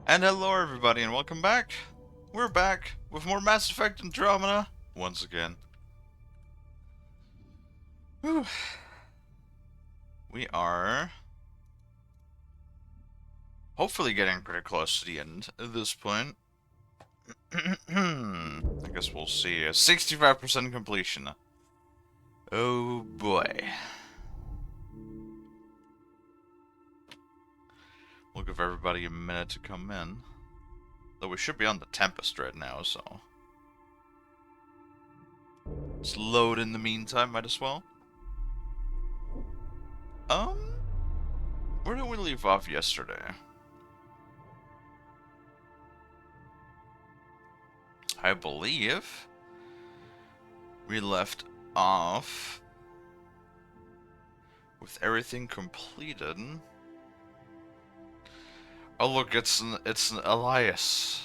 And hello everybody and welcome back. We're back with more Mass Effect Andromeda once again. Whew. We are hopefully getting pretty close to the end at this point. I guess we'll see. 65% completion. Oh boy. We'll give everybody a minute to come in. Though we should be on the Tempest right now, so let's load in the meantime, might as well. Where did we leave off yesterday? I believe we left off with everything completed. Oh look, it's an Elias.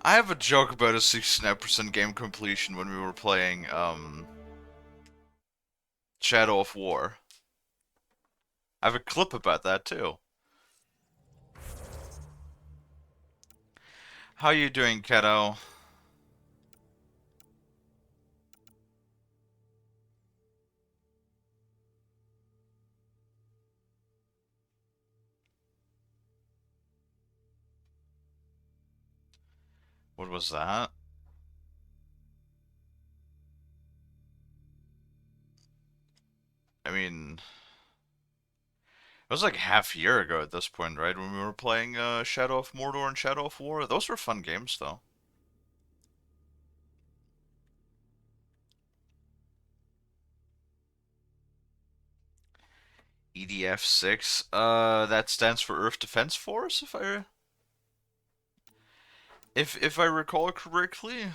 I have a joke about a 69% game completion when we were playing Shadow of War. I have a clip about that too. How you doing, kiddo? What was that? I mean, it was like half a year ago at this point, right? When we were playing Shadow of Mordor and Shadow of War. Those were fun games, though. EDF 6. That stands for Earth Defense Force, if I recall correctly.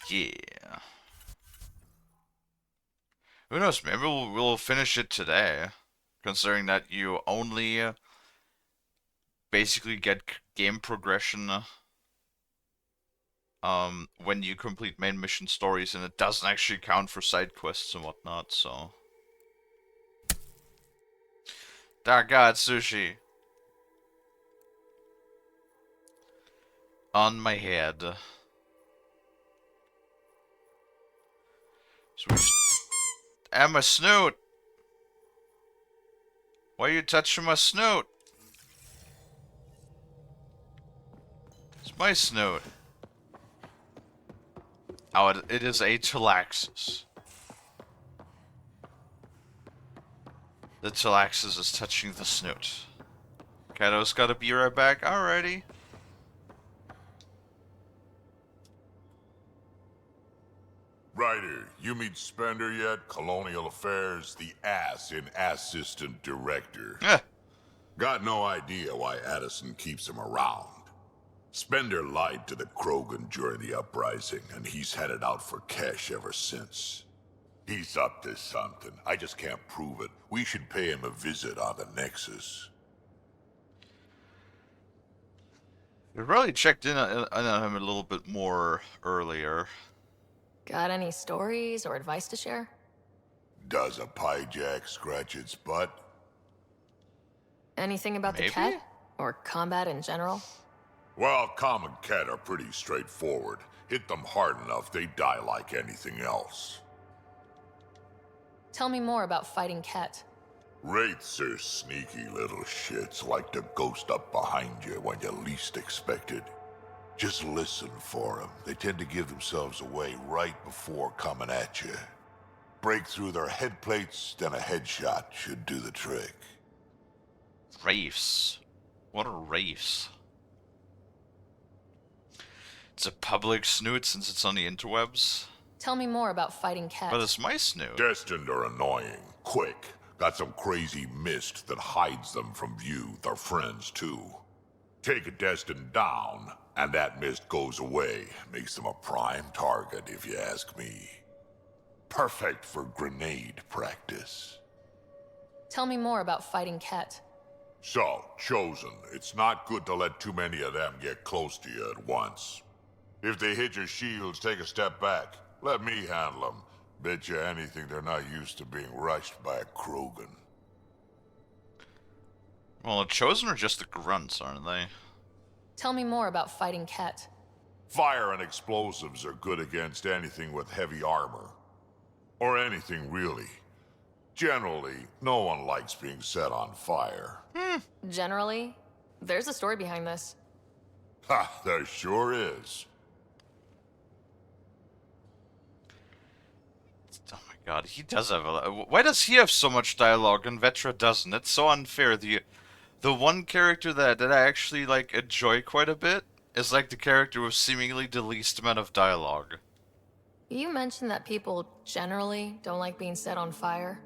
Yeah. Who knows? Maybe we'll finish it today, considering that you only basically get game progression when you complete main mission stories, and it doesn't actually count for side quests and whatnot. So, God, sushi on my head. So and my snoot. Why are you touching my snoot? It's my snoot. Oh, it is a Chilaxis. The Chilaxis is touching the snoot. Kato's gotta be right back. Alrighty. Ryder, you meet Spender yet? Colonial Affairs, the ass in Assistant Director. Got no idea why Addison keeps him around. Spender lied to the Krogan during the uprising, and he's headed out for cash ever since. He's up to something. I just can't prove it. We should pay him a visit on the Nexus. We really checked in on him a little bit more earlier. Got any stories or advice to share? Does a pyjak scratch its butt? Anything about Maybe? the Ket? Or combat in general? Well, common Ket are pretty straightforward. Hit them hard enough, they die like anything else. Tell me more about fighting Ket. Wraiths are sneaky little shits, like to ghost up behind you when you least expect it. Just listen for them. They tend to give themselves away right before coming at you. Break through their head plates, then a headshot should do the trick. Wraiths. What are wraiths? It's a public snoot since it's on the interwebs. Tell me more about fighting Ket. But it's my snoot. Destined are annoying. Quick. Got some crazy mist that hides them from view. They're friends, too. Take a Destined down, and that mist goes away. Makes them a prime target, if you ask me. Perfect for grenade practice. Tell me more about fighting Ket. So, Chosen, it's not good to let too many of them get close to you at once. If they hit your shields, take a step back. Let me handle them. Bet you anything they're not used to being rushed by a Krogan. Well, the Chosen are just the grunts, aren't they? Tell me more about fighting Ket. Fire and explosives are good against anything with heavy armor. Or anything, really. Generally, no one likes being set on fire. Generally, there's a story behind this. Ha, there sure is. Oh my god, he does have why does he have so much dialogue and Vetra doesn't? It's so unfair. The one character that I actually like enjoy quite a bit is like the character with seemingly the least amount of dialogue. You mentioned that people generally don't like being set on fire.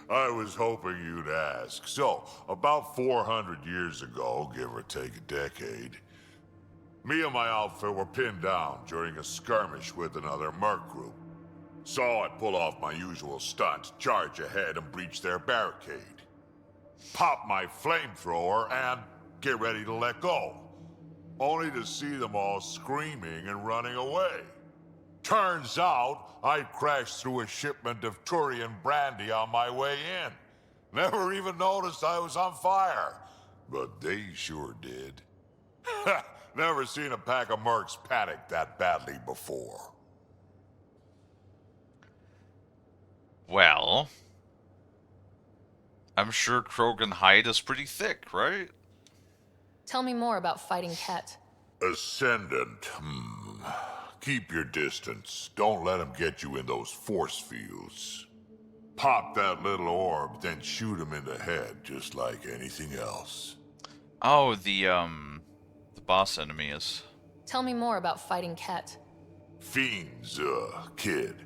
I was hoping you'd ask. So, about 400 years ago, give or take a decade, me and my outfit were pinned down during a skirmish with another merc group. So I pull off my usual stunt, charge ahead and breach their barricade. Pop my flamethrower and get ready to let go. Only to see them all screaming and running away. Turns out, I crashed through a shipment of Turian brandy on my way in. Never even noticed I was on fire. But they sure did. Never seen a pack of mercs panic that badly before. Well, I'm sure Krogan hide is pretty thick, right? Tell me more about fighting Ket. Ascendant, Keep your distance. Don't let them get you in those force fields. Pop that little orb, then shoot him in the head, just like anything else. Oh, the boss enemy is... Tell me more about fighting Ket. Fiends, kid.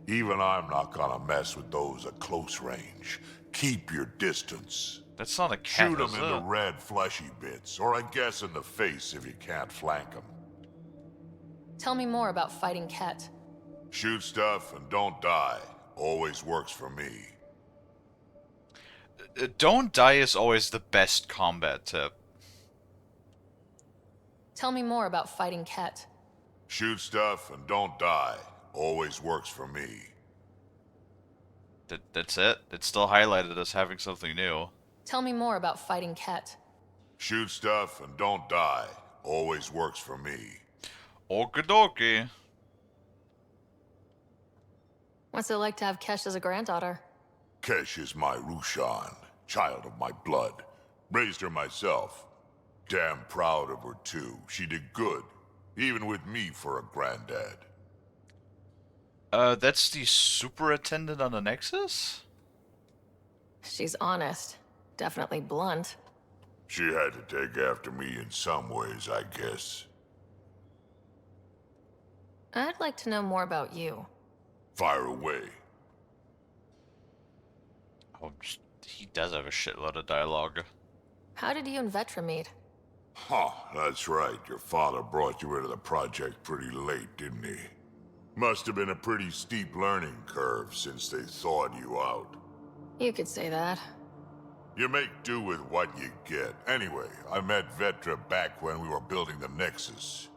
Even I'm not gonna mess with those at close range. Keep your distance. That's not a cat, Shoot is them in the it? red fleshy bits, or I guess in the face if you can't flank them. Tell me more about fighting Ket. Shoot stuff and don't die. Always works for me. Don't die is always the best combat tip. Tell me more about fighting Ket. Shoot stuff and don't die. Always works for me. That's it? It's still highlighted as having something new. Tell me more about fighting Ket. Shoot stuff and don't die. Always works for me. Okie dokie. What's it like to have Kesh as a granddaughter? Kesh is my Rushan, child of my blood. Raised her myself. Damn proud of her too. She did good, even with me for a granddad. That's the superintendent on the Nexus? She's honest. Definitely blunt. She had to take after me in some ways, I guess. I'd like to know more about you. Fire away. Oh, he does have a shitload of dialogue. How did you and Vetra meet? Huh, that's right. Your father brought you into the project pretty late, didn't he? Must have been a pretty steep learning curve since they thawed you out. You could say that. You make do with what you get. Anyway, I met Vetra back when we were building the Nexus.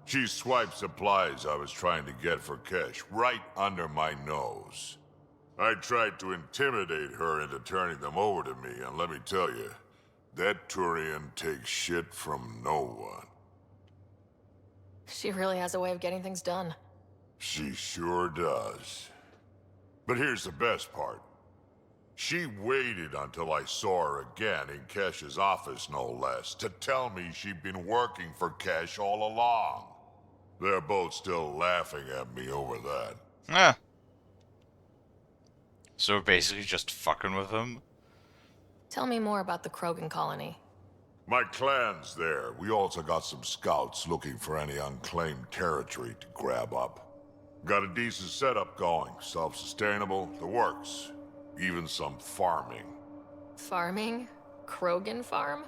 She swiped supplies I was trying to get for Kesh right under my nose. I tried to intimidate her into turning them over to me, and let me tell you, that Turian takes shit from no one. She really has a way of getting things done. She sure does. But here's the best part. She waited until I saw her again in Kesh's office, no less, to tell me she'd been working for Kesh all along. They're both still laughing at me over that. Ah. So basically just fucking with him? Tell me more about the Krogan colony. My clan's there. We also got some scouts looking for any unclaimed territory to grab up. Got a decent setup going. Self-sustainable, the works. Even some farming. Farming? Krogan farm?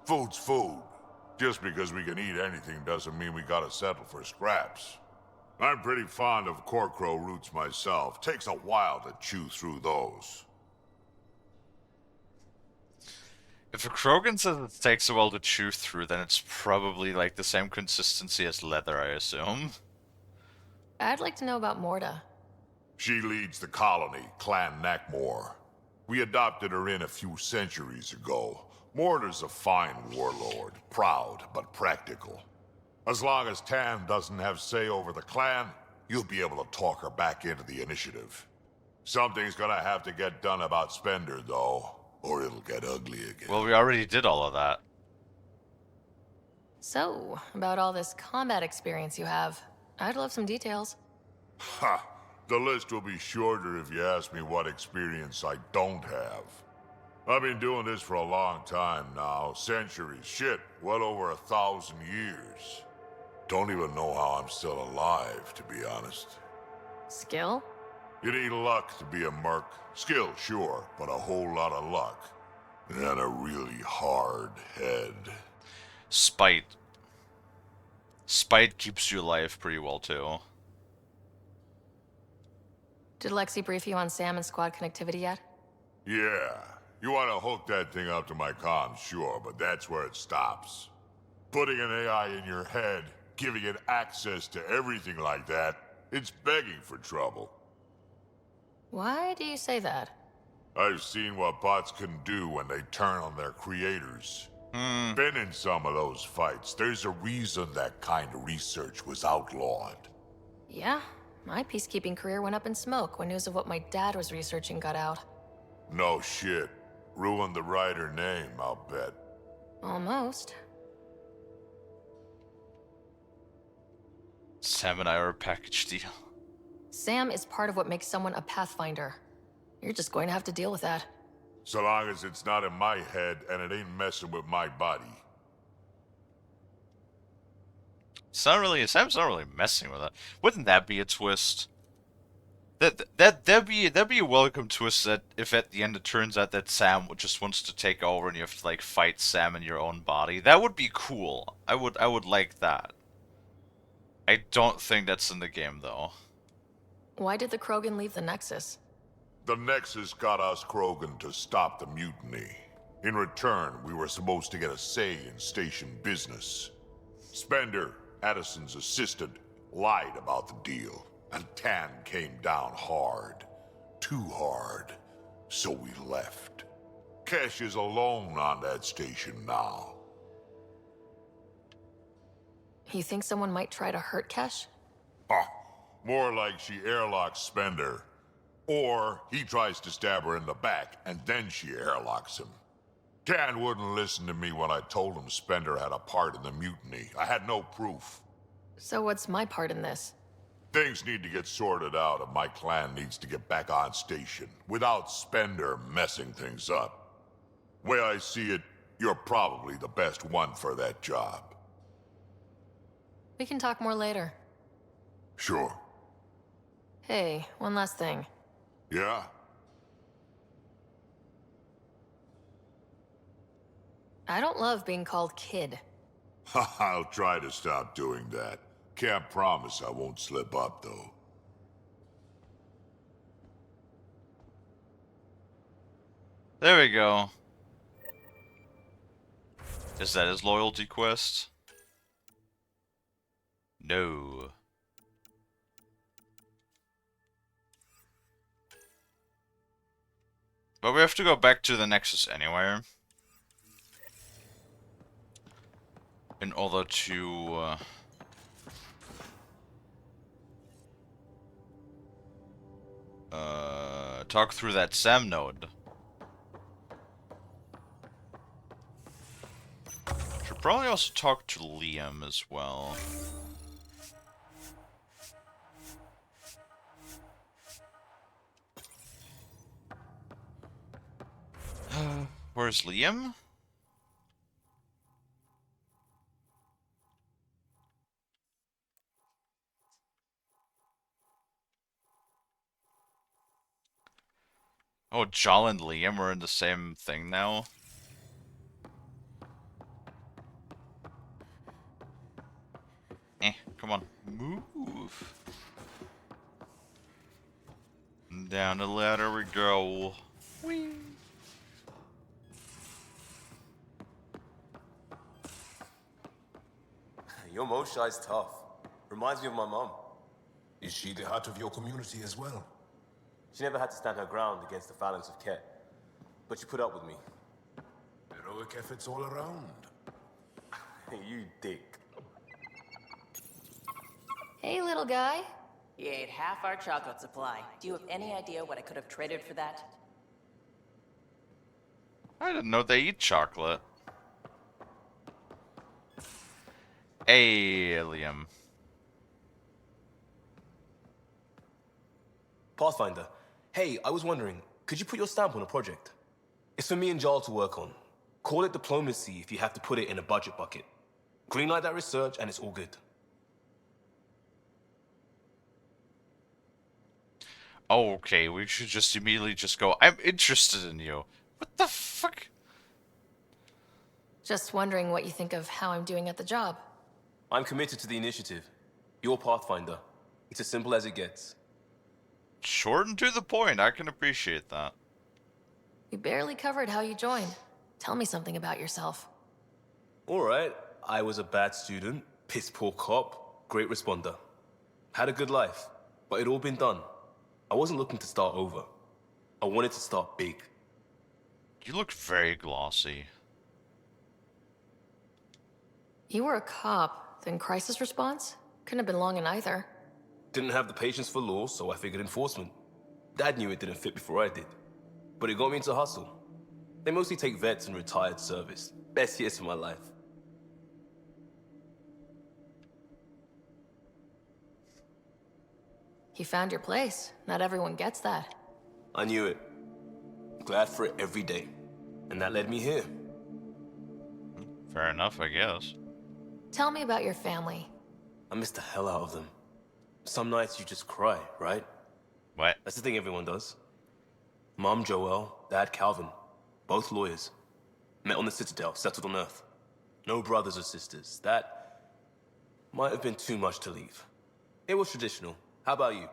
Food's food. Just because we can eat anything doesn't mean we gotta settle for scraps. I'm pretty fond of Corcrow roots myself. Takes a while to chew through those. If a Krogan says it takes a while to chew through, then it's probably like the same consistency as leather, I assume. I'd like to know about Morta. She leads the colony, Clan Nakmor. We adopted her in a few centuries ago. Mortar's a fine warlord, proud but practical. As long as Tan doesn't have say over the clan, you'll be able to talk her back into the initiative. Something's gonna have to get done about Spender, though, or it'll get ugly again. Well, we already did all of that. So, about all this combat experience you have, I'd love some details. Ha! The list will be shorter if you ask me what experience I don't have. I've been doing this for a long time now, centuries, shit, well over 1,000 years. Don't even know how I'm still alive, to be honest. Skill? You need luck to be a merc. Skill, sure, but a whole lot of luck. And a really hard head. Spite. Spite keeps you alive pretty well, too. Did Lexi brief you on Sam and squad connectivity yet? Yeah. You want to hook that thing up to my comms, sure, but that's where it stops. Putting an AI in your head, giving it access to everything like that, it's begging for trouble. Why do you say that? I've seen what bots can do when they turn on their creators. Been in some of those fights. There's a reason that kind of research was outlawed. Yeah, my peacekeeping career went up in smoke when news of what my dad was researching got out. No shit. Ruined the writer name, I'll bet. Almost. Sam and I are a package deal. Sam is part of what makes someone a Pathfinder. You're just going to have to deal with that. So long as it's not in my head and it ain't messing with my body. Sam's not really messing with it. Wouldn't that be a twist? That'd be a welcome twist that if at the end it turns out that Sam just wants to take over and you have to like fight Sam in your own body. That would be cool. I would like that. I don't think that's in the game though. Why did the Krogan leave the Nexus? The Nexus got us Krogan to stop the mutiny. In return, we were supposed to get a say in station business. Spender, Addison's assistant, lied about the deal, and Tan came down hard. Too hard. So we left. Kesh is alone on that station now. You think someone might try to hurt Kesh? More like she airlocks Spender. Or he tries to stab her in the back, and then she airlocks him. Tan wouldn't listen to me when I told him Spender had a part in the mutiny. I had no proof. So what's my part in this? Things need to get sorted out, and my clan needs to get back on station, without Spender messing things up. Way I see it, you're probably the best one for that job. We can talk more later. Sure. Hey, one last thing. Yeah? I don't love being called kid. I'll try to stop doing that. Can't promise I won't slip up, though. There we go. Is that his loyalty quest? No. But we have to go back to the Nexus anyway. In order to talk through that SAM node. Should probably also talk to Liam as well. Where's Liam? Oh, Jal and Liam are in the same thing now. Come on. Move. Down the ladder we go. Whee. Your Mo Shy's tough. Reminds me of my mom. Is she the heart of your community as well? She never had to stand her ground against the phalanx of Ket. But she put up with me. Heroic efforts all around. You dick. Hey, little guy. You ate half our chocolate supply. Do you have any idea what I could have traded for that? I didn't know they eat chocolate. Alien. Pathfinder. Hey, I was wondering, could you put your stamp on a project? It's for me and Jarl to work on. Call it diplomacy if you have to put it in a budget bucket. Greenlight that research and it's all good. Okay, we should just immediately just go, I'm interested in you. What the fuck? Just wondering what you think of how I'm doing at the job. I'm committed to the initiative. You're Pathfinder. It's as simple as it gets. Short and to the point, I can appreciate that. We barely covered how you joined. Tell me something about yourself. Alright, I was a bad student, piss poor cop, great responder. Had a good life, but it all been done. I wasn't looking to start over. I wanted to start big. You look very glossy. You were a cop, then crisis response? Couldn't have been long in either. Didn't have the patience for law, so I figured enforcement. Dad knew it didn't fit before I did. But it got me into hustle. They mostly take vets and retired service. Best years of my life. You found your place. Not everyone gets that. I knew it. Glad for it every day. And that led me here. Fair enough, I guess. Tell me about your family. I miss the hell out of them. Some nights you just cry, right? What? That's the thing everyone does. Mom Joelle, Dad Calvin. Both lawyers. Met on the Citadel, settled on Earth. No brothers or sisters. That might have been too much to leave. It was traditional. How about you?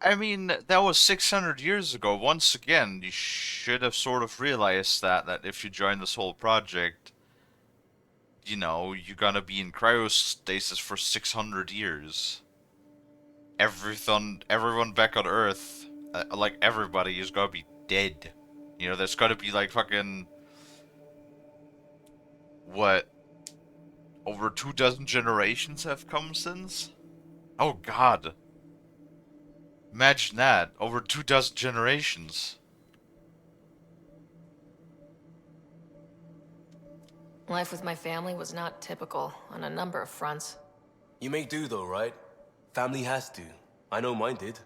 I mean, that was 600 years ago. Once again, you should have sort of realized that if you join this whole project, you know, you're gonna be in cryostasis for 600 years. Everyone back on Earth, like everybody, is gonna be dead. You know, there's gotta be like fucking... What? Over 24 generations have come since? Oh god. Imagine that. Over 24 generations. Life with my family was not typical on a number of fronts. You make do though, right? Family has to. I know mine did.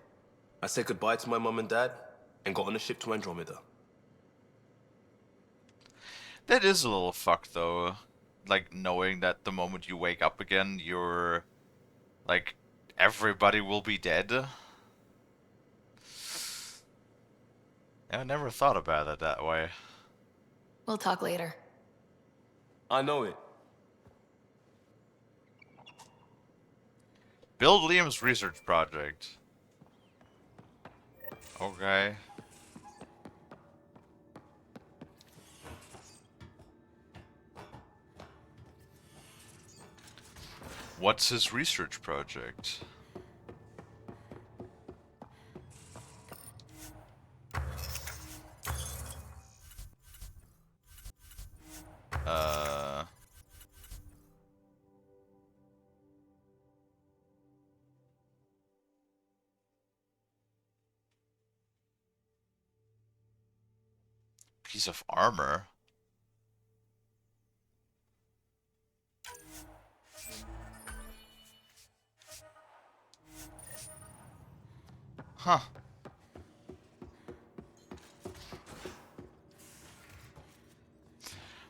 I said goodbye to my mom and dad and got on a ship to Andromeda. That is a little fucked though. Like, knowing that the moment you wake up again, you're... like, everybody will be dead. I never thought about it that way. We'll talk later. I know it. Build Liam's research project. Okay. What's his research project? Piece of armor? Huh.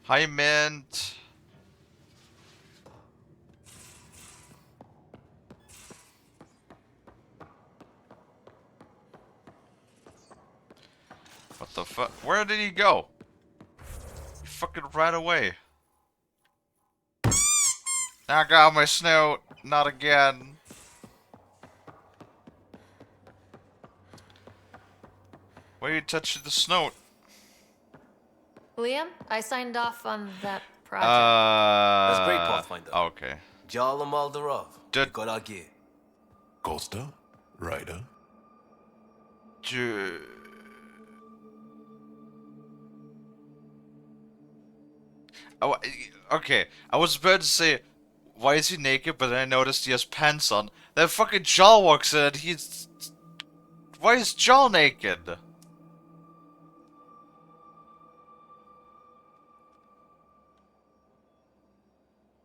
Hi, Mint. What the fuck? Where did he go? He fucking ran away. I got my snout. Not again. Why are you touching the snout? Liam, I signed off on that project. That's great, Pathfinder. Okay. Jarl Maldarov. We got our gear. Costa? Ryder? Oh, okay. I was about to say, why is he naked? But then I noticed he has pants on. Then fucking Jarl walks in and he's... Why is Jarl naked?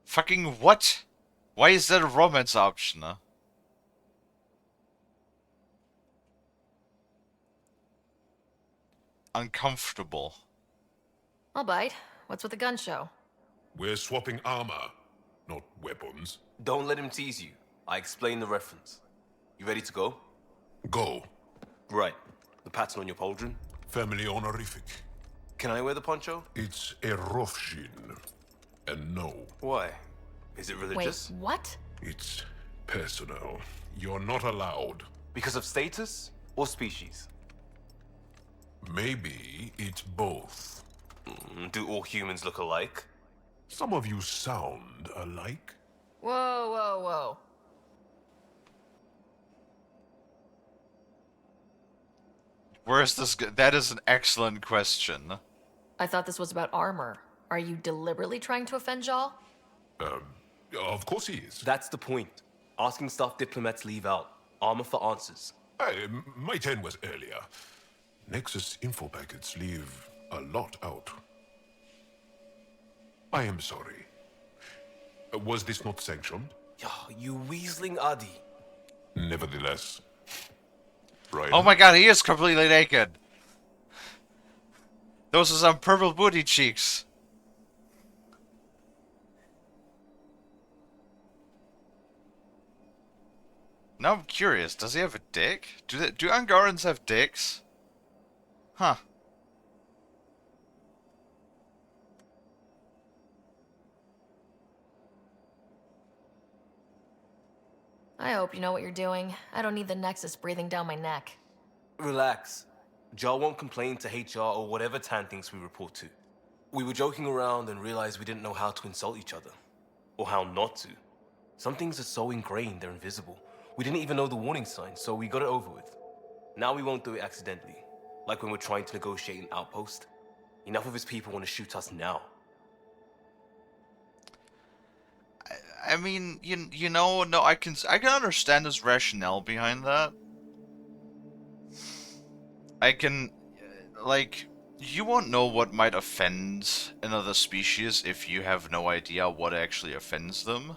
Fucking what? Why is that a romance option? Uncomfortable. I'll bite. What's with the gun show? We're swapping armor, not weapons. Don't let him tease you. I explained the reference. You ready to go? Go. Right. The pattern on your pauldron? Family honorific. Can I wear the poncho? It's a Rofshin. And no, Why? Is it Wait, religious? what? it's personal. You're not allowed. Because of status or species? Maybe it's both. Do all humans look alike? Some of you sound alike. Whoa, whoa, whoa. Where's this? That is an excellent question. I thought this was about armor. Are you deliberately trying to offend Jarl? Of course he is. That's the point. Asking stuff diplomats leave out. Armor for answers. My turn was earlier. Nexus info packets leave a lot out. I am sorry. Was this not sanctioned? You weaseling Adi. Nevertheless. Right. Oh my god, he is completely naked. Those are some purple booty cheeks. Now I'm curious, does he have a dick? Do Angarans have dicks? Huh. I hope you know what you're doing. I don't need the Nexus breathing down my neck. Relax. Jar won't complain to HR or whatever Tan thinks we report to. We were joking around and realized we didn't know how to insult each other. Or how not to. Some things are so ingrained they're invisible. We didn't even know the warning signs, so we got it over with. Now we won't do it accidentally. Like when we're trying to negotiate an outpost. Enough of his people want to shoot us now. I mean, you know, no, I can understand his rationale behind that. I can, like, you won't know what might offend another species if you have no idea what actually offends them.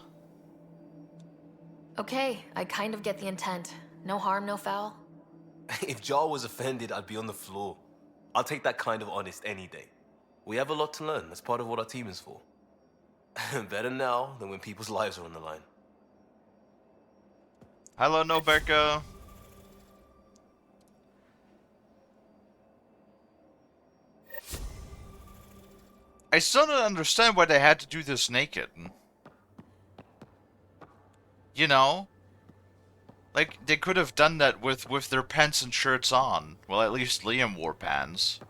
Okay, I kind of get the intent. No harm, no foul. If Jar was offended, I'd be on the floor. I'll take that kind of honest any day. We have a lot to learn. That's part of what our team is for. Better now than when people's lives are on the line. Hello, Nobeka. I still don't understand why they had to do this naked. You know? Like, they could have done that with their pants and shirts on. Well, at least Liam wore pants.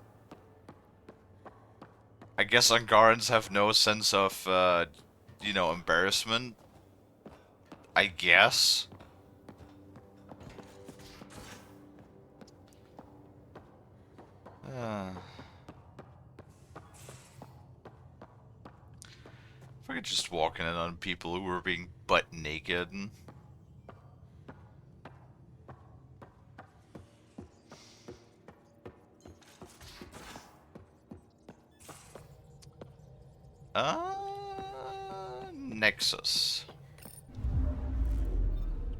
I guess Angarans have no sense of, you know, embarrassment. I guess. If I could just walk in on people who were being butt naked. Nexus.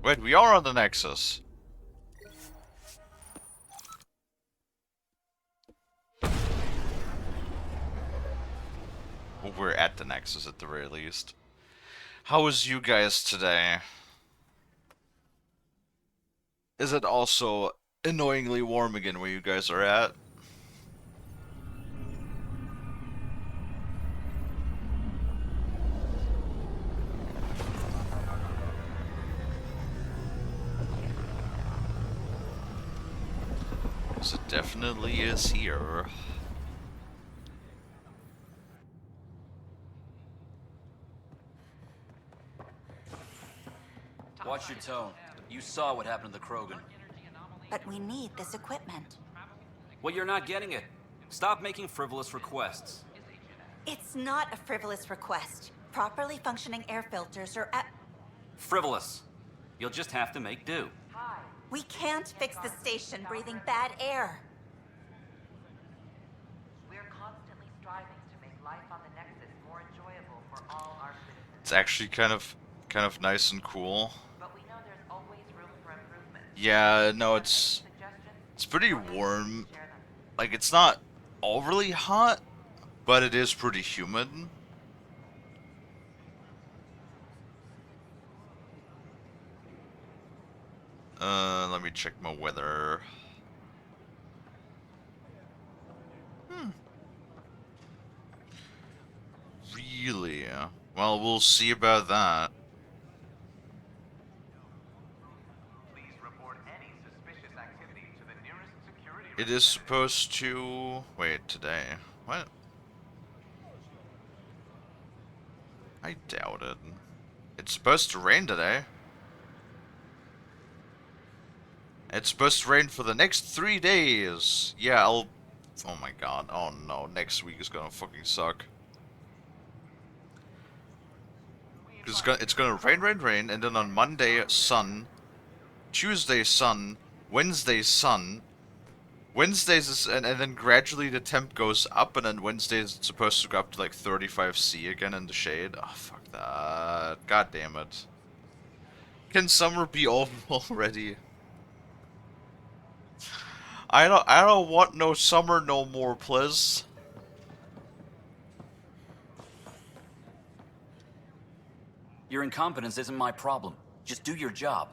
Wait, we are on the Nexus. Well, we're at the Nexus at the very least. How is you guys today? Is it also annoyingly warm again where you guys are at? Because it definitely is here. Watch your tone. You saw what happened to the Krogan. But we need this equipment. Well, you're not getting it. Stop making frivolous requests. It's not a frivolous request. Properly functioning air filters are at... Frivolous. You'll just have to make do. We can't fix the station breathing bad air. We're constantly striving to make life on the Nexus more enjoyable for all our citizens. It's actually kind of nice and cool. But we know there's always room for improvement. Yeah, no, it's pretty warm. Like, it's not overly hot, but it is pretty humid. Let me check my weather. Really? Well, we'll see about that. Please report any suspicious activity to the nearest security. It is supposed to... Wait, today. What? I doubt it. It's supposed to rain today. It's supposed to rain for the next 3 days. Yeah, I'll... Oh my god. Oh no, next week is gonna fucking suck. It's gonna rain, and then on Monday, sun. Tuesday, sun. Wednesday, sun. Wednesdays is, and then gradually the temp goes up, and then Wednesdays it's supposed to go up to like 35°C again in the shade. Oh, fuck that. God damn it. Can summer be over already? I don't want no summer no more, please. Your incompetence isn't my problem. Just do your job.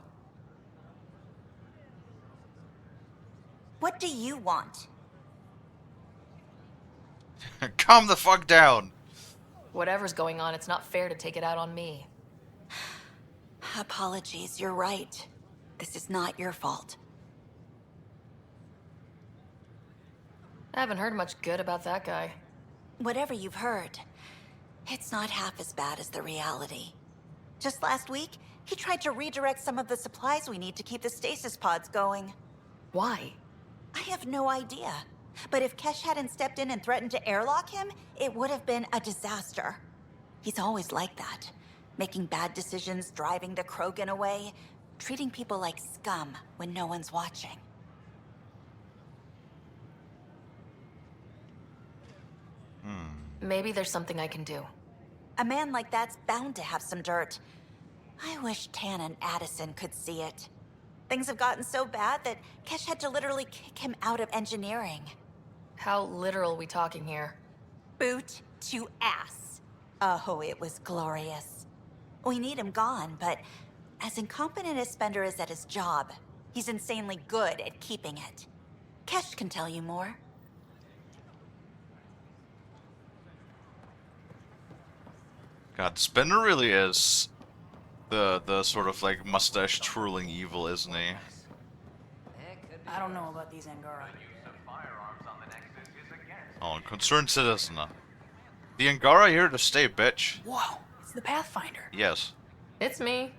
What do you want? Calm the fuck down. Whatever's going on, it's not fair to take it out on me. Apologies, you're right. This is not your fault. I haven't heard much good about that guy. Whatever you've heard, it's not half as bad as the reality. Just last week, he tried to redirect some of the supplies we need to keep the stasis pods going. Why? I have no idea. But if Kesh hadn't stepped in and threatened to airlock him, it would have been a disaster. He's always like that. Making bad decisions, driving the Krogan away, treating people like scum when no one's watching. Maybe there's something I can do. A man like that's bound to have some dirt. I wish Tan and Addison could see it. Things have gotten so bad that Kesh had to literally kick him out of engineering. How literal we talking here? Boot to ass. Oh, it was glorious. We need him gone, but as incompetent as Spender is at his job, he's insanely good at keeping it. Kesh can tell you more. God, Spender really is the sort of like mustache twirling evil, isn't he? I don't know about these Angara. Oh, concerned citizen. The Angara here to stay, bitch. Whoa, it's the Pathfinder. Yes. It's me.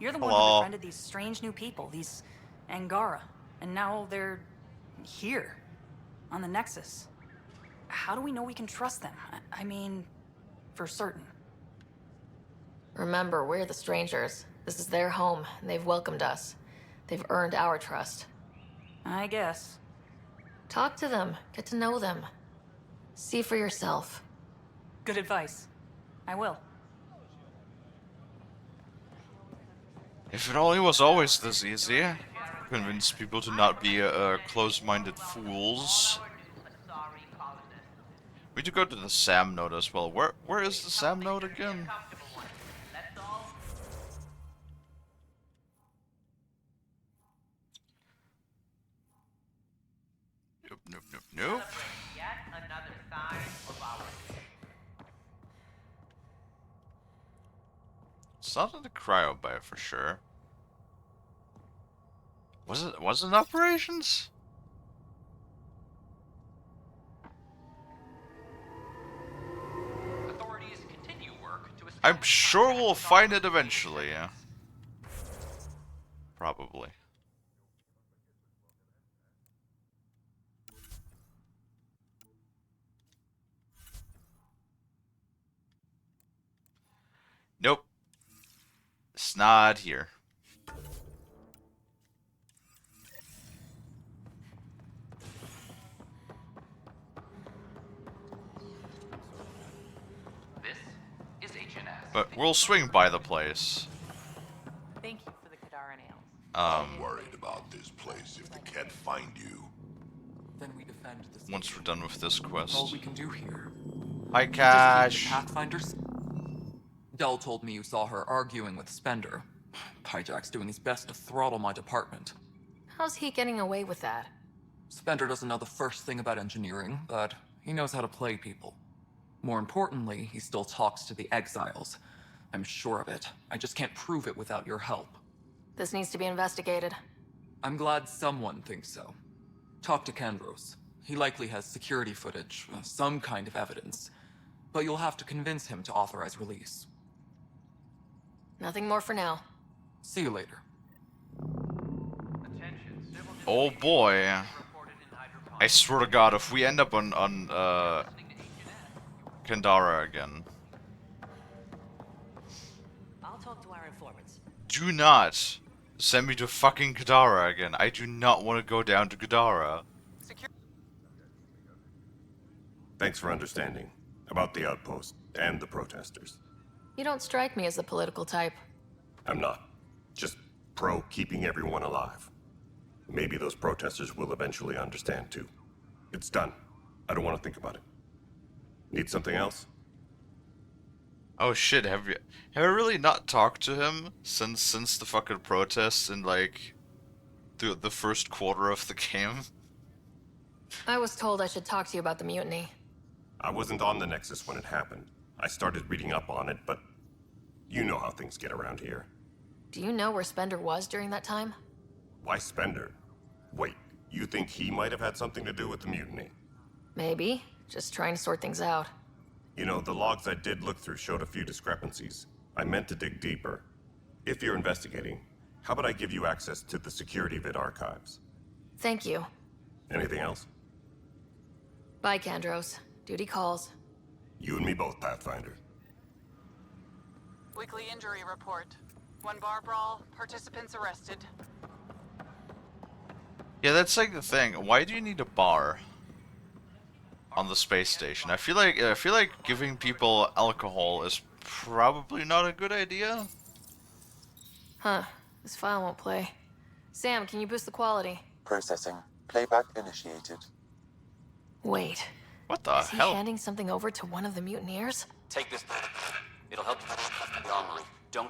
You're the one Hello. who befriended these strange new people, these Angara. And now they're here, on the Nexus. How do we know we can trust them? I mean, for certain. Remember, we're the strangers. This is their home, and they've welcomed us. They've earned our trust. I guess. Talk to them. Get to know them. See for yourself. Good advice. I will. If it only was always this easy. Convince people to not be close-minded fools. We need to go to the Sam node as well. Where is the Sam node again? Nope. It's not in the cryo bio for sure. Was it in operations? Authorities continue work to I'm sure we'll find it eventually. Yeah. Probably. Nope. It's not here. This is HNS. But we'll swing by the place. Thank you for the Kadara nails. I'm worried about this place if the Ket find you. Then we defend the Once we're done with this quest. all we can do here. Hi, Just keep Cash. the Pathfinders. Dell told me you saw her arguing with Spender. Pyjack's doing his best to throttle my department. How's he getting away with that? Spender doesn't know the first thing about engineering, but he knows how to play people. More importantly, he still talks to the exiles. I'm sure of it. I just can't prove it without your help. This needs to be investigated. I'm glad someone thinks so. Talk to Kandros. He likely has security footage, some kind of evidence. But you'll have to convince him to authorize release. Nothing more for now. See you later. Oh boy. I swear to God, if we end up on Kandara again. I'll talk to our informants. Do not send me to fucking Kadara again. I do not want to go down to Kadara. Thanks for understanding about the outpost and the protesters. You don't strike me as the political type. I'm not. Just pro keeping everyone alive. Maybe those protesters will eventually understand too. It's done. I don't want to think about it. Need something else? Oh shit, have I really not talked to him since the fucking protests in like the first quarter of the game? I was told I should talk to you about the mutiny. I wasn't on the Nexus when it happened. I started reading up on it, but you know how things get around here. Do you know where Spender was during that time? Why Spender? Wait, you think he might have had something to do with the mutiny? Maybe. Just trying to sort things out. You know, the logs I did look through showed a few discrepancies. I meant to dig deeper. If you're investigating, how about I give you access to the security vid archives? Thank you. Anything else? Bye, Kandros. Duty calls. You and me both, Pathfinder. Weekly injury report. 1 bar brawl, participants arrested. Yeah, that's like the thing. Why do you need a bar on the space station? I feel like giving people alcohol is probably not a good idea. Huh. This file won't play. Sam, can you boost the quality? Processing. Playback initiated. Wait. What the Is he hell? handing something over to one of the mutineers? Take this. It'll help you the armory. Don't.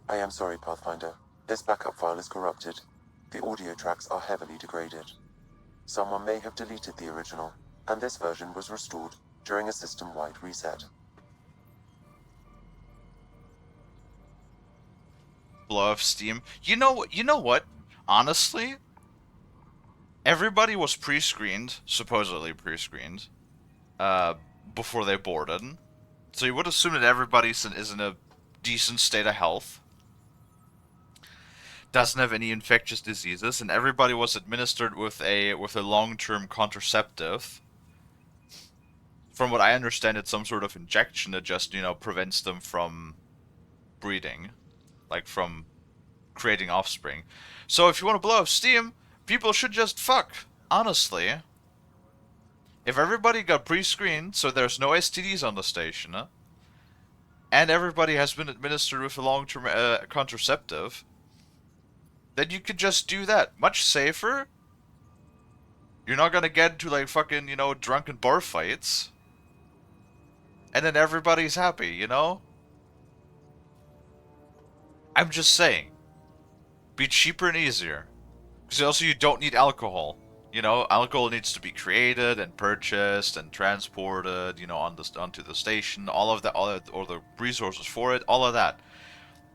I am sorry, Pathfinder. This backup file is corrupted. The audio tracks are heavily degraded. Someone may have deleted the original, and this version was restored during a system-wide reset. Blow off steam. You know what? Honestly, everybody was pre-screened, supposedly pre-screened, before they boarded. So you would assume that everybody is in a decent state of health, doesn't have any infectious diseases, and everybody was administered with a long-term contraceptive. From what I understand, it's some sort of injection that just, prevents them from breeding, like from creating offspring. So if you want to blow off steam, people should just fuck. Honestly. If everybody got pre-screened, so there's no STDs on the station, and everybody has been administered with a long-term contraceptive, then you could just do that. Much safer. You're not gonna get into, like, fucking, drunken bar fights. And then everybody's happy, I'm just saying. Be cheaper and easier. Because also you don't need alcohol. Alcohol needs to be created and purchased and transported, onto the station. All of that, all the resources for it, all of that.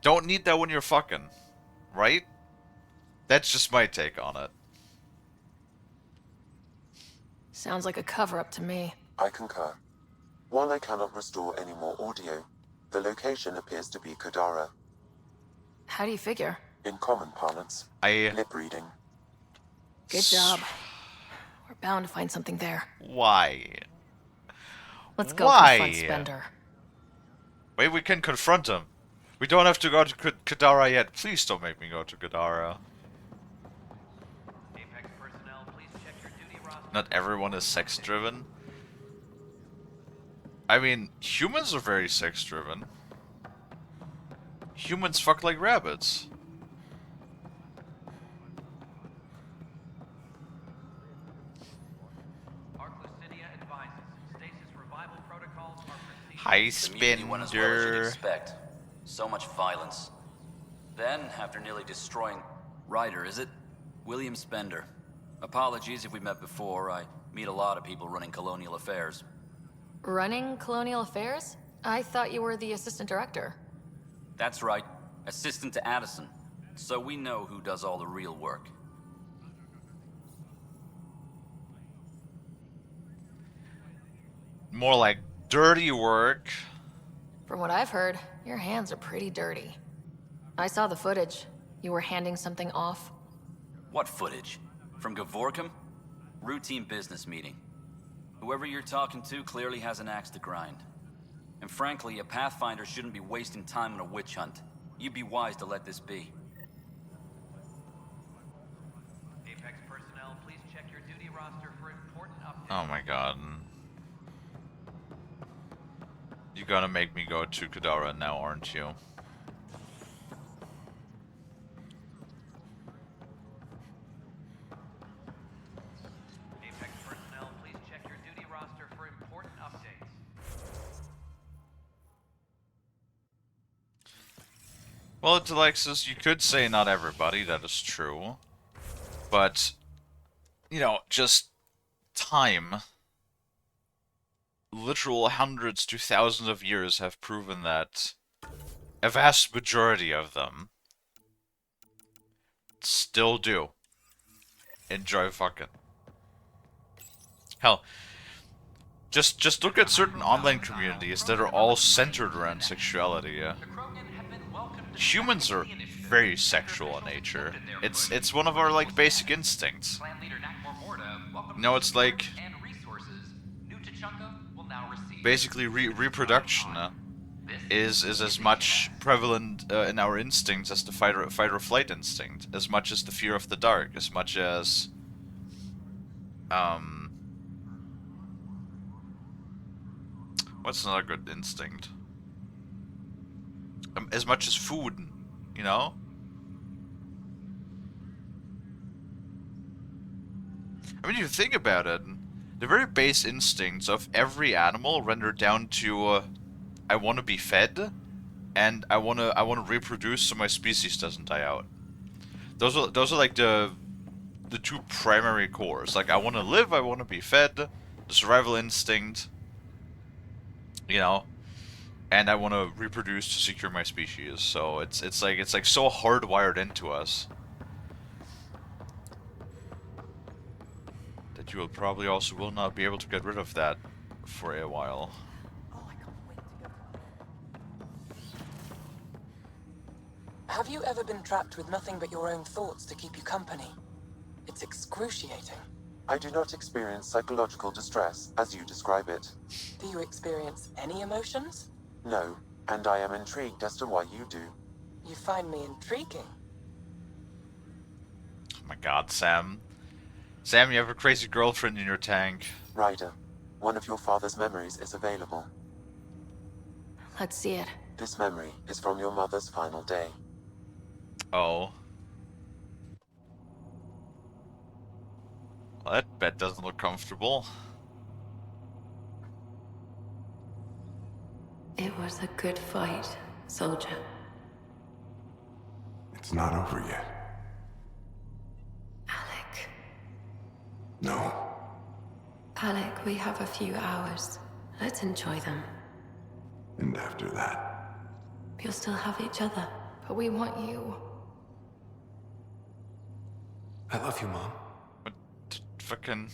Don't need that when you're fucking. Right? That's just my take on it. Sounds like a cover-up to me. I concur. While I cannot restore any more audio, the location appears to be Kadara. How do you figure? In common parlance, lip reading. Good job. We're bound to find something there. Why? Let's go confront Spender. Wait, we can confront him. We don't have to go to Kadara yet. Please don't make me go to Kadara. Apex personnel, please check your duty roster. Not everyone is sex-driven. I mean, humans are very sex-driven. Humans fuck like rabbits. Hi, Community went as well as you'd Spender. expect. So much violence. Then, after nearly destroying Ryder, is it? William Spender. Apologies if we met before. I meet a lot of people running colonial affairs. Running Colonial Affairs? I thought you were the assistant director. That's right. Assistant to Addison. So we know who does all the real work. More like dirty work. From what I've heard, your hands are pretty dirty. I saw the footage. You were handing something off. What footage? From Gavorkum? Routine business meeting. Whoever you're talking to clearly has an axe to grind. And frankly, a Pathfinder shouldn't be wasting time on a witch hunt. You'd be wise to let this be. Apex personnel, please check your duty roster for important updates. Oh my god. You're gonna make me go to Kadara now, aren't you? Apex personnel, please check your duty roster for important updates. Well, it's Alexis, you could say not everybody, that is true. But, you know, just time. Literal hundreds to thousands of years have proven that a vast majority of them still do enjoy fucking. Hell, just look at certain online communities that are all centered around sexuality, yeah. Humans are very sexual in nature. It's one of our, like, basic instincts. You know, it's like basically reproduction is as much prevalent in our instincts as the fight or flight instinct, as much as the fear of the dark, as much as what's another good instinct? As much as food, you know? I mean, if you think about it, the very base instincts of every animal render down to I want to be fed, and I want to reproduce so my species doesn't die out. Those are like the two primary cores. Like, I want to live, I want to be fed, the survival instinct, you know, and I want to reproduce to secure my species. So it's like so hardwired into us that you will probably also will not be able to get rid of that for a while. Have you ever been trapped with nothing but your own thoughts to keep you company? It's excruciating. I do not experience psychological distress, as you describe it. Do you experience any emotions? No, and I am intrigued as to why you do. You find me intriguing. Oh my god, Sam. Sam, you have a crazy girlfriend in your tank. Ryder, one of your father's memories is available. Let's see it. This memory is from your mother's final day. Oh. Well, that bed doesn't look comfortable. It was a good fight, soldier. It's not over yet. Alec. No. Alec, we have a few hours. Let's enjoy them. And after that? You'll still have each other. But we want you. I love you, Mom. What fucking...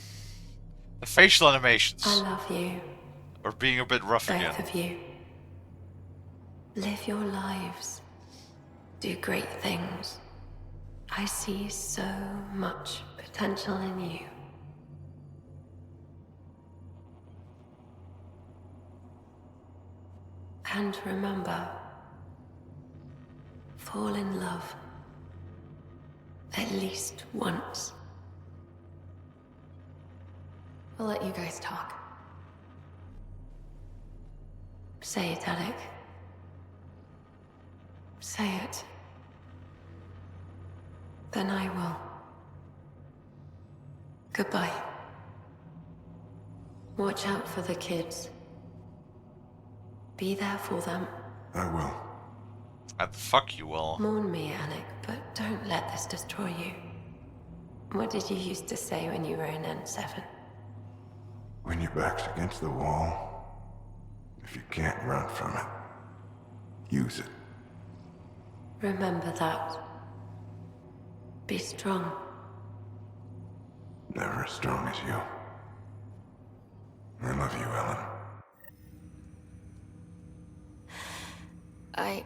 The facial animations. I love you. Are being a bit rough again. Both of you. Live your lives. do great things. I see so much potential in you. And remember, fall in love. At least once. We'll let you guys talk. Say it, Alec. Say it. Then I will. Goodbye. Watch out for the kids. Be there for them. I will. The fuck you will. Mourn me, Alec, but don't let this destroy you. What did you used to say when you were in N7? When your back's against the wall, if you can't run from it, use it. Remember that. Be strong. Never as strong as you. I love you, Ellen. I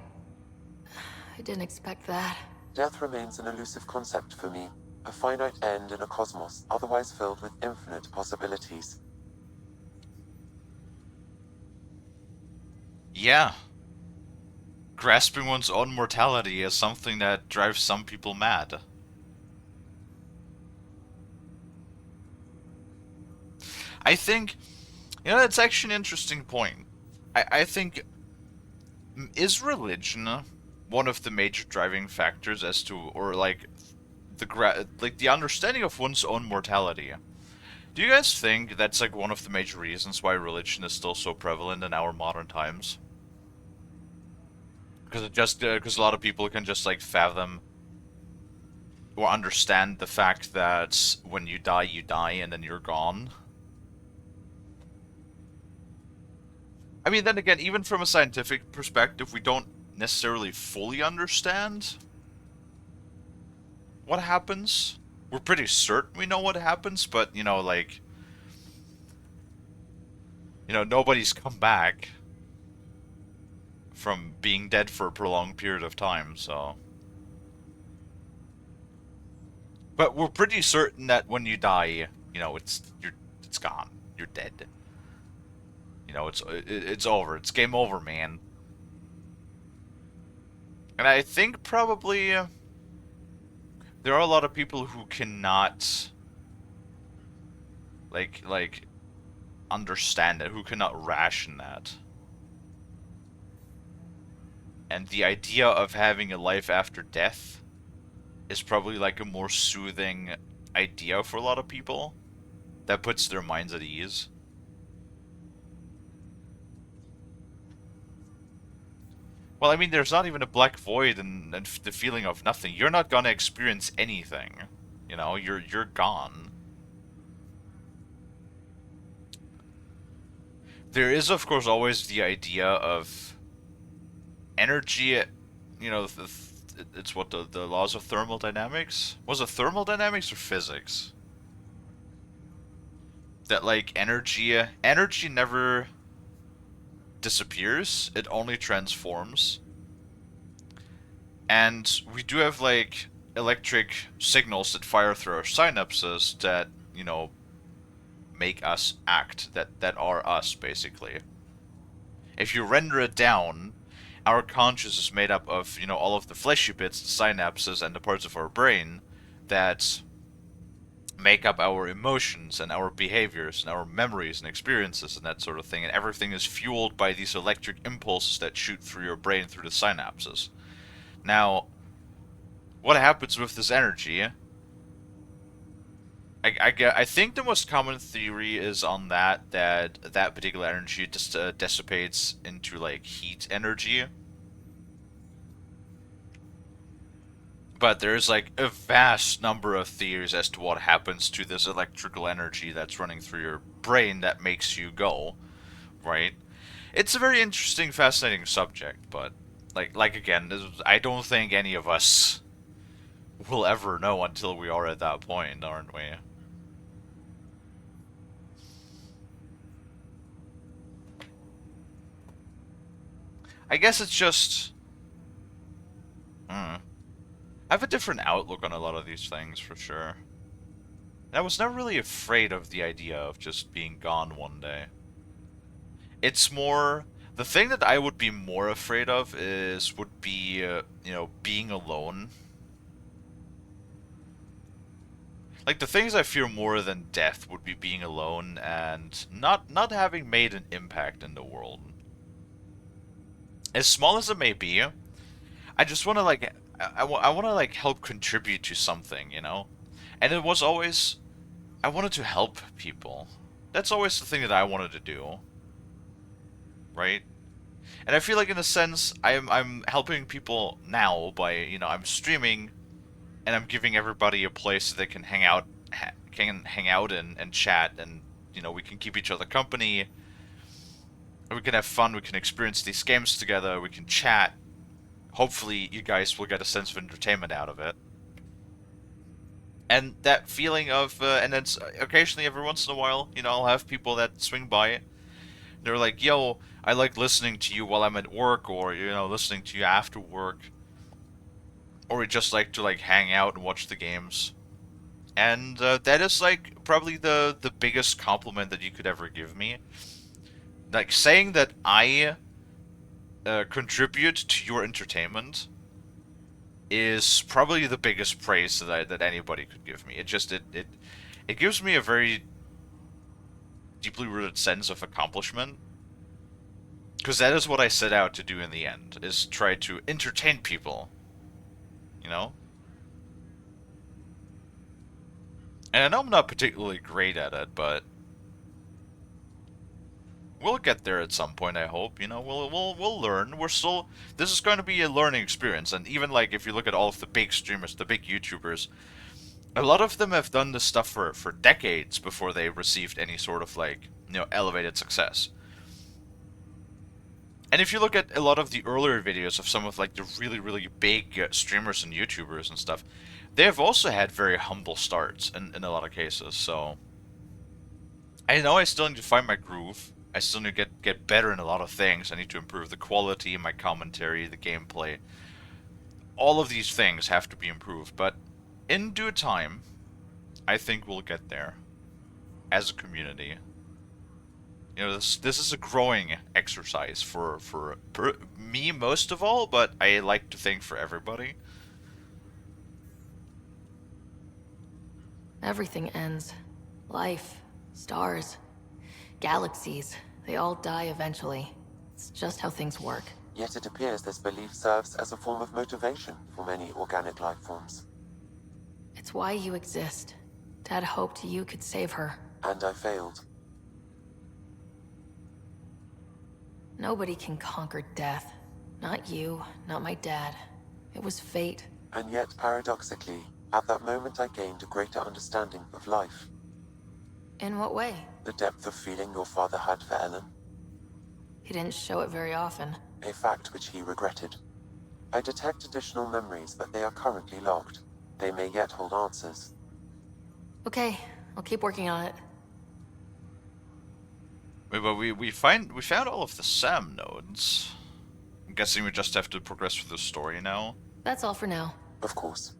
didn't expect that. Death remains an elusive concept for me. A finite end in a cosmos otherwise filled with infinite possibilities. Yeah. Grasping one's own mortality is something that drives some people mad. I think, it's actually an interesting point. I think, is religion one of the major driving factors as to, or like, the understanding of one's own mortality? Do you guys think that's like one of the major reasons why religion is still so prevalent in our modern times? Because a lot of people can just like fathom or understand the fact that when you die, and then you're gone. I mean, then again, even from a scientific perspective, we don't necessarily fully understand what happens. We're pretty certain we know what happens, but, nobody's come back from being dead for a prolonged period of time, so... But we're pretty certain that when you die, it's gone. You're dead. It's over. It's game over, man. And I think probably there are a lot of people who cannot like understand it, who cannot ration that. And the idea of having a life after death is probably like a more soothing idea for a lot of people that puts their minds at ease. Well, I mean, there's not even a black void and the feeling of nothing. You're not gonna experience anything. You're gone. There is, of course, always the idea of energy. It's what the laws of thermodynamics. Was it thermodynamics or physics? That like energy never disappears, it only transforms. And we do have like electric signals that fire through our synapses that, make us act, that are us, basically. If you render it down, our conscious is made up of, all of the fleshy bits, the synapses, and the parts of our brain that make up our emotions and our behaviors and our memories and experiences and that sort of thing, and everything is fueled by these electric impulses that shoot through your brain through the synapses. Now, what happens with this energy? I think the most common theory is on that particular energy just dissipates into like heat energy. But there's like a vast number of theories as to what happens to this electrical energy that's running through your brain that makes you go, right? It's a very interesting, fascinating subject, but like again, I don't think any of us will ever know until we are at that point, aren't we? I guess it's just... I have a different outlook on a lot of these things, for sure. And I was never really afraid of the idea of just being gone one day. It's more... The thing that I would be more afraid of would be, you know, being alone. Like, the things I fear more than death would be being alone and not having made an impact in the world. As small as it may be, I just want to, like, I want to, like, help contribute to something, you know? And it was always... I wanted to help people. That's always the thing that I wanted to do. Right? And I feel like, in a sense, I'm helping people now by, you know, I'm streaming, and I'm giving everybody a place that they can hang out, and chat, and, you know, we can keep each other company, we can have fun, we can experience these games together, we can chat. Hopefully, you guys will get a sense of entertainment out of it. And that feeling of, and then occasionally, every once in a while, you know, I'll have people that swing by. They're like, yo, I like listening to you while I'm at work, or, you know, listening to you after work. Or we just like to, like, hang out and watch the games. And that is, like, probably the biggest compliment that you could ever give me. Like, saying that I contribute to your entertainment is probably the biggest praise that anybody could give me. It gives me a very deeply rooted sense of accomplishment. Because that is what I set out to do in the end, is try to entertain people. You know? And I know I'm not particularly great at it, but we'll get there at some point, I hope. You know, we'll learn. This is going to be a learning experience, and even, like, if you look at all of the big streamers, the big YouTubers, a lot of them have done this stuff for decades before they received any sort of, like, you know, elevated success. And if you look at a lot of the earlier videos of some of, like, the really, really big streamers and YouTubers and stuff, they have also had very humble starts in a lot of cases, so... I know I still need to find my groove. I still need to get better in a lot of things. I need to improve the quality, my commentary, the gameplay. All of these things have to be improved, but in due time, I think we'll get there. As a community. You know, this is a growing exercise for me most of all, but I like to think for everybody. Everything ends. Life, stars, galaxies. They all die eventually. It's just how things work. Yet it appears this belief serves as a form of motivation for many organic life forms. It's why you exist. Dad hoped you could save her. And I failed. Nobody can conquer death. Not you, not my dad. It was fate. And yet, paradoxically, at that moment I gained a greater understanding of life. In what way? The depth of feeling your father had for Ellen. He didn't show it very often. A fact which he regretted. I detect additional memories, but they are currently logged. They may yet hold answers. Okay, I'll keep working on it. Wait, but we found all of the SAM nodes. I'm guessing we just have to progress through the story now. That's all for now. Of course.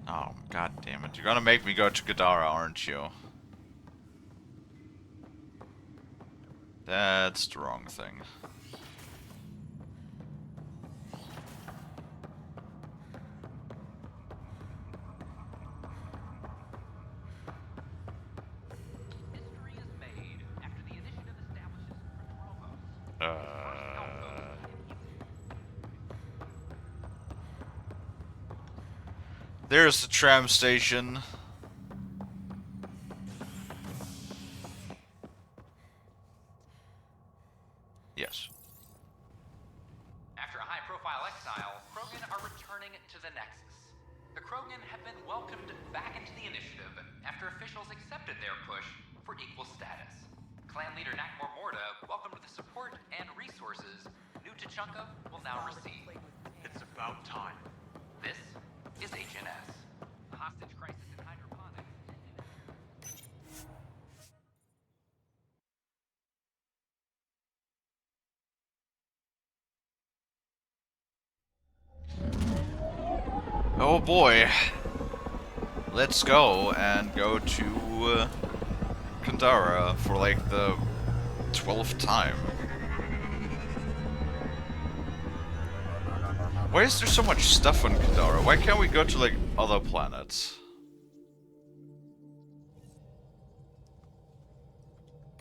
Oh, god damn it. You're gonna make me go to Gadara, aren't you? That's the wrong thing. There's the tram station. Yes. After a high-profile exile, Krogan are returning to the Nexus. The Krogan have been welcomed back into the initiative after officials accepted their push for equal status. Clan leader Nakmor Morda welcomed the support and resources New Tachanka will now receive. It's about time. This is HNS. The hostage crisis in Hydroponics. Oh boy. Let's go and go to Kandara for like the 12th time. Why is there so much stuff on Kandara? Why can't we go to like other planets?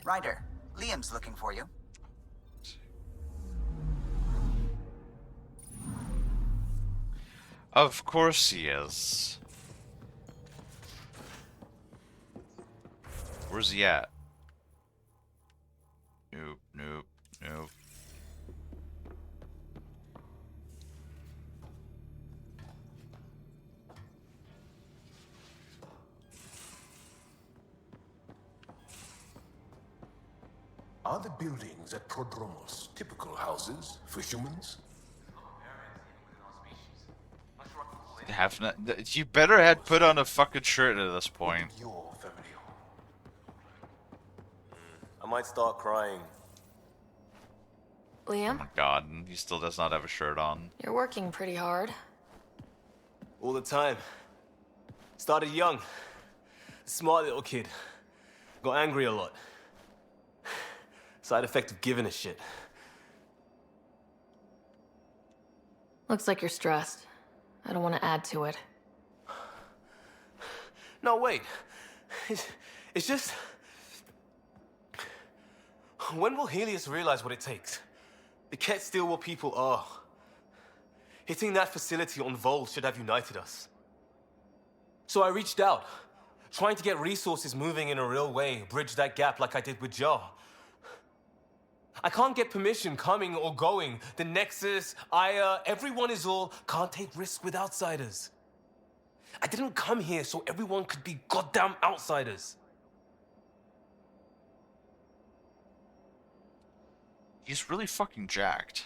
Ryder, Liam's looking for you. Of course he is. Where's he at? Nope, nope, nope. Are the buildings at Prodromos typical houses for humans? Have not. You better had put on a fucking shirt at this point. Your family. I might start crying. Oh Liam, my god, he still does not have a shirt on. you're working pretty hard. All the time. Started young. Smart little kid. Got angry a lot. Side effect of giving a shit. Looks like you're stressed. I don't want to add to it. No, wait. It's just... When will Helios realize what it takes? They can't steal what people are. Hitting that facility on Vol should have united us. So I reached out, trying to get resources moving in a real way, bridge that gap like I did with Jar. I can't get permission coming or going. The Nexus, Aya, everyone is all can't take risks with outsiders. I didn't come here so everyone could be goddamn outsiders. He's really fucking jacked.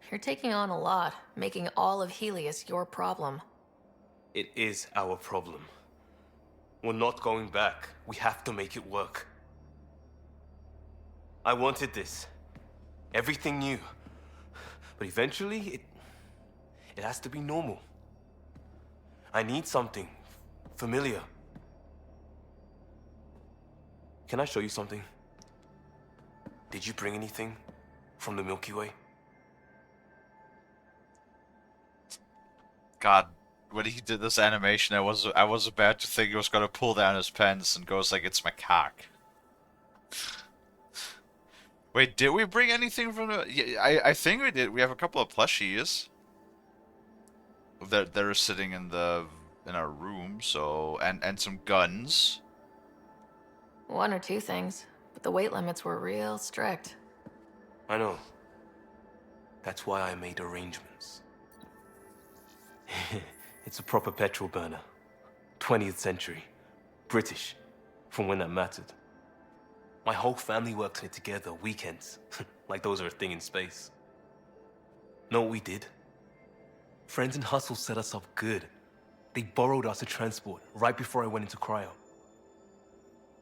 You're taking on a lot, making all of Helios your problem. It is our problem. We're not going back. We have to make it work. I wanted this. Everything new. But eventually, it has to be normal. I need something familiar. Can I show you something? Did you bring anything from the Milky Way? God, when he did this animation, I was about to think he was gonna pull down his pants and goes like, "It's my cock." Wait, did we bring anything from the? Yeah, I think we did. We have a couple of plushies that are sitting in our room. So and some guns. One or two things, but the weight limits were real strict. I know. That's why I made arrangements. It's a proper petrol burner. 20th century. British. From when that mattered. My whole family worked on it together, weekends. Like those are a thing in space. Know what we did? Friends in Hustle set us up good. They borrowed us a transport right before I went into cryo.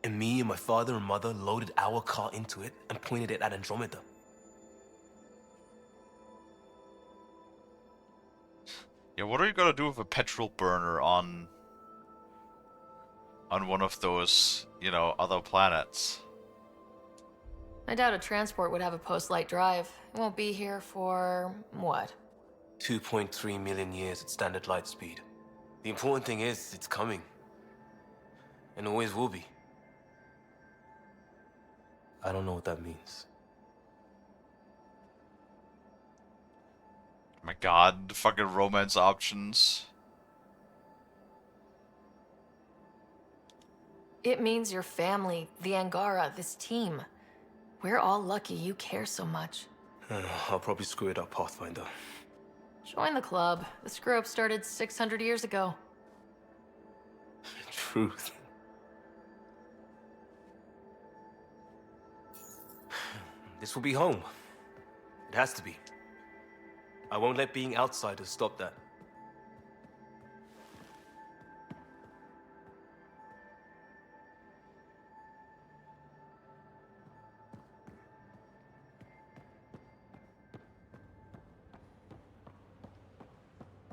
And me and my father and mother loaded our car into it and pointed it at Andromeda. Yeah, what are you gonna do with a petrol burner on one of those, you know, other planets? I doubt a transport would have a post-light drive. It won't be here for, what? 2.3 million years at standard light speed. The important thing is, it's coming. And always will be. I don't know what that means. My god, the fucking romance options. It means your family, the Angara, this team. We're all lucky you care so much. I'll probably screw it up, Pathfinder. Join the club. The screw-up started 600 years ago. Truth. This will be home. It has to be. I won't let being outsiders stop that.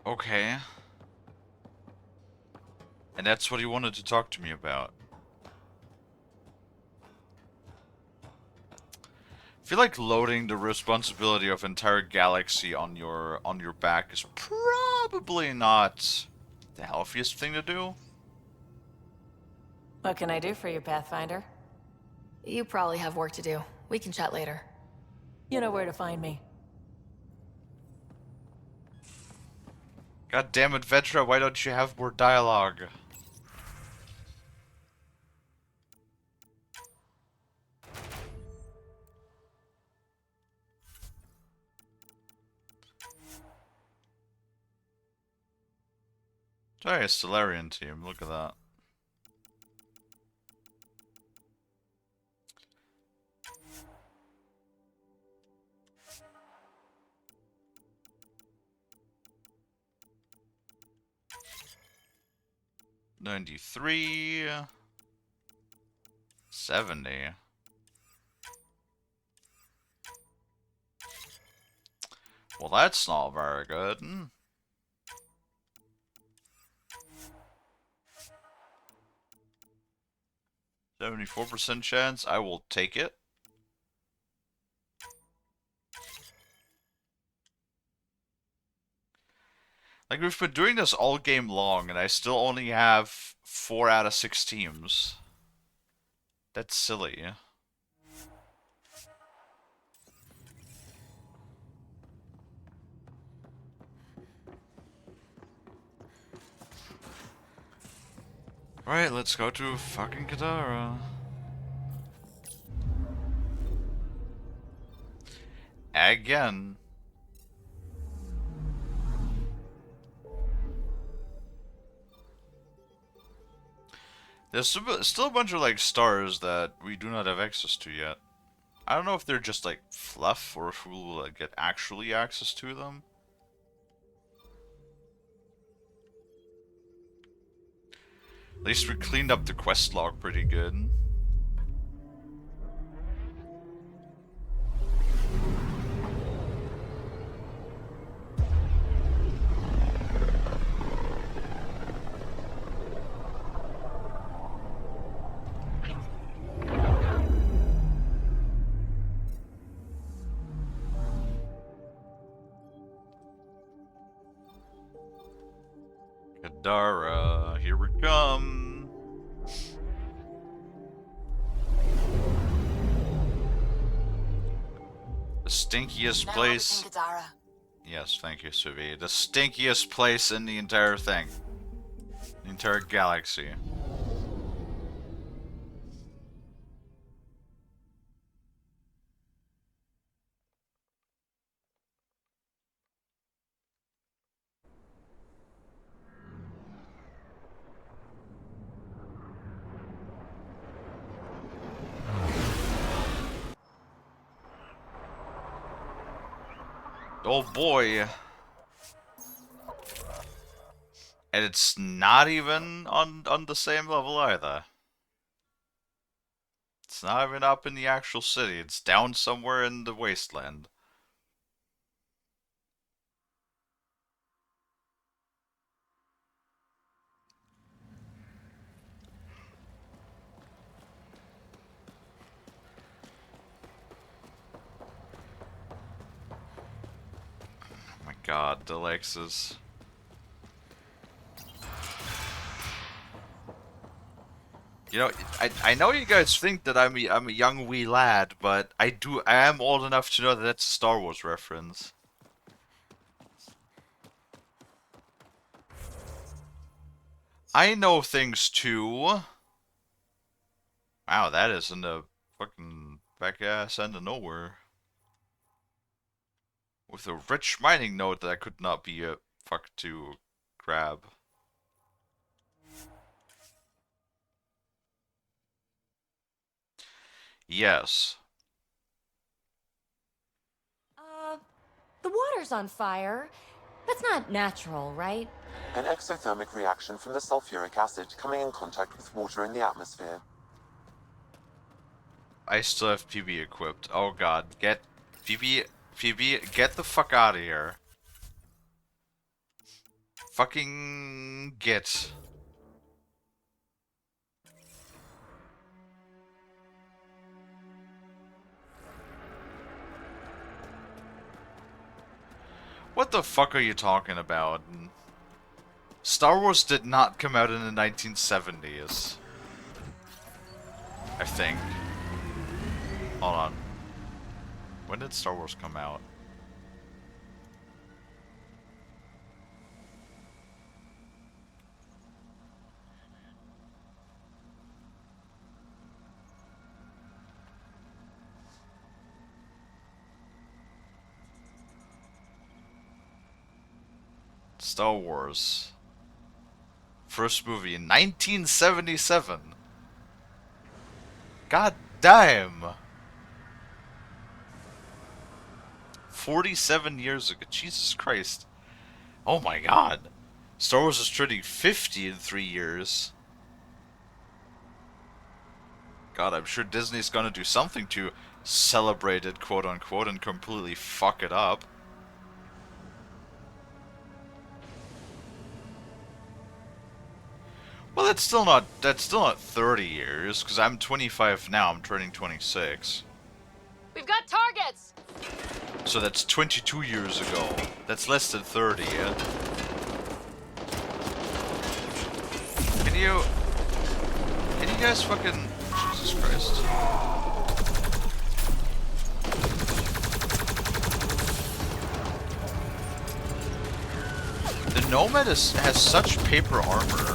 Okay. And that's what he wanted to talk to me about. I feel like loading the responsibility of entire galaxy on your back is probably not the healthiest thing to do. What can I do for you, Pathfinder? You probably have work to do. We can chat later. You know where to find me. God damn it, Vetra, why don't you have more dialogue? Sorry, a Stellarian team, look at that. $93, 70. Well, that's not very good. 74% chance, I will take it. Like, we've been doing this all game long, and I still only have 4 out of 6 teams. That's silly. Alright, let's go to fucking Katara. Again. There's still a bunch of, like, stars that we do not have access to yet. I don't know if they're just, like, fluff, or if we'll get actually access to them. At least we cleaned up the quest log pretty good. Kadara, here we come. The stinkiest place. Yes, thank you, Suvi. The stinkiest place in the entire thing. The entire galaxy. Oh boy. And it's not even on the same level either. It's not even up in the actual city. It's down somewhere in the wasteland. Oh my god, Delexes. You know, I know you guys think that I'm a young wee lad, but I am old enough to know that that's a Star Wars reference. I know things too. Wow, that is in the fucking back ass end of nowhere. With a rich mining node that could not be a fuck to grab. Yes. The water's on fire. That's not natural, right? An exothermic reaction from the sulfuric acid coming in contact with water in the atmosphere. I still have PB equipped. Oh god, PB, get the fuck out of here. Fucking get. What the fuck are you talking about? Star Wars did not come out in the 1970s. I think. Hold on. When did Star Wars come out? Star Wars. First movie in 1977. God damn. 47 years ago. Jesus Christ. Oh my god. Star Wars is turning 50 in 3 years. God, I'm sure Disney's gonna do something to celebrate it, quote unquote, and completely fuck it up. Well, that's still not 30 years, because I'm 25 now, I'm turning 26. We've got targets! So that's 22 years ago. That's less than 30, yeah? Can you guys fucking... Jesus Christ. The Nomad has such paper armor.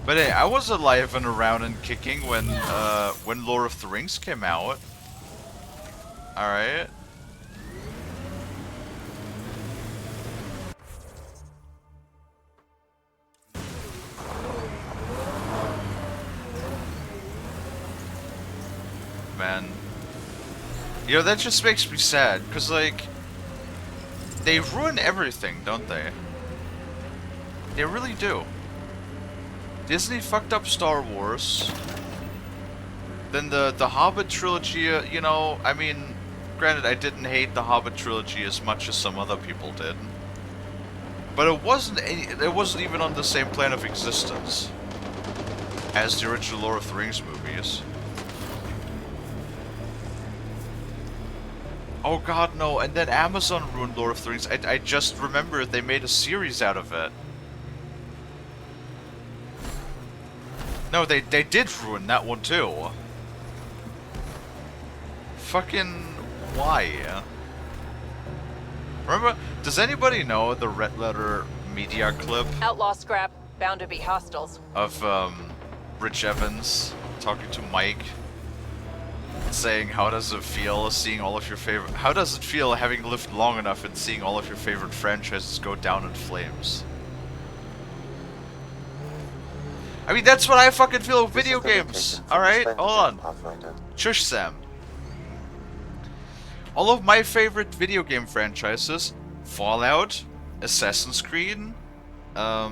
But hey, I was alive and around and kicking when Lord of the Rings came out. Alright. Man. You know, that just makes me sad, because, like, they ruin everything, don't they? They really do. Disney fucked up Star Wars. Then the Hobbit trilogy, you know, I mean, granted, I didn't hate the Hobbit trilogy as much as some other people did. But it wasn't even on the same plane of existence as the original Lord of the Rings movies. Oh god, no, and then Amazon ruined Lord of the Rings. I just remember they made a series out of it. No, they did ruin that one too. Fucking why? Remember, does anybody know the Red Letter Media clip Outlaw scrap. Bound to be hostiles. of Rich Evans talking to Mike, saying how does it feel seeing all of your favorite... How does it feel having lived long enough and seeing all of your favorite franchises go down in flames? I mean, that's what I fucking feel with video games. Alright, hold on. Shush, Sam. All of my favorite video game franchises, Fallout, Assassin's Creed, well,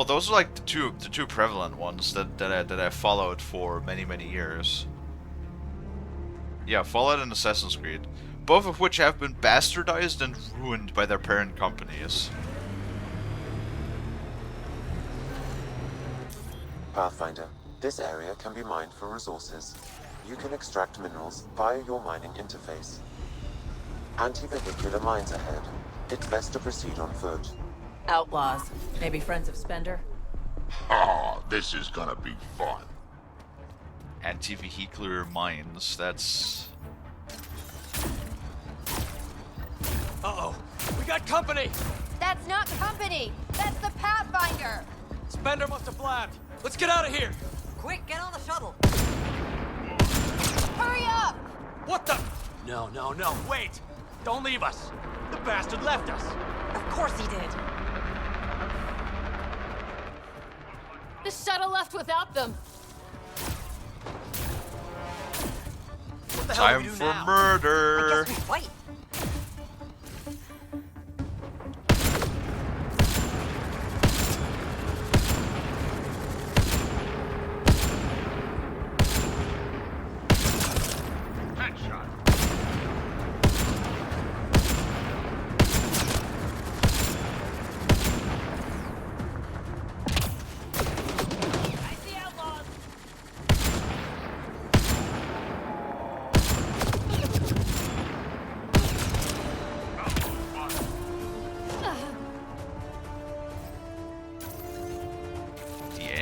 those are like the two prevalent ones that I followed for many years. Yeah, Fallout and Assassin's Creed, both of which have been bastardized and ruined by their parent companies. Pathfinder, this area can be mined for resources. You can extract minerals via your mining interface. Anti-vehicular mines ahead. It's best to proceed on foot. Outlaws. Maybe friends of Spender? Oh, this is gonna be fun. Anti-vehicular mines, that's... Uh-oh. We got company! That's not company! That's the Pathfinder! Spender must have blabbed. Let's get out of here! Quick, get on the shuttle. Hurry up! What the? No, wait! Don't leave us! The bastard left us! Of course he did. The shuttle left without them. What the hell do Time we do for now? murder! I guess we fight.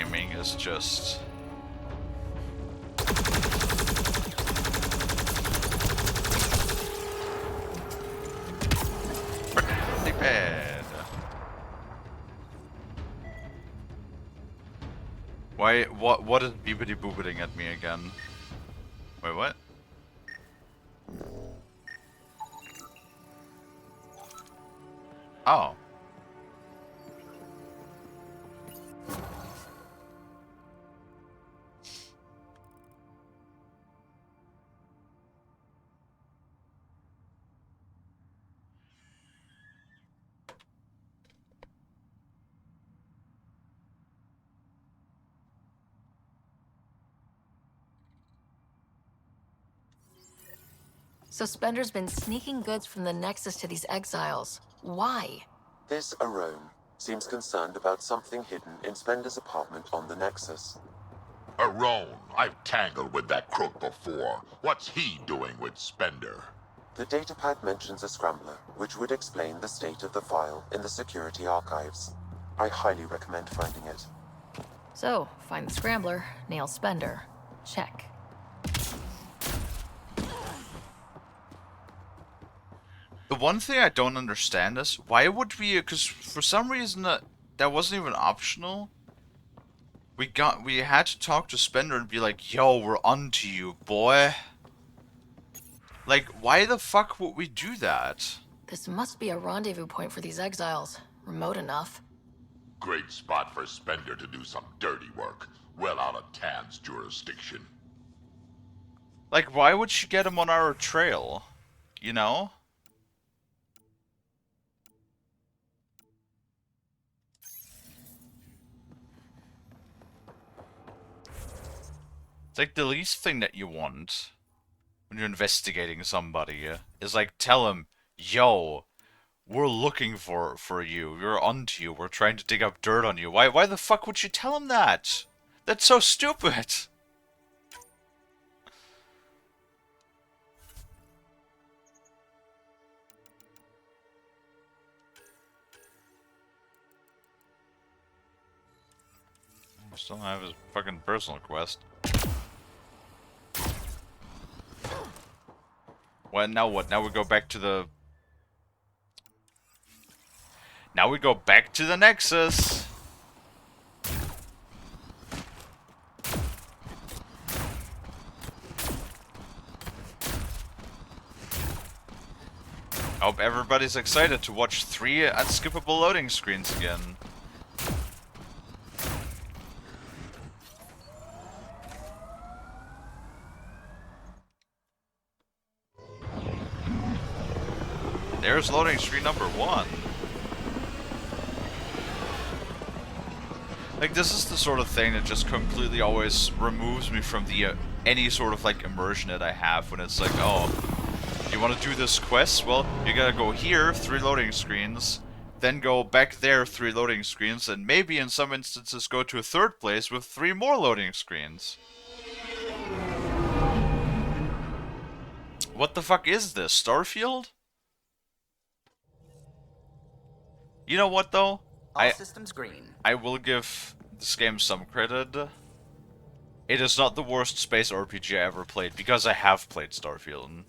timing is just... pretty bad. Why, what is beepity boopiting at me again? Wait, what? Oh. So Spender's been sneaking goods from the Nexus to these exiles. Why? This Arone seems concerned about something hidden in Spender's apartment on the Nexus. Arone, I've tangled with that crook before. What's he doing with Spender? The datapad mentions a scrambler, which would explain the state of the file in the security archives. I highly recommend finding it. So, find the scrambler, nail Spender. Check. The one thing I don't understand is, why would we, because for some reason that wasn't even optional. We had to talk to Spender and be like, yo, we're onto you, boy. Like, why the fuck would we do that? This must be a rendezvous point for these exiles. Remote enough. Great spot for Spender to do some dirty work. Well out of Tan's jurisdiction. Like, why would she get him on our trail? You know? It's like the least thing that you want when you're investigating somebody is like, tell him, yo, we're looking for you. We're onto you. We're trying to dig up dirt on you. Why the fuck would you tell him that? That's so stupid. I still don't have his fucking personal quest. Well, now what? Now we go back to the... Now we go back to the Nexus! I hope everybody's excited to watch 3 unskippable loading screens again. There's loading screen number 1. Like, this is the sort of thing that just completely always removes me from the any sort of like immersion that I have when it's like, oh, you want to do this quest? Well, you gotta go here, 3 loading screens, then go back there, 3 loading screens, and maybe in some instances go to a 3rd place with 3 more loading screens. What the fuck is this? Starfield? You know what though? All systems green. I will give this game some credit. It is not the worst space RPG I ever played, because I have played Starfield.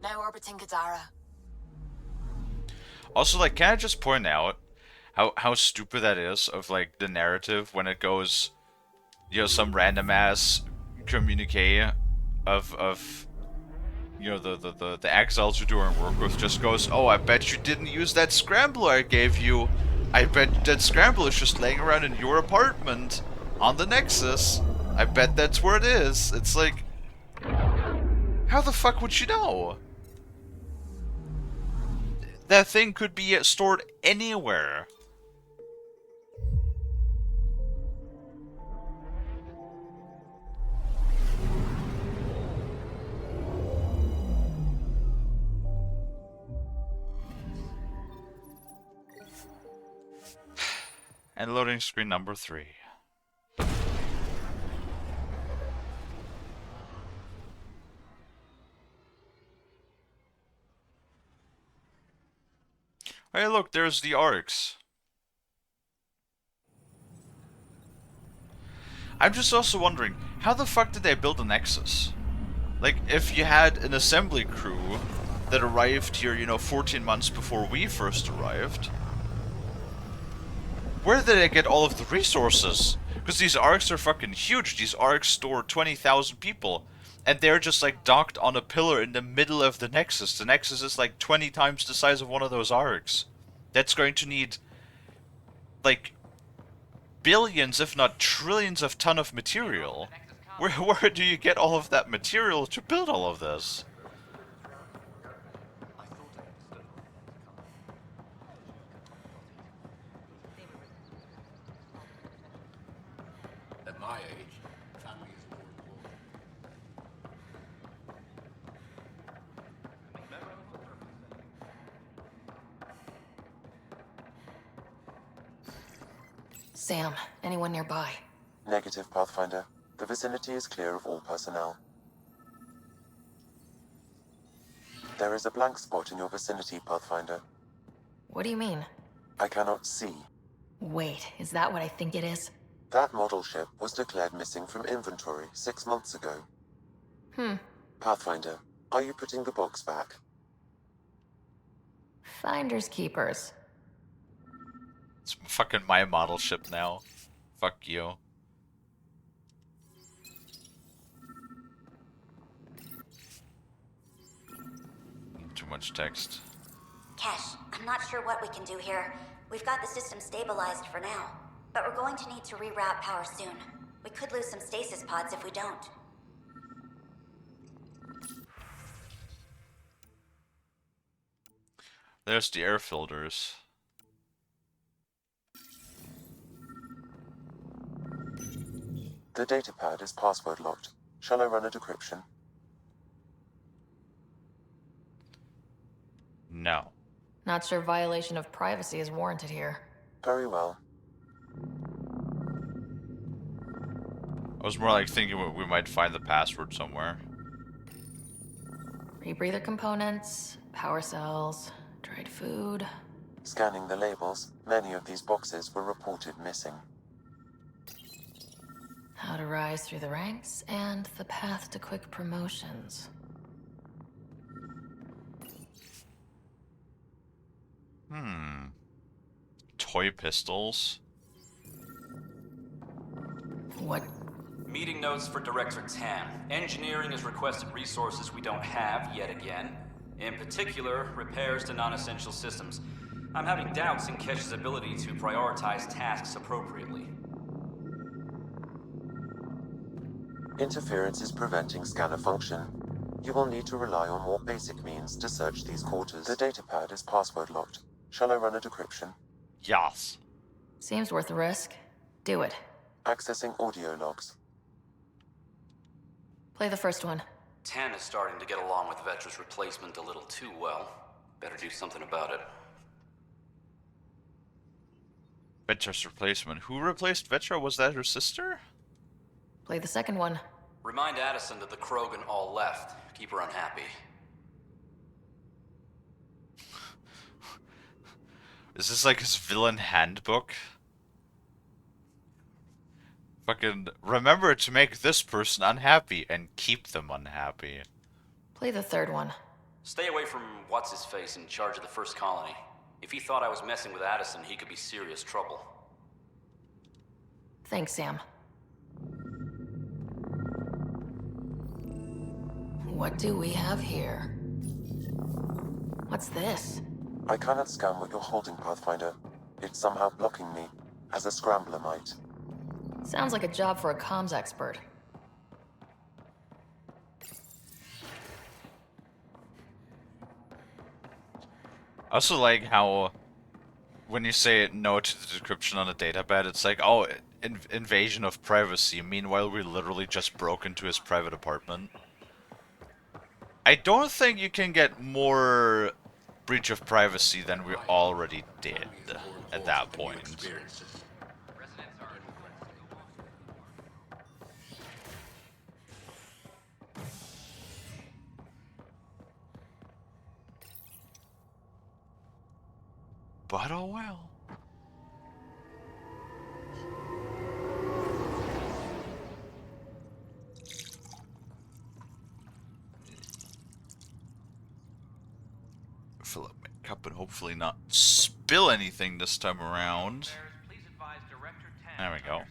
Now orbiting Gadara. Also, like, can I just point out how stupid that is of, like, the narrative when it goes, you know, some random ass communique of you know, the exiles you're doing work with just goes, oh, I bet you didn't use that scrambler I gave you. I bet that scrambler is just laying around in your apartment on the Nexus. I bet that's where it is. It's like, how the fuck would you know? That thing could be stored anywhere. And loading screen number 3. Hey, look, there's the arcs. I'm just also wondering, how the fuck did they build a Nexus? Like, if you had an assembly crew that arrived here, you know, 14 months before we first arrived, where did they get all of the resources? Because these arcs are fucking huge. These arcs store 20,000 people. And they're just like docked on a pillar in the middle of the Nexus. The Nexus is like 20 times the size of one of those arcs. That's going to need like billions, if not trillions of ton of material. Where do you get all of that material to build all of this? At my age, family is more important. Sam, anyone nearby? Negative, Pathfinder. The vicinity is clear of all personnel. There is a blank spot in your vicinity, Pathfinder. What do you mean? I cannot see. Wait, is that what I think it is? That model ship was declared missing from inventory 6 months ago. Pathfinder, are you putting the box back? Finders keepers. It's fucking my model ship now. Fuck you. Too much text. Kesh, I'm not sure what we can do here. We've got the system stabilized for now, but we're going to need to reroute power soon. We could lose some stasis pods if we don't. There's the air filters. The datapad is password locked. Shall I run a decryption? No. Not sure violation of privacy is warranted here. Very well. I was more like thinking we might find the password somewhere. Rebreather components, power cells, dried food. Scanning the labels, many of these boxes were reported missing. How to rise through the ranks, and the path to quick promotions. Toy pistols. What? Meeting notes for Director Tam. Engineering has requested resources we don't have yet again. In particular, repairs to non-essential systems. I'm having doubts in Kesh's ability to prioritize tasks appropriately. Interference is preventing scanner function. You will need to rely on more basic means to search these quarters. The datapad is password locked. Shall I run a decryption? Yes. Seems worth the risk. Do it. Accessing audio logs. Play the first one. Tan is starting to get along with Vetra's replacement a little too well. Better do something about it. Vetra's replacement. Who replaced Vetra? Was that her sister? Play the second one. Remind Addison that the Krogan all left. Keep her unhappy. Is this like his villain handbook? Fucking remember to make this person unhappy and keep them unhappy. Play the third one. Stay away from what's-his-face in charge of the first colony. If he thought I was messing with Addison, he could be serious trouble. Thanks, Sam. What do we have here? What's this? I cannot scan what you're holding, Pathfinder. It's somehow blocking me, as a scrambler might. Sounds like a job for a comms expert. I also like how when you say no to the decryption on the databed, it's like, oh, invasion of privacy. Meanwhile, we literally just broke into his private apartment. I don't think you can get more breach of privacy than we already did at that point. But oh well. Fill up my cup and hopefully not spill anything this time around. There we go.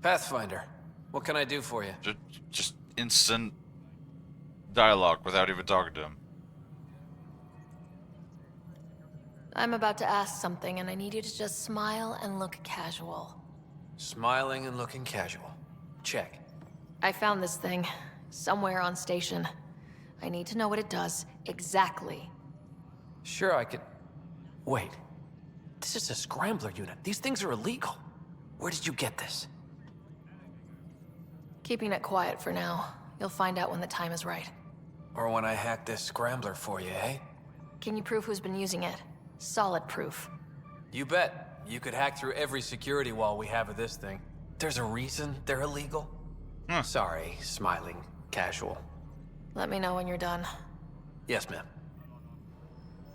Pathfinder, what can I do for you? Just instant dialogue without even talking to him. I'm about to ask something, and I need you to just smile and look casual. Smiling and looking casual. Check. I found this thing somewhere on station. I need to know what it does exactly. Sure, I could... Wait. This is a scrambler unit. These things are illegal. Where did you get this? Keeping it quiet for now. You'll find out when the time is right. Or when I hack this scrambler for you, eh? Can you prove who's been using it? Solid proof. You bet. You could hack through every security wall we have of this thing. There's a reason they're illegal? Sorry, smiling, casual. Let me know when you're done. Yes, ma'am.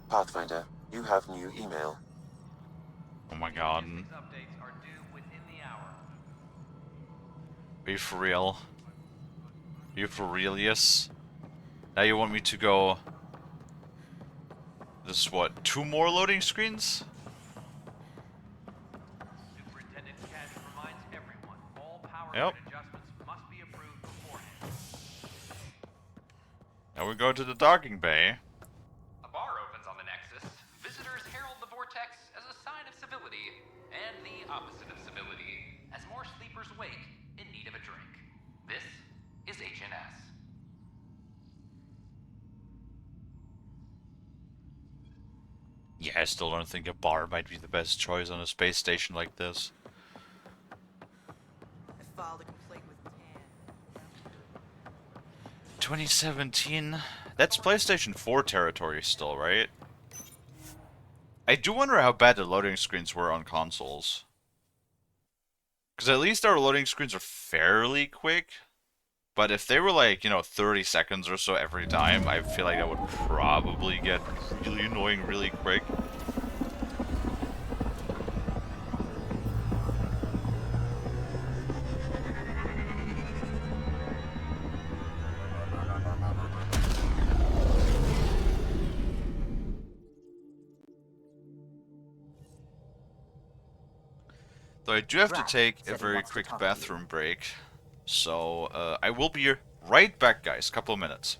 Pathfinder, you have new email. Oh my god. Are you for real? Are you for realious? Now you want me to go... This is what, 2 more loading screens? Superintendent Cash reminds everyone all power Yep. grid adjustments must be approved beforehand. Now we go to the docking bay. A bar opens on the Nexus. Visitors herald the vortex as a sign of civility, and the opposite of civility, as more sleepers wake in need of a drink. This is HNS. Yeah, I still don't think a bar might be the best choice on a space station like this. I filed a complaint with 2017? That's PlayStation 4 territory still, right? I do wonder how bad the loading screens were on consoles. Because at least our loading screens are fairly quick. But if they were like, 30 seconds or so every time, I feel like that would probably get really annoying really quick. Though I do have to take a very quick bathroom break. So, I will be right back, guys. Couple of minutes.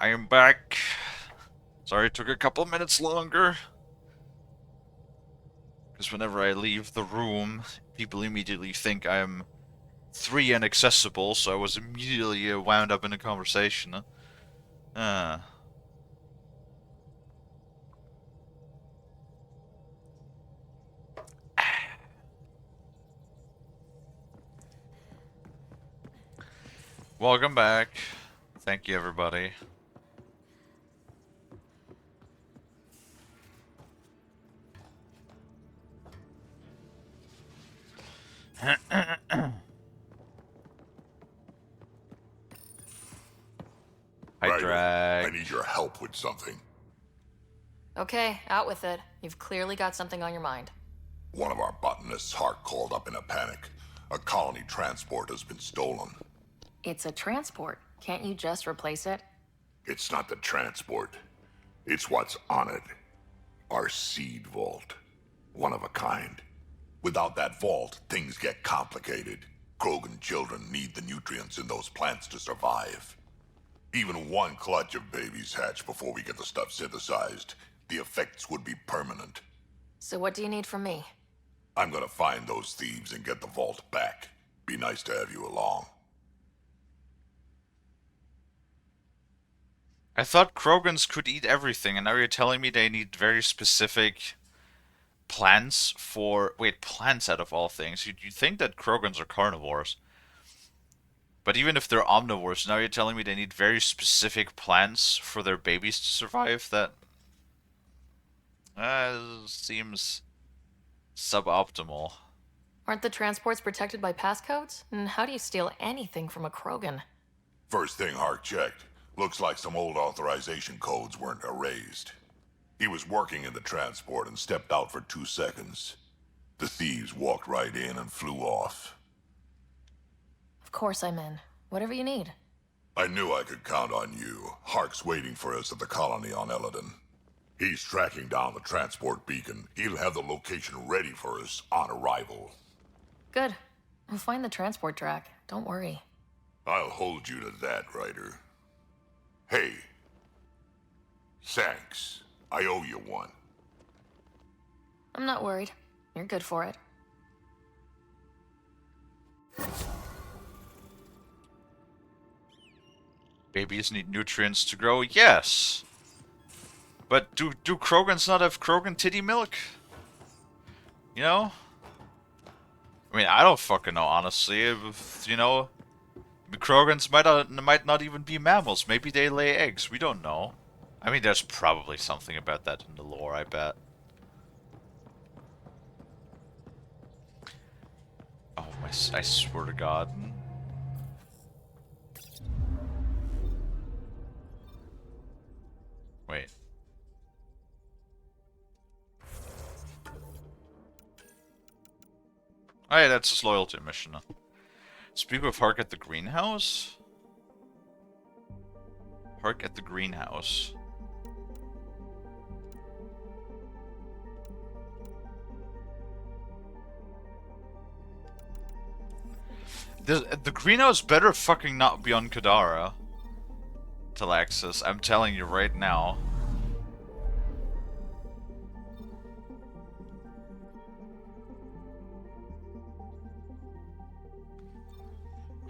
I am back. Sorry it took a couple minutes longer. Because whenever I leave the room, people immediately think I'm 3 and accessible, so I was immediately wound up in a conversation. Welcome back. Thank you, everybody. Hi, Drag. I need your help with something. Okay, out with it. You've clearly got something on your mind. One of our botanists, Hart, called up in a panic. A colony transport has been stolen. It's a transport. Can't you just replace it? It's not the transport. It's what's on it. Our seed vault. One of a kind. Without that vault, things get complicated. Krogan children need the nutrients in those plants to survive. Even one clutch of babies hatch before we get the stuff synthesized. The effects would be permanent. So what do you need from me? I'm gonna find those thieves and get the vault back. Be nice to have you along. I thought Krogans could eat everything, and now you're telling me they need very specific plants for... Wait, plants out of all things. You'd think that Krogans are carnivores. But even if they're omnivores, now you're telling me they need very specific plants for their babies to survive? That... seems suboptimal. Aren't the transports protected by passcodes? And how do you steal anything from a Krogan? First thing Hart checked. Looks like some old authorization codes weren't erased. He was working in the transport and stepped out for 2 seconds. The thieves walked right in and flew off. Of course I'm in. Whatever you need. I knew I could count on you. Hark's waiting for us at the colony on Eladon. He's tracking down the transport beacon. He'll have the location ready for us on arrival. Good. We'll find the transport track. Don't worry. I'll hold you to that, Ryder. Hey. Thanks. I owe you one. I'm not worried. You're good for it. Babies need nutrients to grow? Yes. But do Krogans not have Krogan titty milk? You know? I mean, I don't fucking know, honestly. You know, the Krogans might not even be mammals. Maybe they lay eggs. We don't know. I mean, there's probably something about that in the lore, I bet. Oh, I swear to God. Wait. Oh yeah, that's his loyalty mission. Speak with Hark at the greenhouse? Hark at the greenhouse. The greenhouse better fucking not be on Kadara. Talaxis, I'm telling you right now.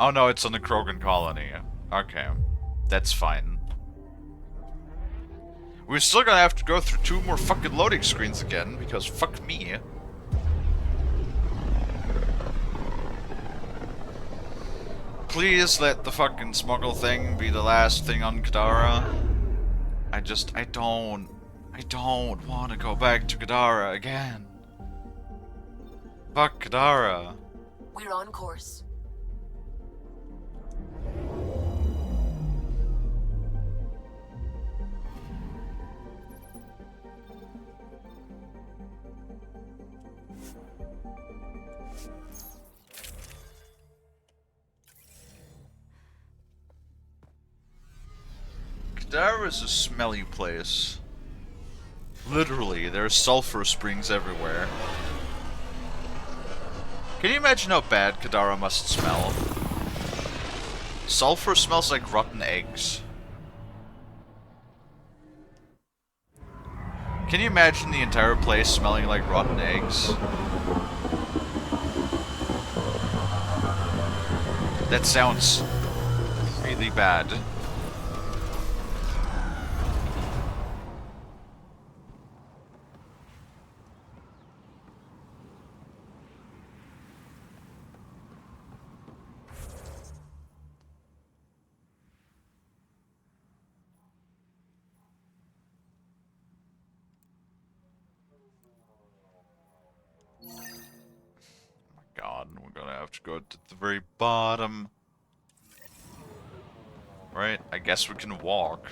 Oh no, it's on the Krogan colony. Okay, that's fine. We're still gonna have to go through 2 more fucking loading screens again, because fuck me. Please let the fucking smuggle thing be the last thing on Kadara. I don't want to go back to Kadara again. Fuck Kadara. We're on course. Kadara is a smelly place. Literally, there are sulfur springs everywhere. Can you imagine how bad Kadara must smell? Sulfur smells like rotten eggs. Can you imagine the entire place smelling like rotten eggs? That sounds really bad. God, we're gonna have to go to the very bottom. Right, I guess we can walk.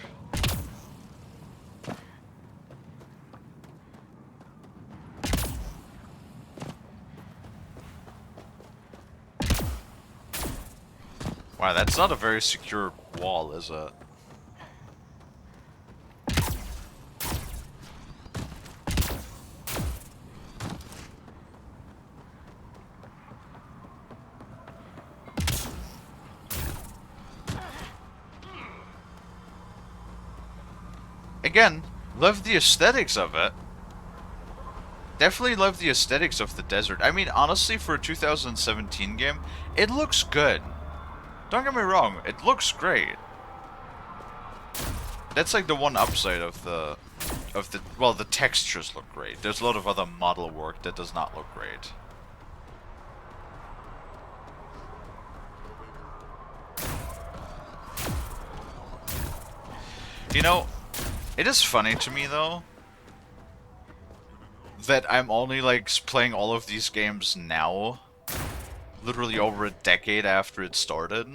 Wow, that's not a very secure wall, is it? Again, love the aesthetics of it. Definitely love the aesthetics of the desert. I mean, honestly, for a 2017 game, it looks good. Don't get me wrong, it looks great. That's like the one upside of the well, the textures look great. There's a lot of other model work that does not look great. You know, it is funny to me though that I'm only like playing all of these games now, literally over a decade after it started.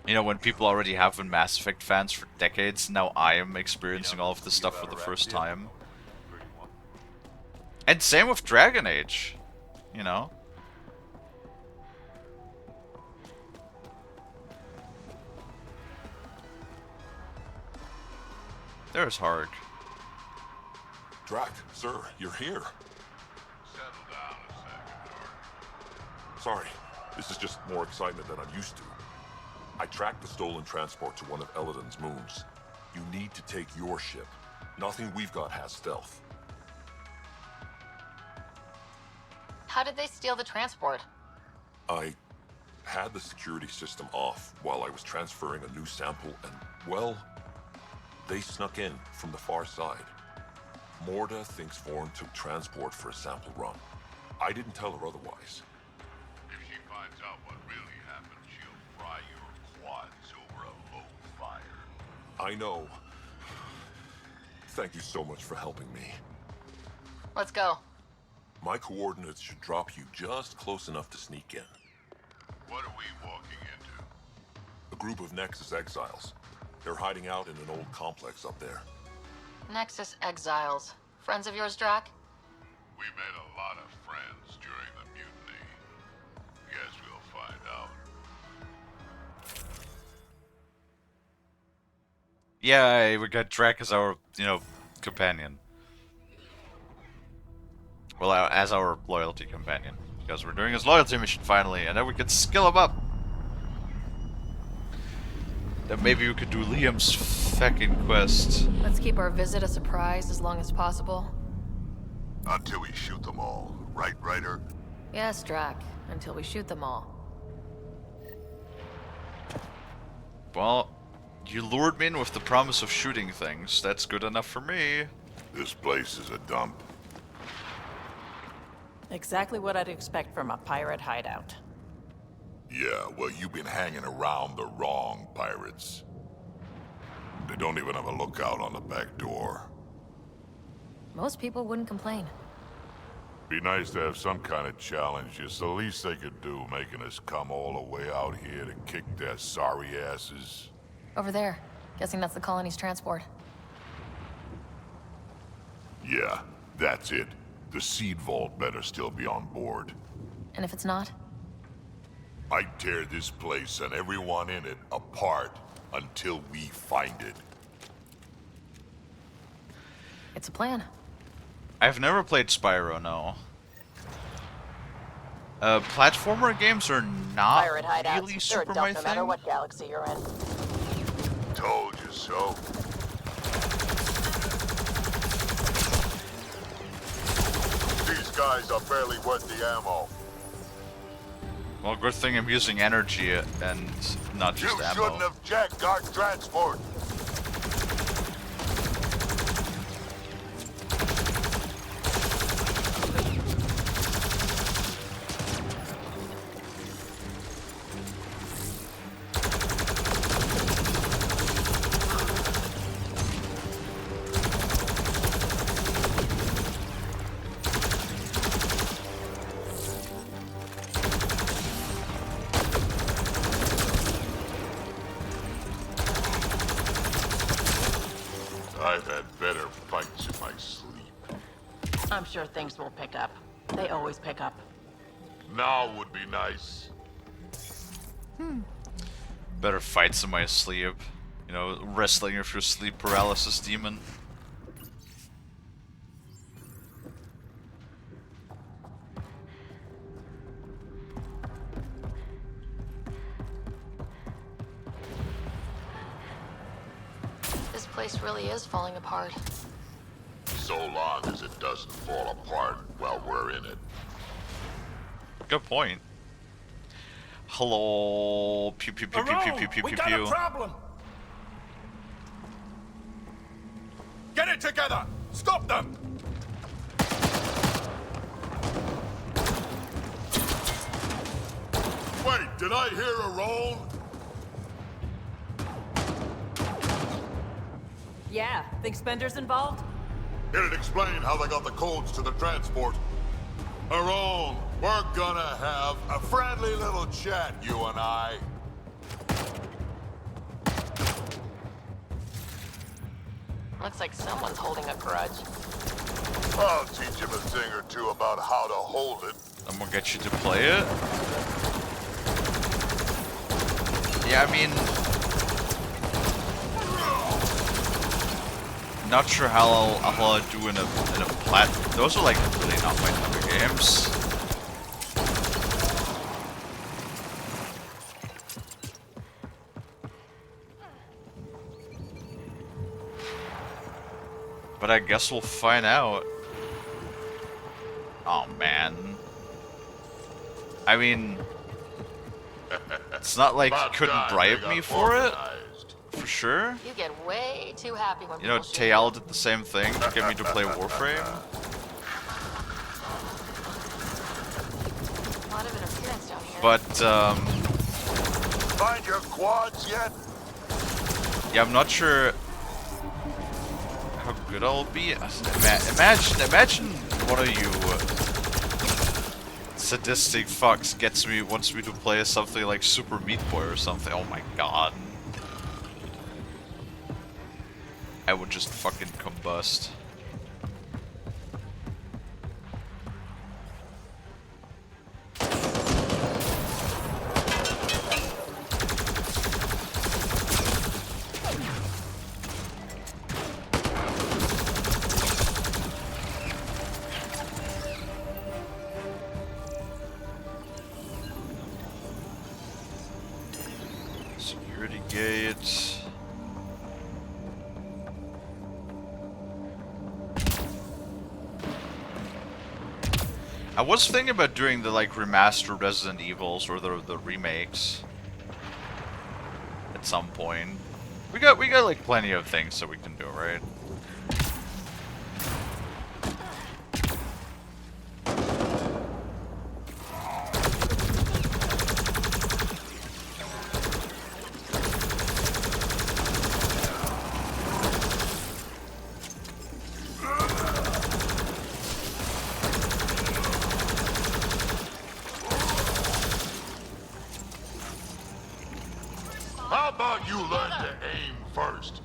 You know, when people already have been Mass Effect fans for decades, now I am experiencing all of this stuff for the first time. And same with Dragon Age, you know? There's Hark. Drac, sir, you're here. Settle down a second, Hark. Sorry, this is just more excitement than I'm used to. I tracked the stolen transport to one of Eladon's moons. You need to take your ship. Nothing we've got has stealth. How did they steal the transport? I had the security system off while I was transferring a new sample and, well, they snuck in from the far side. Morda thinks Vorn took transport for a sample run. I didn't tell her otherwise. If she finds out what really happened, she'll fry your quads over a low fire. I know. Thank you so much for helping me. Let's go. My coordinates should drop you just close enough to sneak in. What are we walking into? A group of Nexus exiles. They're hiding out in an old complex up there. Nexus exiles. Friends of yours, Drac? We made a lot of friends during the mutiny. Guess we'll find out. Yeah, we got Drac as our, you know, companion. Well, as our loyalty companion. Because we're doing his loyalty mission finally, and then we can skill him up. Then maybe we could do Liam's fucking quest. Let's keep our visit a surprise as long as possible. Until we shoot them all. Right, Ryder? Yes, Drac. Until we shoot them all. Well, you lured me in with the promise of shooting things. That's good enough for me. This place is a dump. Exactly what I'd expect from a pirate hideout. Yeah, well, you've been hanging around the wrong pirates. They don't even have a lookout on the back door. Most people wouldn't complain. Be nice to have some kind of challenge. It's the least they could do, making us come all the way out here to kick their sorry asses. Over there. Guessing that's the colony's transport. Yeah, that's it. The seed vault better still be on board. And if it's not? I'd tear this place and everyone in it apart until we find it. It's a plan. I've never played Spyro, no. Platformer games are not Pirate hideouts. really They're super a my dump no matter thing. what galaxy you're in. Told you so. guys are barely worth the ammo. Well, good thing I'm using energy and not just You ammo. shouldn't have jacked our transport. I've had better fights in my sleep. I'm sure things will pick up. They always pick up. Now would be nice. Better fights in my sleep. You know, wrestling with your sleep paralysis demon. This place really is falling apart. So long as it doesn't fall apart while we're in it. Good point. Hello. Pew pew pew pew pew pew pew We pew got a pew. problem. Get it together. Stop them. Wait, did I hear a roll? Yeah, think Spender's involved? It'd explain how they got the codes to the transport. Aron, we're gonna have a friendly little chat, you and I. Looks like someone's holding a grudge. I'll teach him a thing or two about how to hold it. I'm gonna get you to play it. Yeah, I mean, not sure how I'll do in a plat. Those are like really not my type of games. But I guess we'll find out. Oh man. I mean, it's not like you couldn't bribe me for it. For sure. You get way too happy when You know, people shoot Tael did the same thing to get me to play Warframe. A lot of interference down here. But, Find your quads yet? yeah, I'm not sure how good I'll be. Imagine one of you sadistic fucks wants me to play something like Super Meat Boy or something. Oh my god. I would just fucking combust. Security gate. I was thinking about doing the like remastered Resident Evils or the remakes at some point. We got like plenty of things that we can do, right? How about you learn to aim first?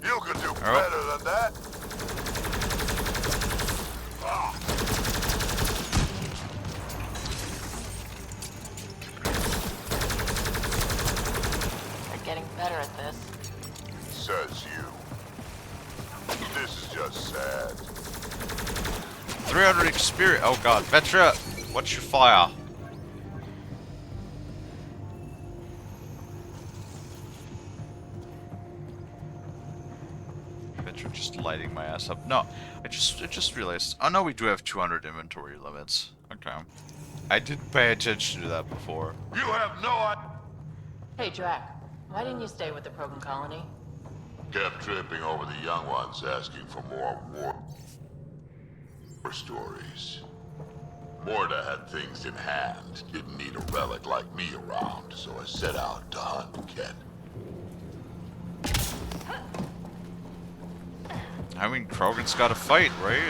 You can do better than that. Ah. You're getting better at this. Says you. This is just sad. 300 experience. Oh god, Vetra, what's your fire? Vetra just lighting my ass up. No, I just realized. Oh no, we do have 200 inventory limits. Okay. I didn't pay attention to that before. You have no idea. Hey, Drac. Why didn't you stay with the Krogan colony? Kept tripping over the young ones, asking for more war stories. Morda had things in hand. Didn't need a relic like me around, so I set out to hunt Ken. I mean, Krogan's got to fight, right?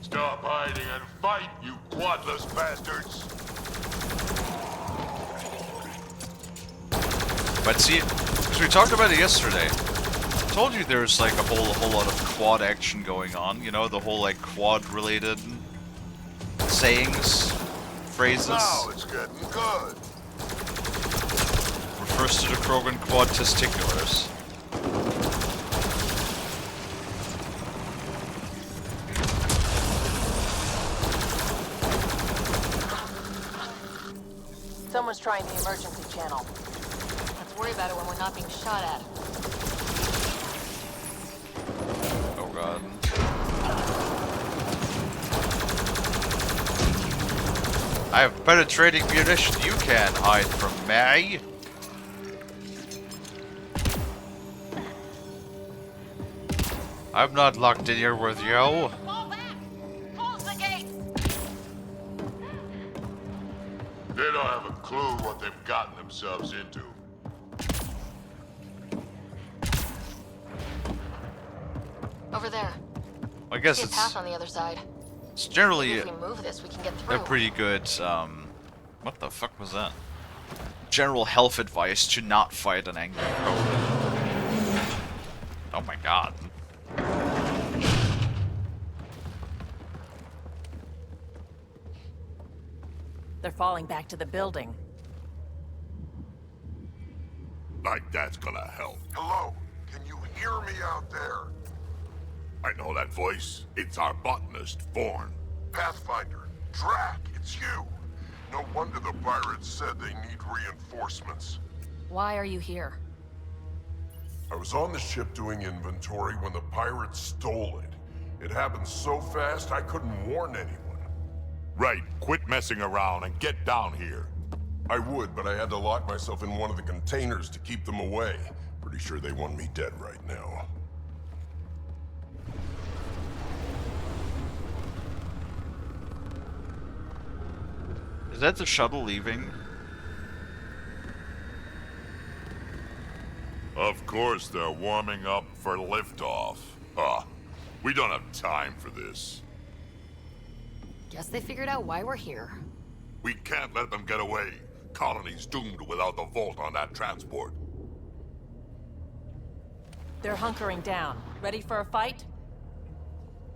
Stop hiding and fight, you quadless bastards! But see, because we talked about it yesterday. I told you there's like a whole lot of quad action going on. You know, the whole like quad-related sayings, phrases. Now it's getting good. Refers to the Krogan quad testiculars. Someone's trying the emergency channel. Let's worry about it when we're not being shot at. Oh god. I have penetrating munition. You can't hide from me. I'm not locked in here with you. They don't have a clue what they've gotten themselves into. Over there. I guess See a it's path on the other side. it's generally Maybe if we move this, we can get through. a pretty good what the fuck was that? General health advice to not fight an angry Krogan. Oh my god. They're falling back to the building. Like that's gonna help. Hello? Can you hear me out there? I know that voice. It's our botanist, Vorn. Pathfinder, Drac, it's you. No wonder the pirates said they need reinforcements. Why are you here? I was on the ship doing inventory when the pirates stole it. It happened so fast I couldn't warn anyone. Right, quit messing around and get down here. I would, but I had to lock myself in one of the containers to keep them away. Pretty sure they want me dead right now. Is that the shuttle leaving? Of course they're warming up for liftoff. Huh. We don't have time for this. Guess they figured out why we're here. We can't let them get away. Colony's doomed without the vault on that transport. They're hunkering down. Ready for a fight?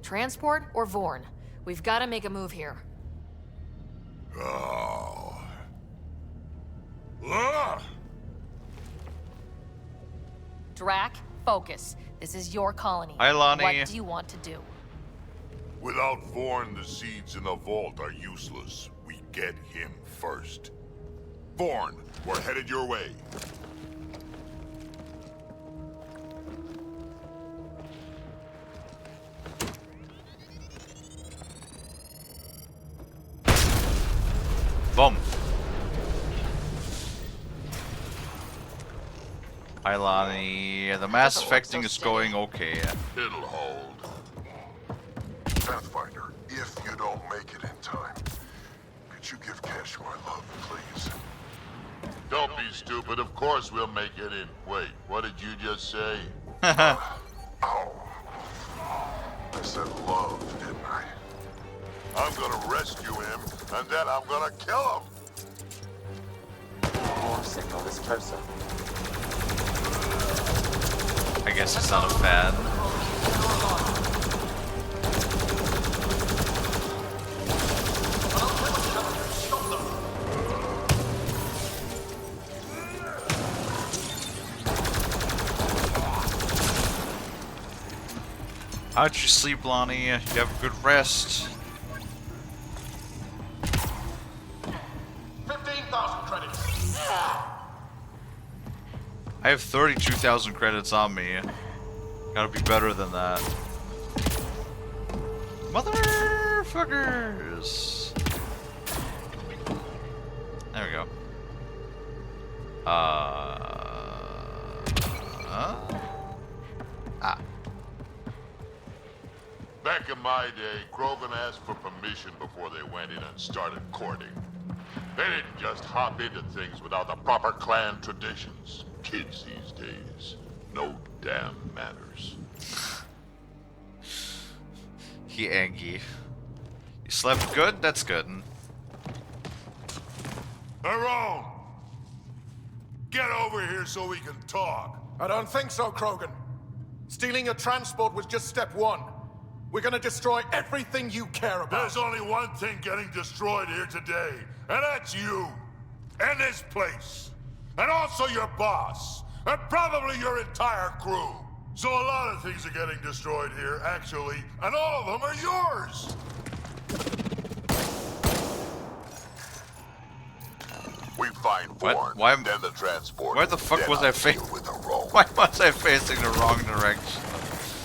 Transport or Vorn? We've got to make a move here. Oh. Ah! Drac, focus. This is your colony. Hi, Lonnie. What do you want to do? Without Vorn, the seeds in the vault are useless. We get him first. Vorn, we're headed your way. Boom. Hi, Lonnie. The mass affecting is going okay. It'll hold. Pathfinder, if you don't make it in time, could you give Cash my love, please? Don't be stupid. Of course we'll make it in. Wait, what did you just say? Ow. I said love, didn't I? I'm gonna rescue him, and then I'm gonna kill him. More signal is closer. I guess it's not a fan. How'd you sleep, Lonnie? You have a good rest. 15,000 credits. I have 32,000 credits on me. Gotta be better than that. Motherfuckers! There we go. Back in my day, Krogan asked for permission before they went in and started courting. They didn't just hop into things without the proper clan traditions. Kids these days, no damn manners. He Angie. You slept good? That's good. Tyrone! Get over here so we can talk. I don't think so, Krogan. Stealing a transport was just step one. We're gonna destroy everything you care about. There's only one thing getting destroyed here today, and that's you. And this place. And also your boss. And probably your entire crew. So a lot of things are getting destroyed here, actually, and all of them are yours. We find Vorn, then the transport. Why the fuck was I facing? Why was I facing the wrong direction?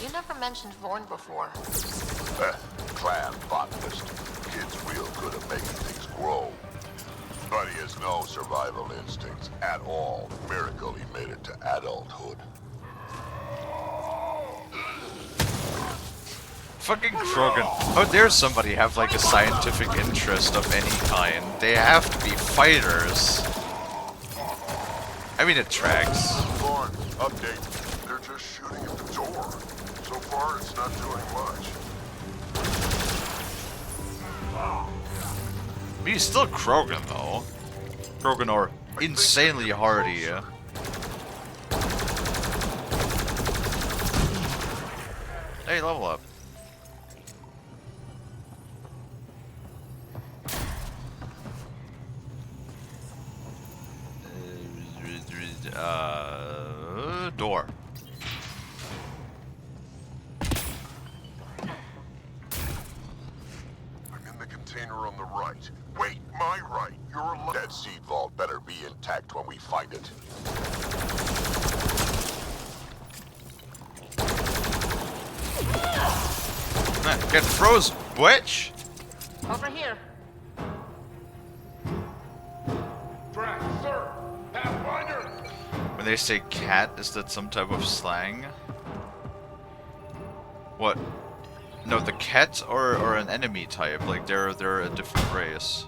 You never mentioned Vorn before. Clan botanist. Kid's real good at making things grow. But he has no survival instincts at all. Miracle he made it to adulthood. Fucking Krogan. How dare somebody have like a scientific interest of any kind? They have to be fighters. I mean, it tracks. Vorn, update. They're just shooting at the door. So far, it's not doing much. But he's still Krogan though. Krogan are insanely hardy. Hey, level up. Door. I'm in the container on the right. Wait, my right. You're that seed vault better be intact when we find it. Get froze, witch! Over here. Track, sir! Pathfinder! When they say cat, is that some type of slang? What? No, the cats are an enemy type. Like they're a different race.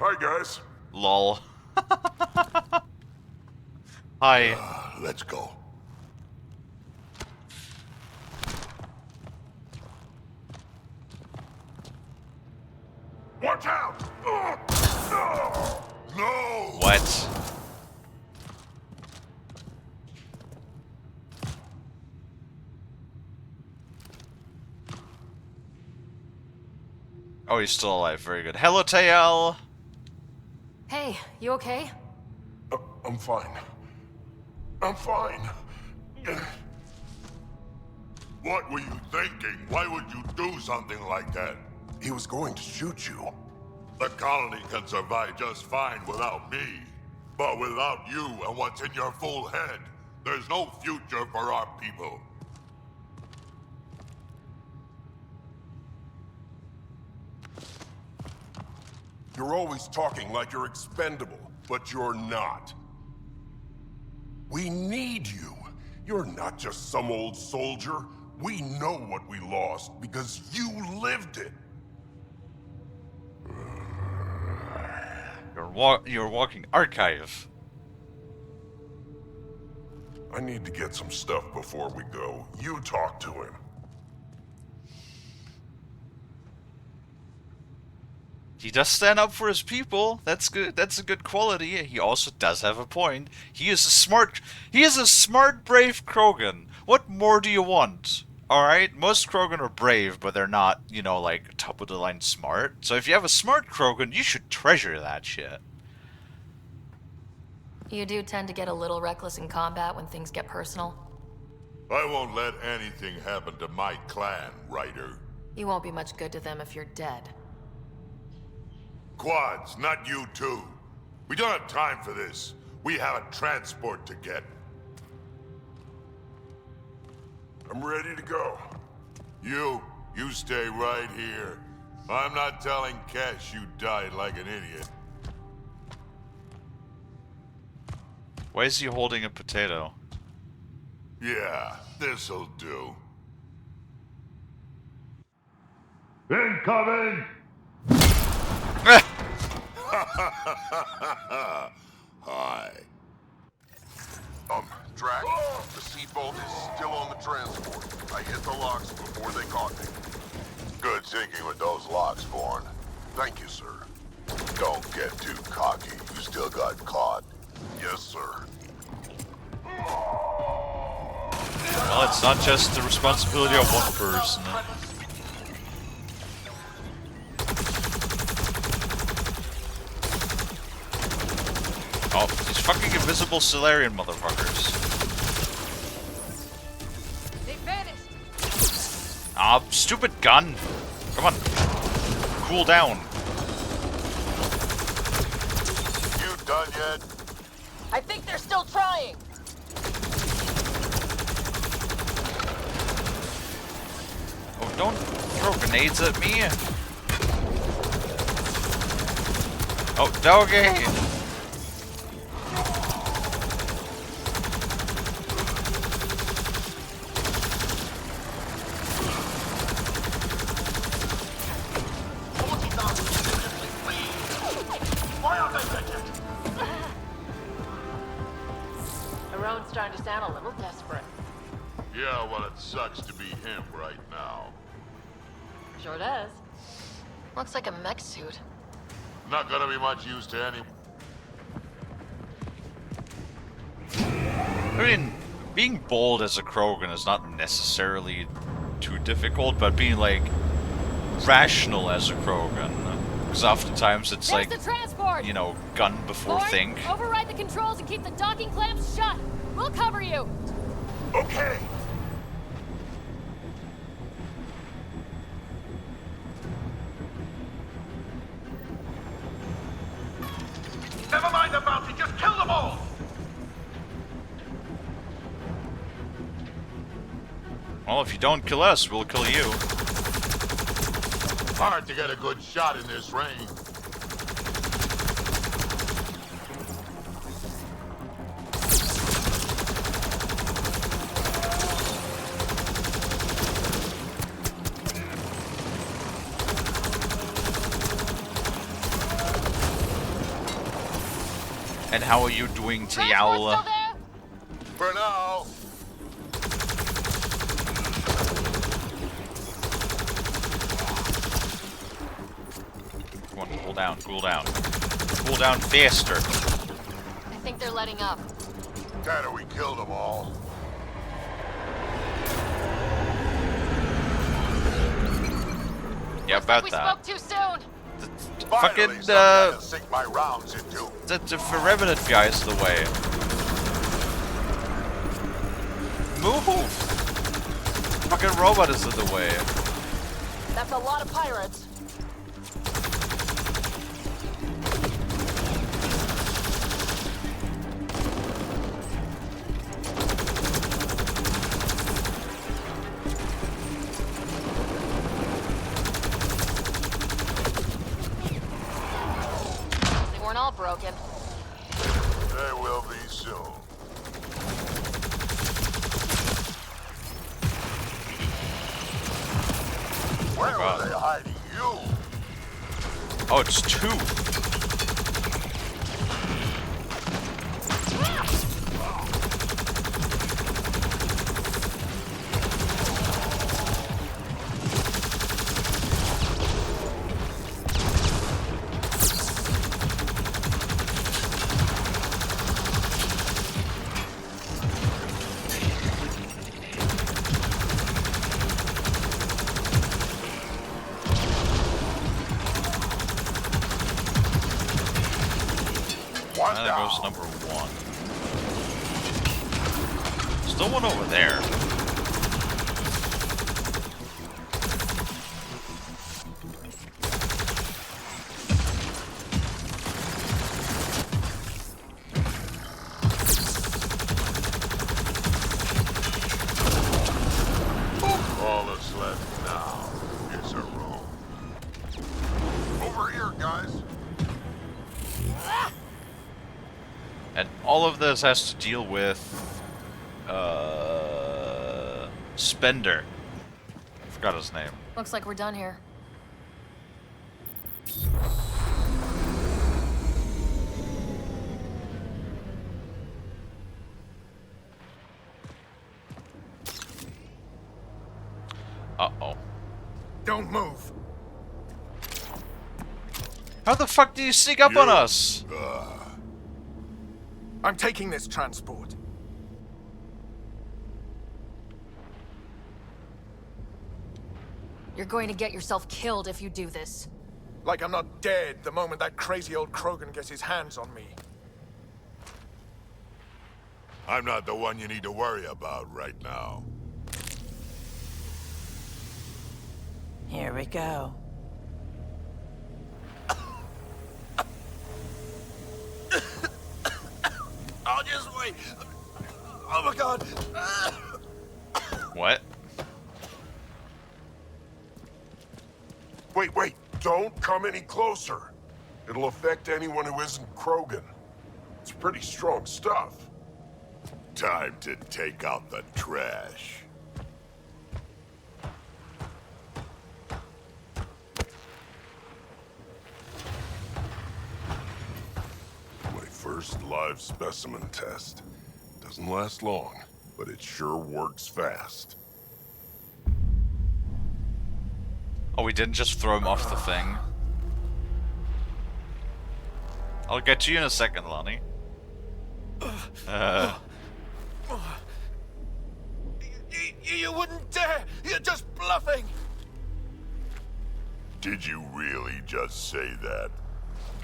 Hi guys. Lol. Hi. Let's go. Watch out! No! What? Oh, he's still alive. Very good. Hello, Tael. Hey, you okay? I'm fine. I'm fine. What were you thinking? Why would you do something like that? He was going to shoot you. The colony can survive just fine without me. But without you and what's in your full head, there's no future for our people. You're always talking like you're expendable, but you're not. We need you. You're not just some old soldier. We know what we lost because you lived it. You're walking archive. I need to get some stuff before we go. You talk to him. He does stand up for his people. That's good. That's a good quality. He also does have a point. He is a smart, brave Krogan. What more do you want? Alright? Most Krogan are brave, but they're not, you know, like, top of the line smart. So if you have a smart Krogan, you should treasure that shit. You do tend to get a little reckless in combat when things get personal. I won't let anything happen to my clan, Ryder. You won't be much good to them if you're dead. Quads, not you two. We don't have time for this. We have a transport to get. I'm ready to go. You stay right here. I'm not telling Kesh you died like an idiot. Why is he holding a potato? Yeah, this'll do. Incoming! Hi. Drac, the seatbelt is still on the transport. I hit the locks before they caught me. Good thinking with those locks, Vaughn. Thank you, sir. Don't get too cocky. You still got caught. Yes, sir. Well, it's not just the responsibility of one person. Oh, these fucking invisible Solarian motherfuckers. They vanished. Ah, stupid gun. Come on. Cool down. You done yet? I think they're still trying. Oh, don't throw grenades at me. Oh, doggy. Aron's starting to sound a little desperate. Yeah, well, it sucks to be him right now. Sure does. Looks like a mech suit. Not gonna be much use to any... I mean, being bold as a Krogan is not necessarily too difficult, but being, like, rational as a Krogan. Because oftentimes it's There's like, the transport. you know, gun before Lord, think. override the controls and keep the docking clamps shut. We'll cover you. Okay. Never mind the bounty, just kill them all! Well, if you don't kill us, we'll kill you. Hard to get a good shot in this rain. And how are you doing, Tiaula? For now. Come on, cool down, cool down. Cool down faster. I think they're letting up. Tanner, we killed them all. Yeah, about We that. spoke too soon. Finally, Fucking, something I can sink my rounds into. The Revenant guy's the way. Move! Fucking robot is in the way. That's a lot of pirates. They weren't all broken. They will be soon. Where were they hiding you? Oh, it's two. There goes number one. Still one over there. all of this has to deal with Spender. I forgot his name. Looks like we're done here. Uh-oh. Don't move. How the fuck do you sneak up on us? I'm taking this transport. You're going to get yourself killed if you do this. Like I'm not dead the moment that crazy old Krogan gets his hands on me. I'm not the one you need to worry about right now. Here we go. I'll just wait. Oh my god. What? Wait. Don't come any closer. It'll affect anyone who isn't Krogan. It's pretty strong stuff. Time to take out the trash. My first live specimen test. Doesn't last long, but it sure works fast. Oh, we didn't just throw him off the thing. I'll get to you in a second, Lonnie. You wouldn't dare! You're just bluffing! Did you really just say that?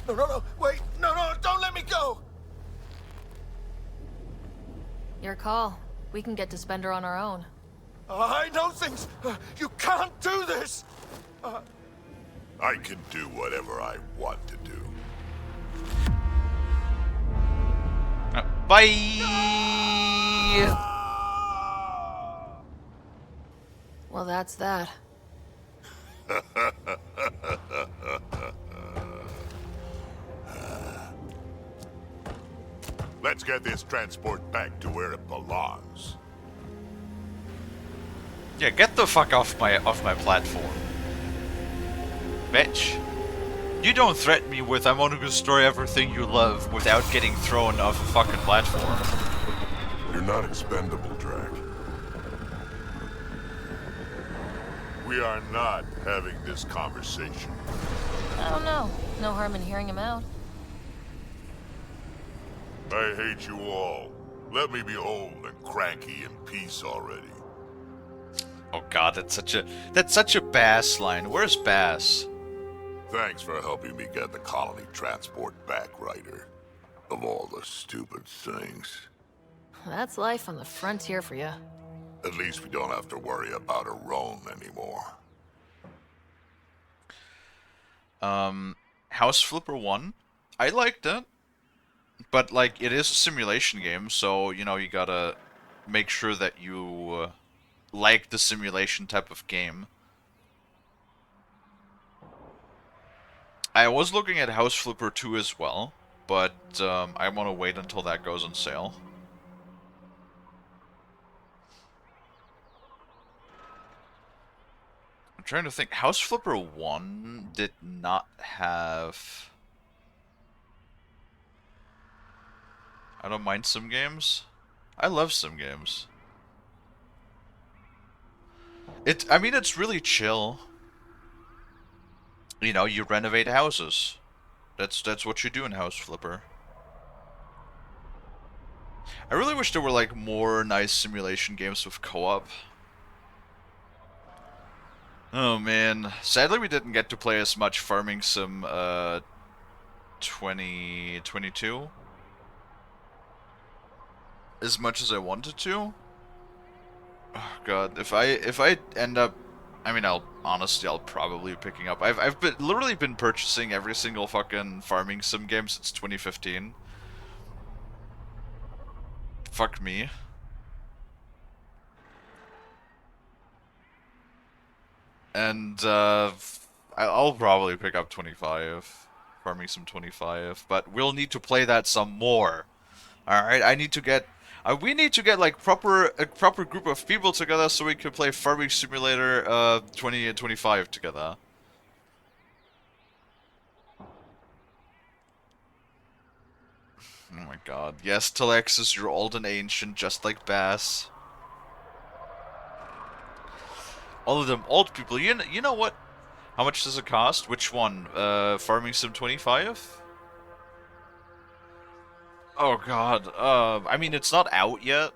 No, wait! No, don't let me go! Your call. We can get to Spender on our own. I know things! You can't do this! I can do whatever I want to do. Bye! Well, that's that. Let's get this transport back to where it belongs. Yeah, get the fuck off my platform. Bitch. You don't threaten me with I'm only gonna destroy everything you love without getting thrown off a fucking platform. You're not expendable, Drac. We are not having this conversation. I don't know. No harm in hearing him out. I hate you all. Let me be old and cranky in peace already. Oh god, that's such a Bass line. Where's Bass? Thanks for helping me get the colony transport back, Ryder. Of all the stupid things. That's life on the frontier for you. At least we don't have to worry about a Rome anymore. House Flipper 1. I liked it. But, like, it is a simulation game, so, you know, you gotta make sure that you like the simulation type of game. I was looking at House Flipper 2 as well, but I want to wait until that goes on sale. I'm trying to think. House Flipper 1 did not have... I don't mind sim games. I love sim games. I mean, it's really chill. You know, you renovate houses. That's what you do in House Flipper. I really wish there were, like, more nice simulation games with co-op. Oh, man. Sadly, we didn't get to play as much Farming Sim 2022. As much as I wanted to. Oh, God. If I end up... I mean, I'll probably be picking up. I've literally been purchasing every single fucking Farming Sim game since 2015. Fuck me. And I'll probably pick up 25. Farming Sim 25. But we'll need to play that some more. Alright, I need to get... we need to get like a proper group of people together so we can play Farming Simulator 20 and 25 together. Oh my god. Yes, Telexis, you're old and ancient, just like Bass. All of them old people. You know what? How much does it cost? Which one? Farming Sim 25? Oh god. I mean, it's not out yet.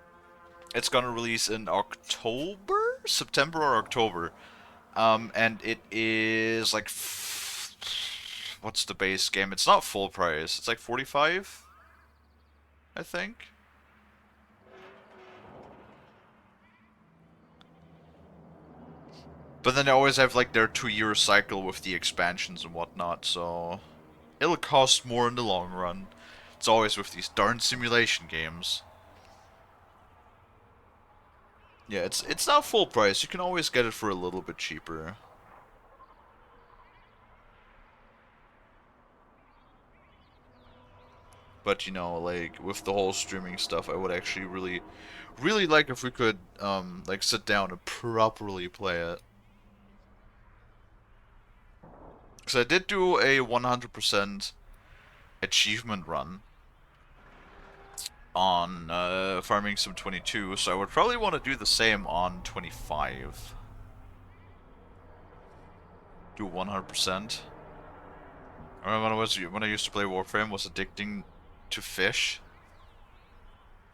It's gonna release in October? September or October. And it is like... what's the base game? It's not full price. It's like 45, I think. But then they always have like their 2-year cycle with the expansions and whatnot, so it'll cost more in the long run. It's always with these darn simulation games. Yeah, it's not full price. You can always get it for a little bit cheaper. But you know, like with the whole streaming stuff, I would actually really like if we could like sit down and properly play it. Because I did do a 100% achievement run on Farming Sim 22, so I would probably want to do the same on 25. Do 100%. I remember when I used to play Warframe, was addicting to fish.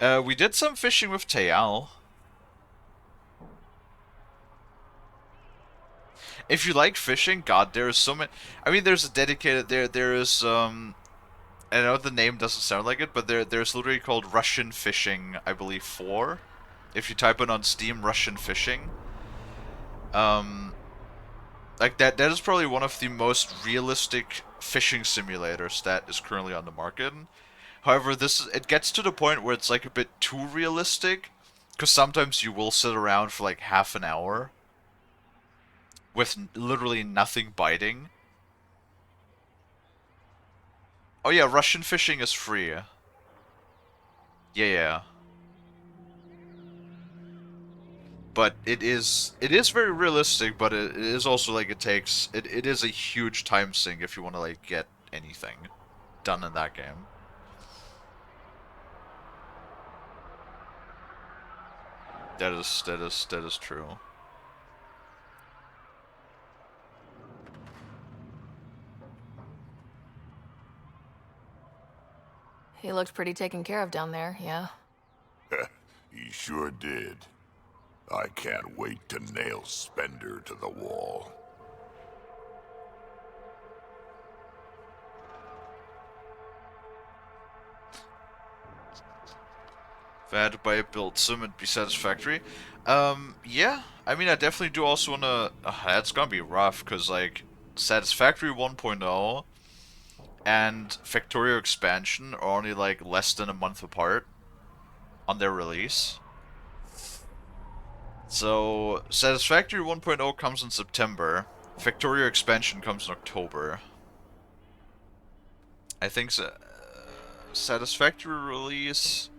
We did some fishing with Tayal. If you like fishing, God, there is so many. I mean, there's a dedicated there is I know the name doesn't sound like it, but there's literally called Russian Fishing, I believe 4. If you type it on Steam, Russian Fishing. Like that is probably one of the most realistic fishing simulators that is currently on the market. However, it gets to the point where it's like a bit too realistic, because sometimes you will sit around for like half an hour with literally nothing biting. Oh yeah, Russian Fishing is free. Yeah. But it is very realistic, but it is also like it is a huge time sink if you want to like get anything done in that game. That is true. He looked pretty taken care of down there, yeah? He sure did. I can't wait to nail Spender to the wall. If I had to buy a build sim, it'd be Satisfactory. Yeah. I mean, I definitely do also wanna... that's gonna be rough, because, like, Satisfactory 1.0 and Factorio Expansion are only, like, less than a month apart on their release. So, Satisfactory 1.0 comes in September. Factorio Expansion comes in October. I think Satisfactory release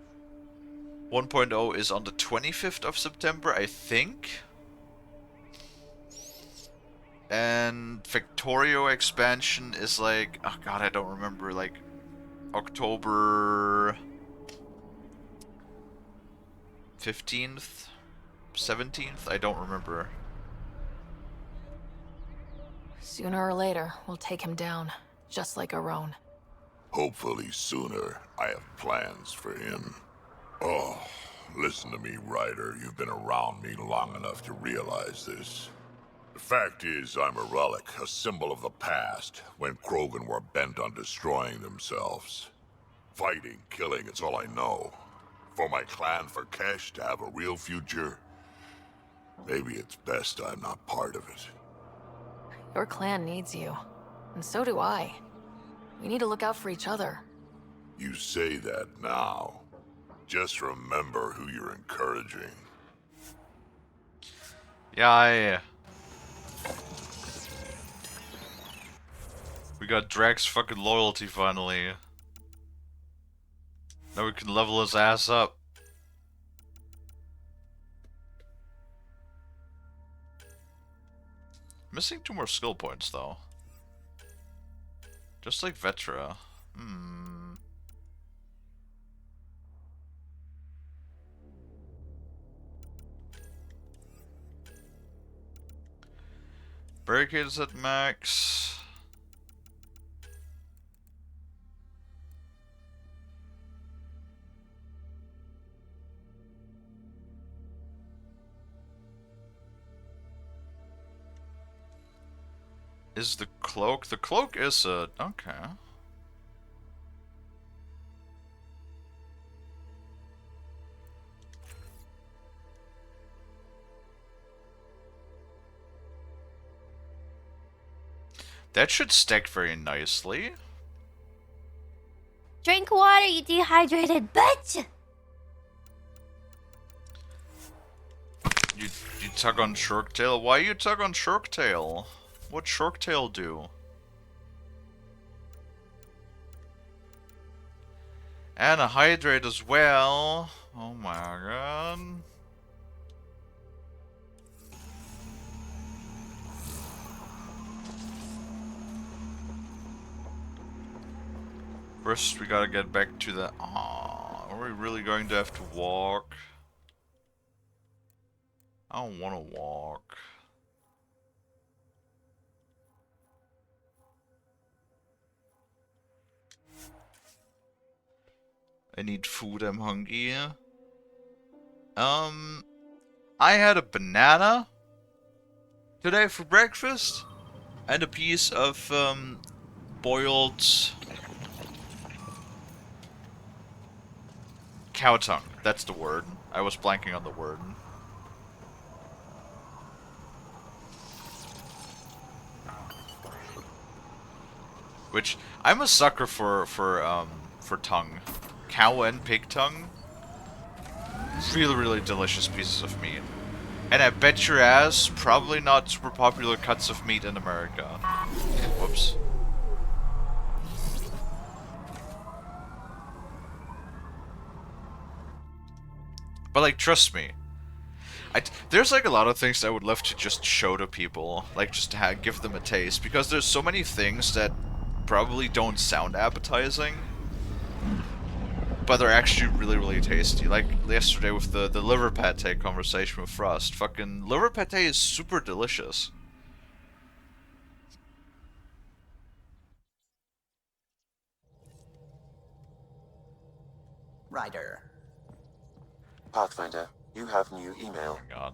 1.0 is on the 25th of September, I think. And Factorio Expansion is like... oh god, I don't remember. Like, October 15th? 17th? I don't remember. Sooner or later, we'll take him down, just like Aron. Hopefully sooner. I have plans for him. Oh, listen to me, Ryder. You've been around me long enough to realize this. The fact is, I'm a relic, a symbol of the past, when Krogan were bent on destroying themselves. Fighting, killing, it's all I know. For my clan, for Kesh to have a real future, maybe it's best I'm not part of it. Your clan needs you, and so do I. We need to look out for each other. You say that now. Just remember who you're encouraging. Yeah, we got Drax fucking loyalty finally. Now we can level his ass up. Missing 2 more skill points, though. Just like Vetra. Barricades at max. Is the cloak? The cloak is a... okay. That should stack very nicely. Drink water, you dehydrated bitch! You tug on Shorktail? Why you tug on Shorktail? What Shorktail do? And a hydrate as well. Oh my god. First, we gotta get back to the... Aww, are we really going to have to walk? I don't want to walk. I need food, I'm hungry. I had a banana today for breakfast. And a piece of, boiled... cow tongue. That's the word. I was blanking on the word. Which, I'm a sucker for tongue. Cow and pig tongue. Really, really delicious pieces of meat. And I bet your ass, probably not super popular cuts of meat in America. Whoops. But like, trust me. There's like a lot of things I would love to just show to people. Like, just to give them a taste. Because there's so many things that probably don't sound appetizing. But they're actually really, really tasty. Like yesterday with the liver pate conversation with Frost. Fucking liver pate is super delicious. Ryder. Pathfinder, you have new email. Oh my god.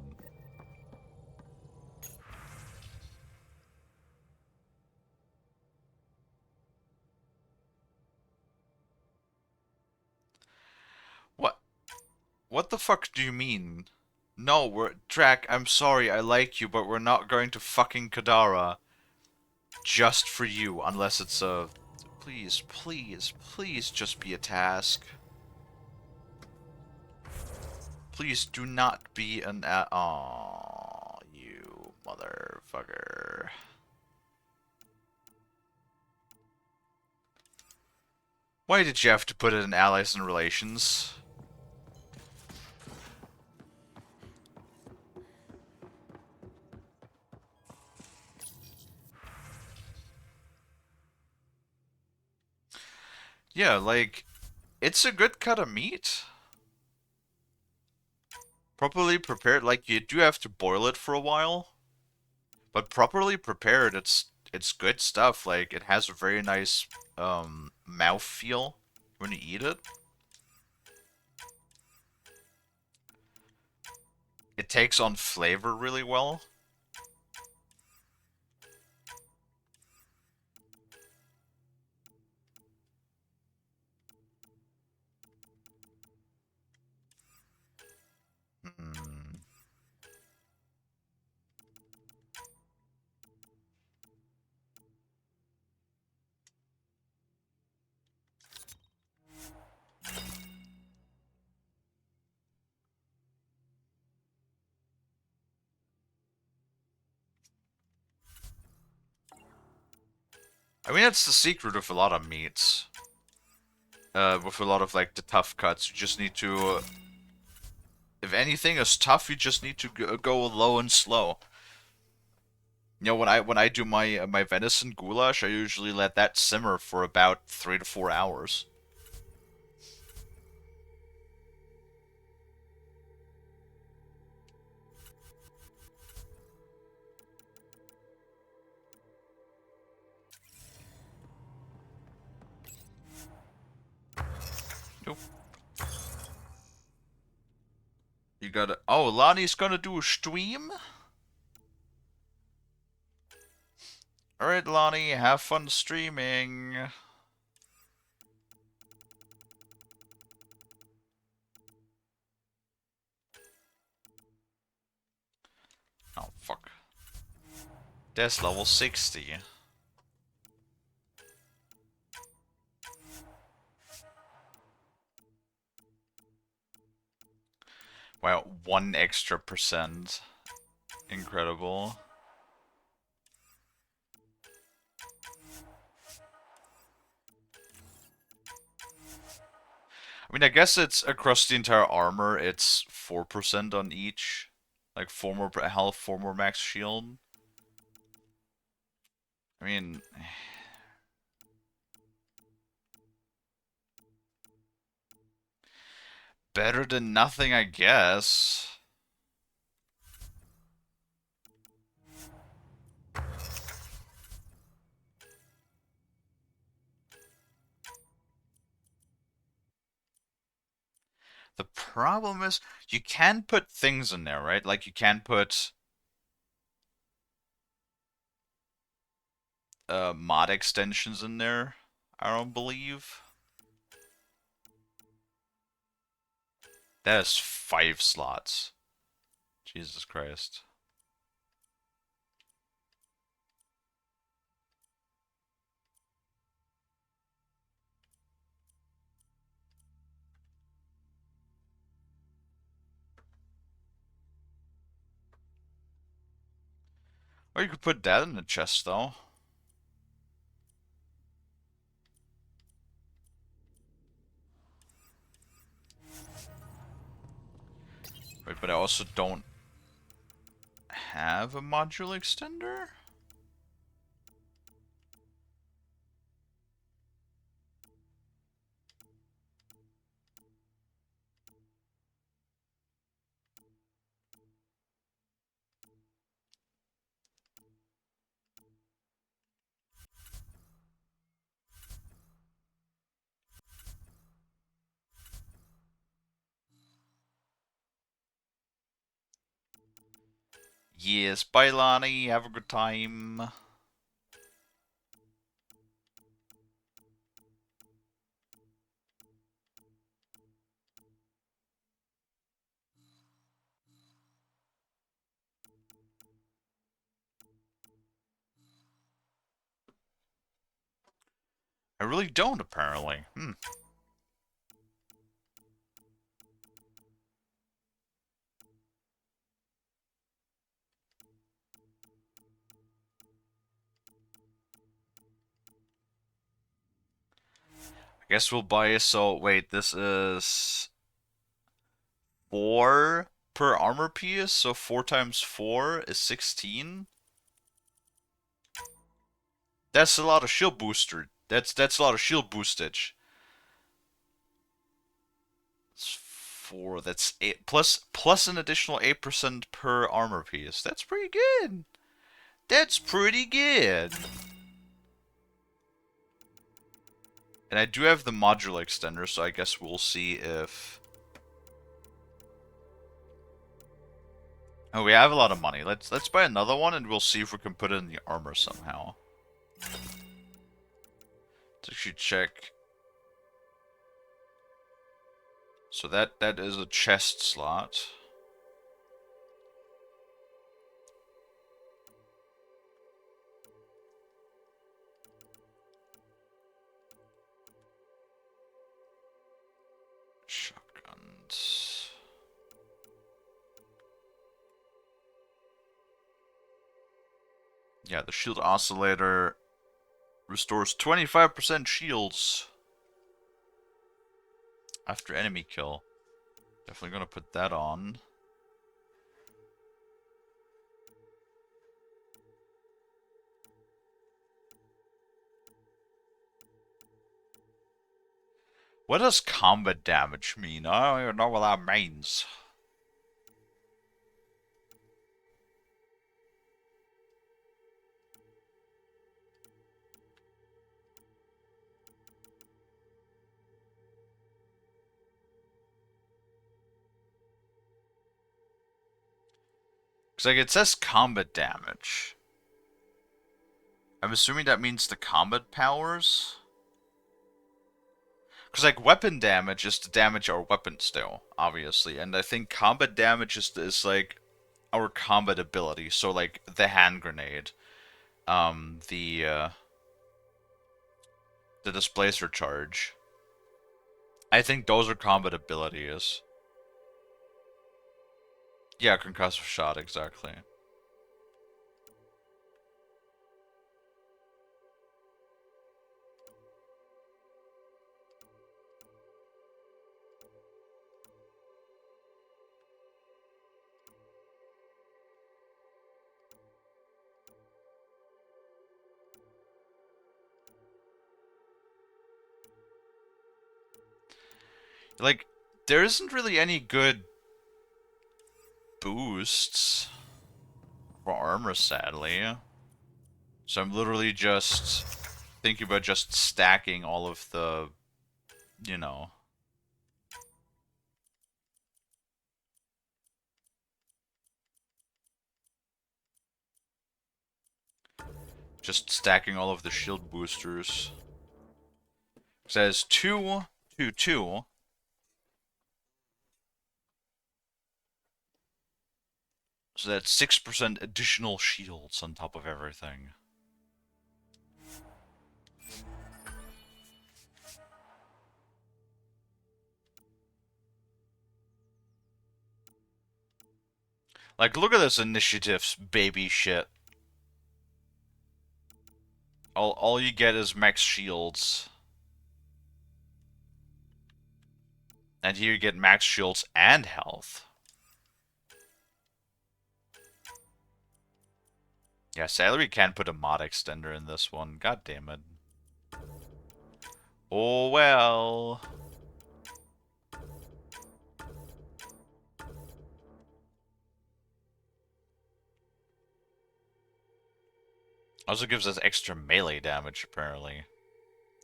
What the fuck do you mean? No, Drac, I'm sorry, I like you, but we're not going to fucking Kadara. Just for you, unless it's a... Please, please, please just be a task. Please do not be an Aw, you motherfucker. Why did you have to put it in Allies and Relations? Yeah, like, it's a good cut of meat. Properly prepared, like, you do have to boil it for a while. But properly prepared, it's good stuff. Like, it has a very nice, mouth feel when you eat it. It takes on flavor really well. I mean, that's the secret of a lot of meats. with a lot of like the tough cuts. You just need to, if anything is tough, you just need to go low and slow. You know, when I do my venison goulash, I usually let that simmer for about 3 to 4 hours. Nope. You gotta. Oh, Lonnie's gonna do a stream. All right, Lonnie, have fun streaming. Oh, fuck. That's level 60. Wow, 1 extra %. Incredible. I mean, I guess it's across the entire armor, it's 4% on each. Like 4 more health, 4 more max shield. I mean... better than nothing, I guess. The problem is, you can put things in there, right? Like, you can put... mod extensions in there, I don't believe. That is 5 slots. Jesus Christ. Or you could put that in the chest, though. Wait, but I also don't have a module extender? Yes, bye Lonnie, have a good time. I really don't, apparently. I guess we'll buy a... so, wait, this is... 4 per armor piece, so 4 times 4 is 16? That's a lot of shield booster. That's a lot of shield boostage. It's 4, that's 8, plus an additional 8% per armor piece. That's pretty good. That's pretty good. And I do have the modular extender, so I guess we'll see if... oh, we have a lot of money. Let's buy another one, and we'll see if we can put it in the armor somehow. Let's actually check. So that is a chest slot. Shotguns. Yeah, the shield oscillator restores 25% shields. After enemy kill. Definitely gonna put that on. What does combat damage mean? I don't even know what that means. Because, like, it says combat damage. I'm assuming that means the combat powers? Because, like, weapon damage is to damage our weapon still, obviously. And I think combat damage is like, our combat ability. So, like, the hand grenade. The displacer charge. I think those are combat abilities. Yeah, concussive shot, exactly. Like, there isn't really any good boosts for armor, sadly. So I'm literally just thinking about just stacking all of the, you know. Just stacking all of the shield boosters. It says 2, 2, 2. So that's 6% additional shields on top of everything. Like, look at this initiative's baby shit. All you get is max shields. And here you get max shields and health. Yeah, sadly we can't put a mod extender in this one. God damn it. Oh well. Also gives us extra melee damage, apparently.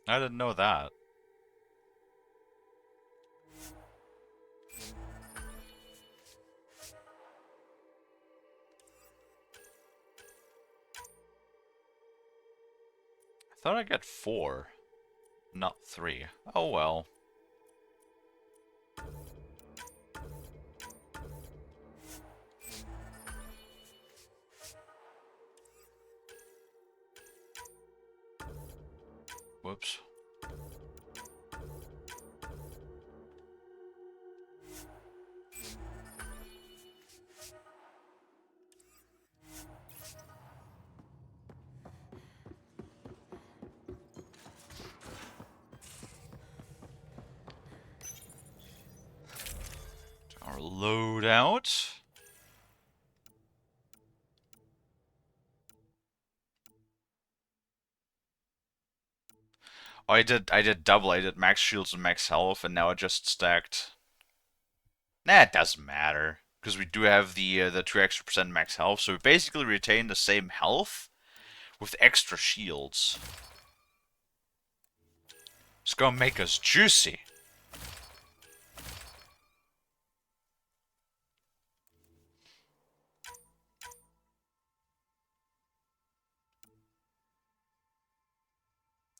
I didn't know that. I thought I got 4, not 3. Oh well. Whoops. Our loadout. Oh, I did double. I did max shields and max health, and now I just stacked. Nah, it doesn't matter because we do have the 2% max health, so we basically retain the same health with extra shields. It's gonna make us juicy.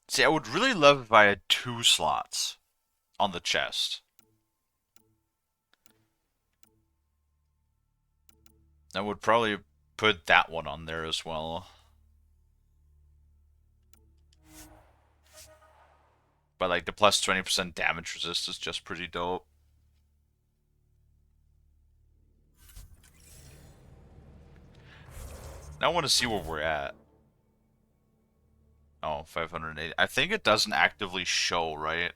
See, I would really love if I had 2 slots on the chest. I would probably put that one on there as well. But like the plus 20% damage resist is just pretty dope. Now I want to see where we're at. Oh, 580. I think it doesn't actively show, right?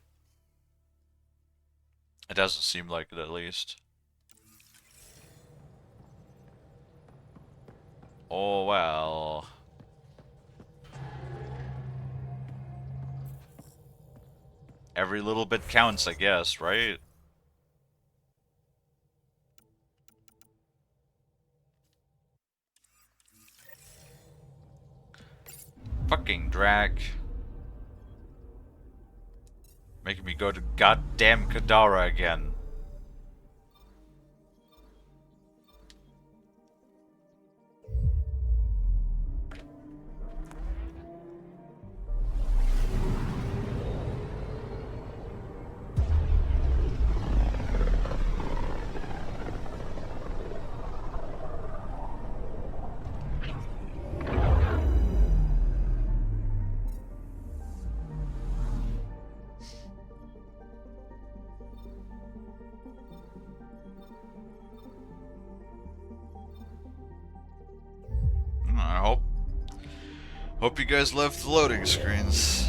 It doesn't seem like it, at least. Oh, well. Every little bit counts, I guess, right? Fucking Drac. Making me go to goddamn Kadara again. I hope you guys love the loading screens.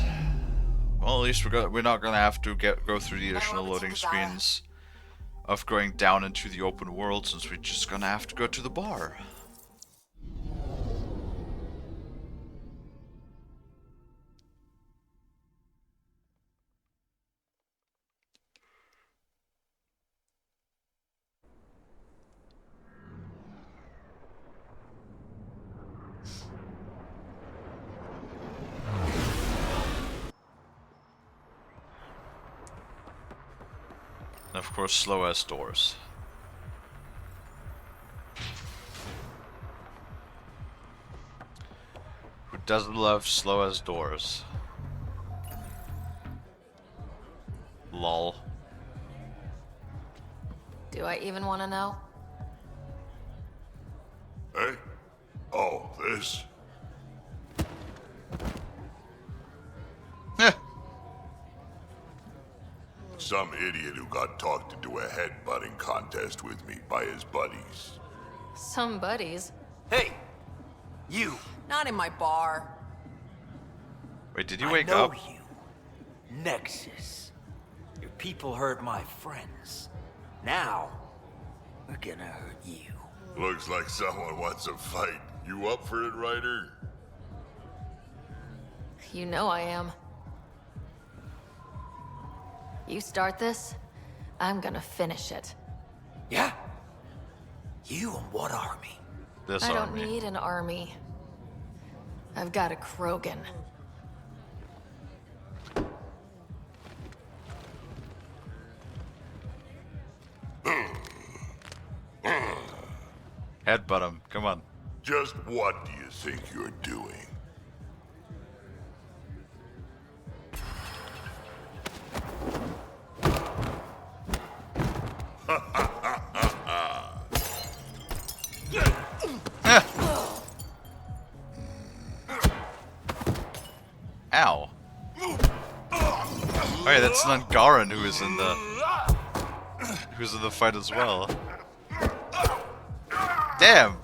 Well, at least we're not gonna have to go through the additional loading screens of going down into the open world, since we're just gonna have to go to the bar. And of course, slow as doors. Who doesn't love slow as doors? Lol. Do I even want to know? Hey? Oh, this? Some idiot who got talked into a headbutting contest with me by his buddies. Some buddies. Hey! You! Not in my bar. Wait, did you wake up? You. Nexus. Your people hurt my friends. Now, we're gonna hurt you. Looks like someone wants a fight. You up for it, Ryder? You know I am. You start this, I'm gonna finish it. Yeah? You and what army? This I don't army. need an army. I've got a Krogan. Headbutt him. Come on. Just what do you think you're doing? Ow. Okay, that's Nangaran who's in the fight as well. Damn.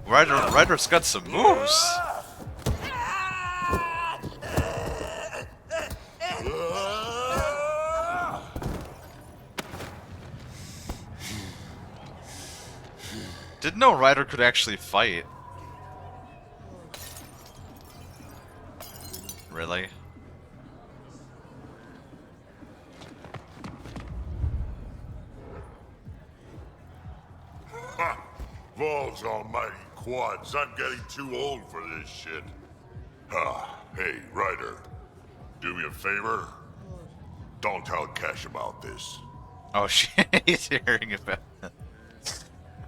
Ryder's got some moves. Didn't know Ryder could actually fight. Really? Ha! Balls almighty quads, I'm getting too old for this shit. Hey, Ryder. Do me a favor. Don't tell Cash about this. Oh shit, he's hearing about it.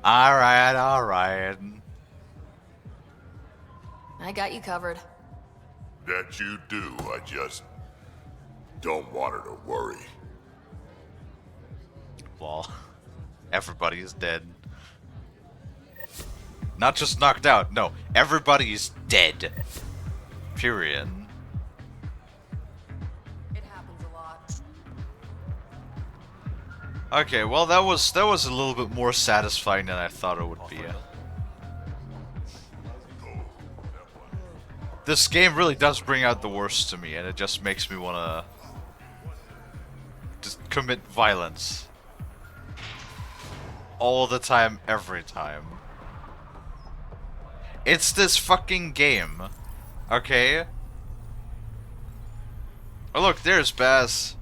Alright, alright. I got you covered. That you do, I just don't want her to worry. Lol. Everybody is dead. Not just knocked out, no. Everybody is dead. Period. It happens a lot. Okay, well that was a little bit more satisfying than I thought it would be. This game really does bring out the worst to me, and it just makes me wanna just commit violence. All the time, every time. It's this fucking game. Okay? Oh look, there's Bass.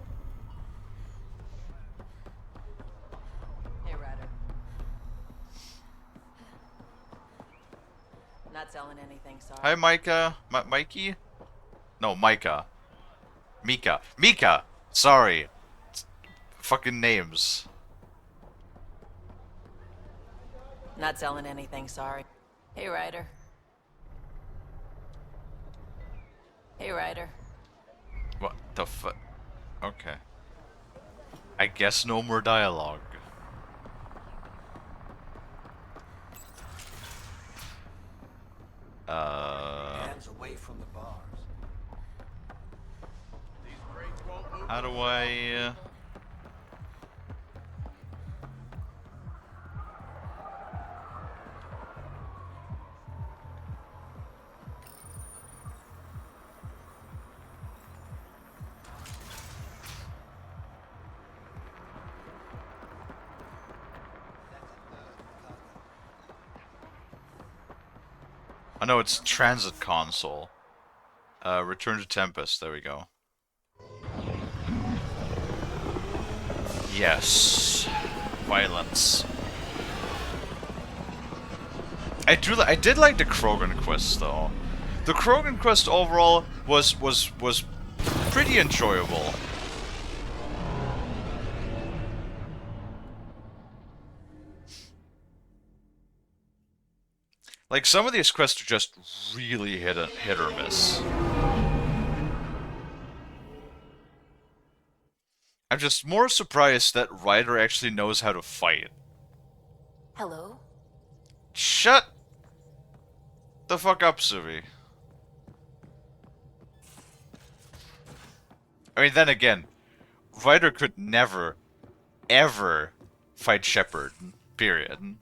Hey, Ryder. Not selling anything, sorry. Hi, Micah. Mikey? No, Micah. Mika. Mika! Sorry. Fucking names. Not selling anything, sorry. Hey, Ryder. Hey, Ryder. What the fuck? Okay. I guess no more dialogue. Hands away from the bars. How do I... I know it's transit console. Return to Tempest, there we go. Yes. Violence. I did like the Krogan quest though. The Krogan quest overall was pretty enjoyable. Like, some of these quests are just really hit or miss. I'm just more surprised that Ryder actually knows how to fight. Hello? Shut the fuck up, Suvi. I mean, then again, Ryder could never, ever fight Shepard. Period.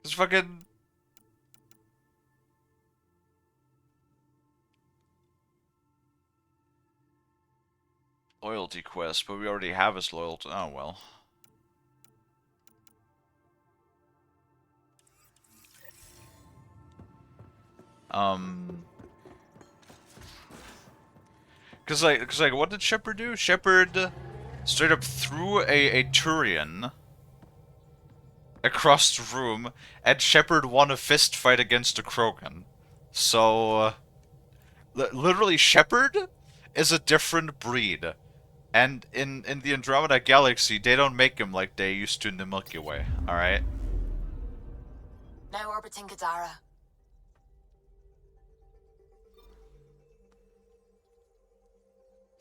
It's fucking... Loyalty quest, but we already have his loyalty. Oh, well. Cause like, what did Shepard do? Shepard straight up threw a Turian across the room, and Shepard won a fist fight against a Krogan. So, literally, Shepard is a different breed. And in the Andromeda Galaxy, they don't make him like they used to in the Milky Way, alright? Now orbiting Kadara.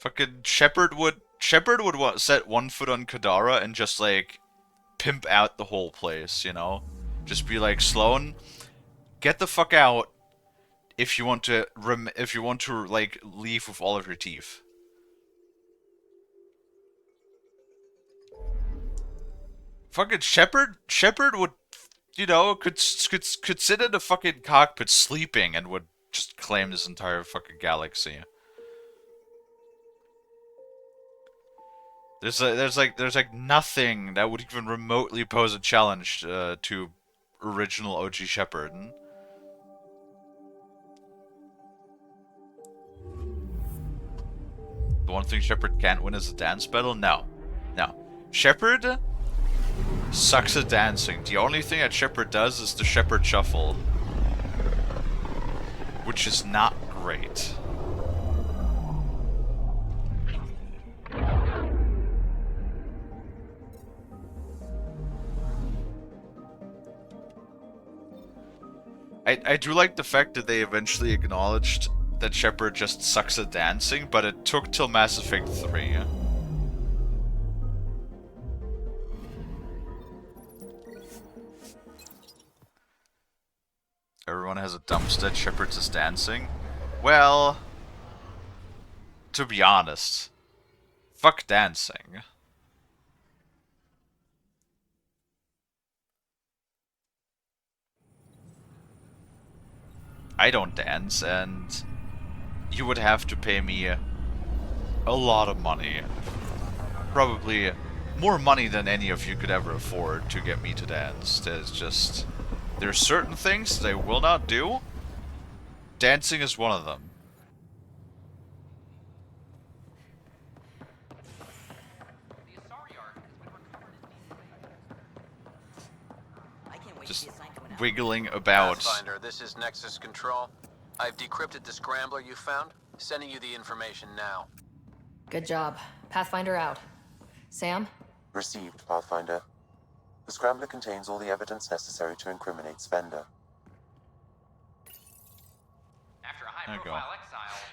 Fucking Shepard would set one foot on Kadara and just like pimp out the whole place, you know? Just be like, Sloane, get the fuck out if you want to like leave with all of your teeth. Fucking Shepard would, you know, could sit in the fucking cockpit sleeping and would just claim this entire fucking galaxy. There's like nothing that would even remotely pose a challenge to original OG Shepard. The one thing Shepard can't win is a dance battle? No. Shepard sucks at dancing. The only thing that Shepard does is the Shepard shuffle, which is not great. I do like the fact that they eventually acknowledged that Shepard just sucks at dancing, but it took till Mass Effect 3. Everyone has a dumpstead, Shepard's is dancing. Well, to be honest, fuck dancing. I don't dance, and you would have to pay me a lot of money. Probably more money than any of you could ever afford to get me to dance. There's just... There's certain things they will not do. Dancing is one of them. Just wiggling about. Pathfinder, this is Nexus Control. I've decrypted the scrambler you found. Sending you the information now. Good job. Pathfinder out. Sam? Received, Pathfinder. The scrambler contains all the evidence necessary to incriminate Spender. There you go.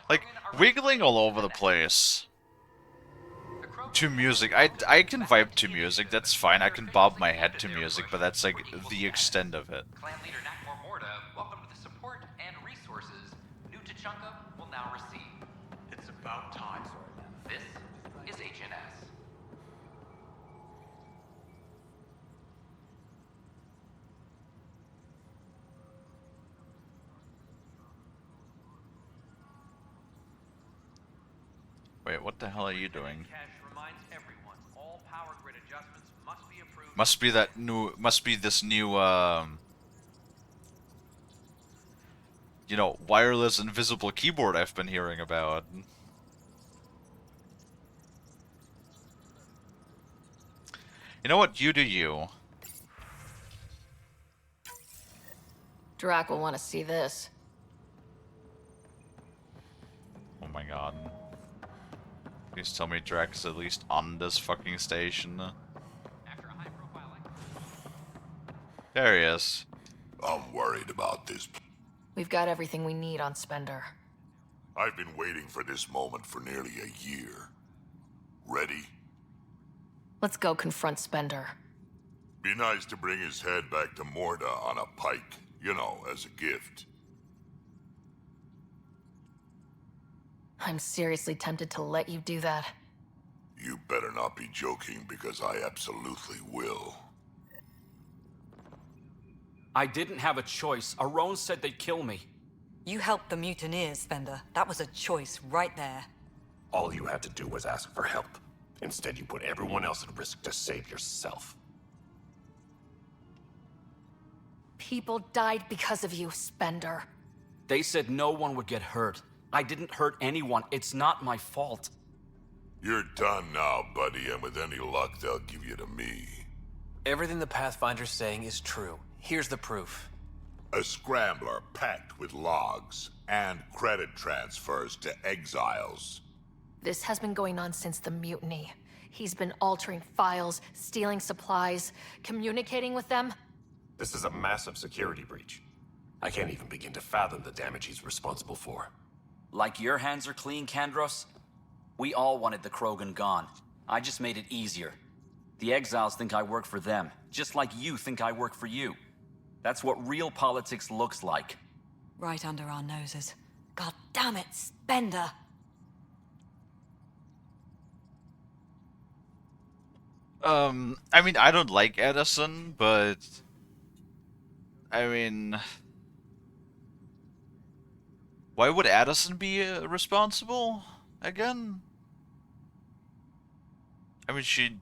Like, wiggling all over the place. To music. I can vibe to music, that's fine. I can bob my head to music, but that's like the extent of it. Clan leader Morda welcomed the support and resources New Tachanka will now receive. It's about time. This is HNS. Wait, what the hell are you doing? Reminds everyone, all power grid adjustments must be approved. Must be this new, you know, wireless invisible keyboard I've been hearing about. You know what? You do you. Drac will want to see this. Oh my god. Please tell me Drax at least on this fucking station. There he is. I'm worried about this. We've got everything we need on Spender. I've been waiting for this moment for nearly a year. Ready? Let's go confront Spender. Be nice to bring his head back to Morda on a pike, you know, as a gift. I'm seriously tempted to let you do that. You better not be joking, because I absolutely will. I didn't have a choice. Aron said they'd kill me. You helped the mutineers, Spender. That was a choice right there. All you had to do was ask for help. Instead, you put everyone else at risk to save yourself. People died because of you, Spender. They said no one would get hurt. I didn't hurt anyone. It's not my fault. You're done now, buddy, and with any luck, they'll give you to me. Everything the Pathfinder's saying is true. Here's the proof. A scrambler packed with logs and credit transfers to exiles. This has been going on since the mutiny. He's been altering files, stealing supplies, communicating with them. This is a massive security breach. I can't even begin to fathom the damage he's responsible for. Like your hands are clean, Kandros? We all wanted the Krogan gone. I just made it easier. The exiles think I work for them, just like you think I work for you. That's what real politics looks like. Right under our noses. God damn it, Spender! I mean, I don't like Edison, but... I mean... Why would Addison be responsible again? I mean, she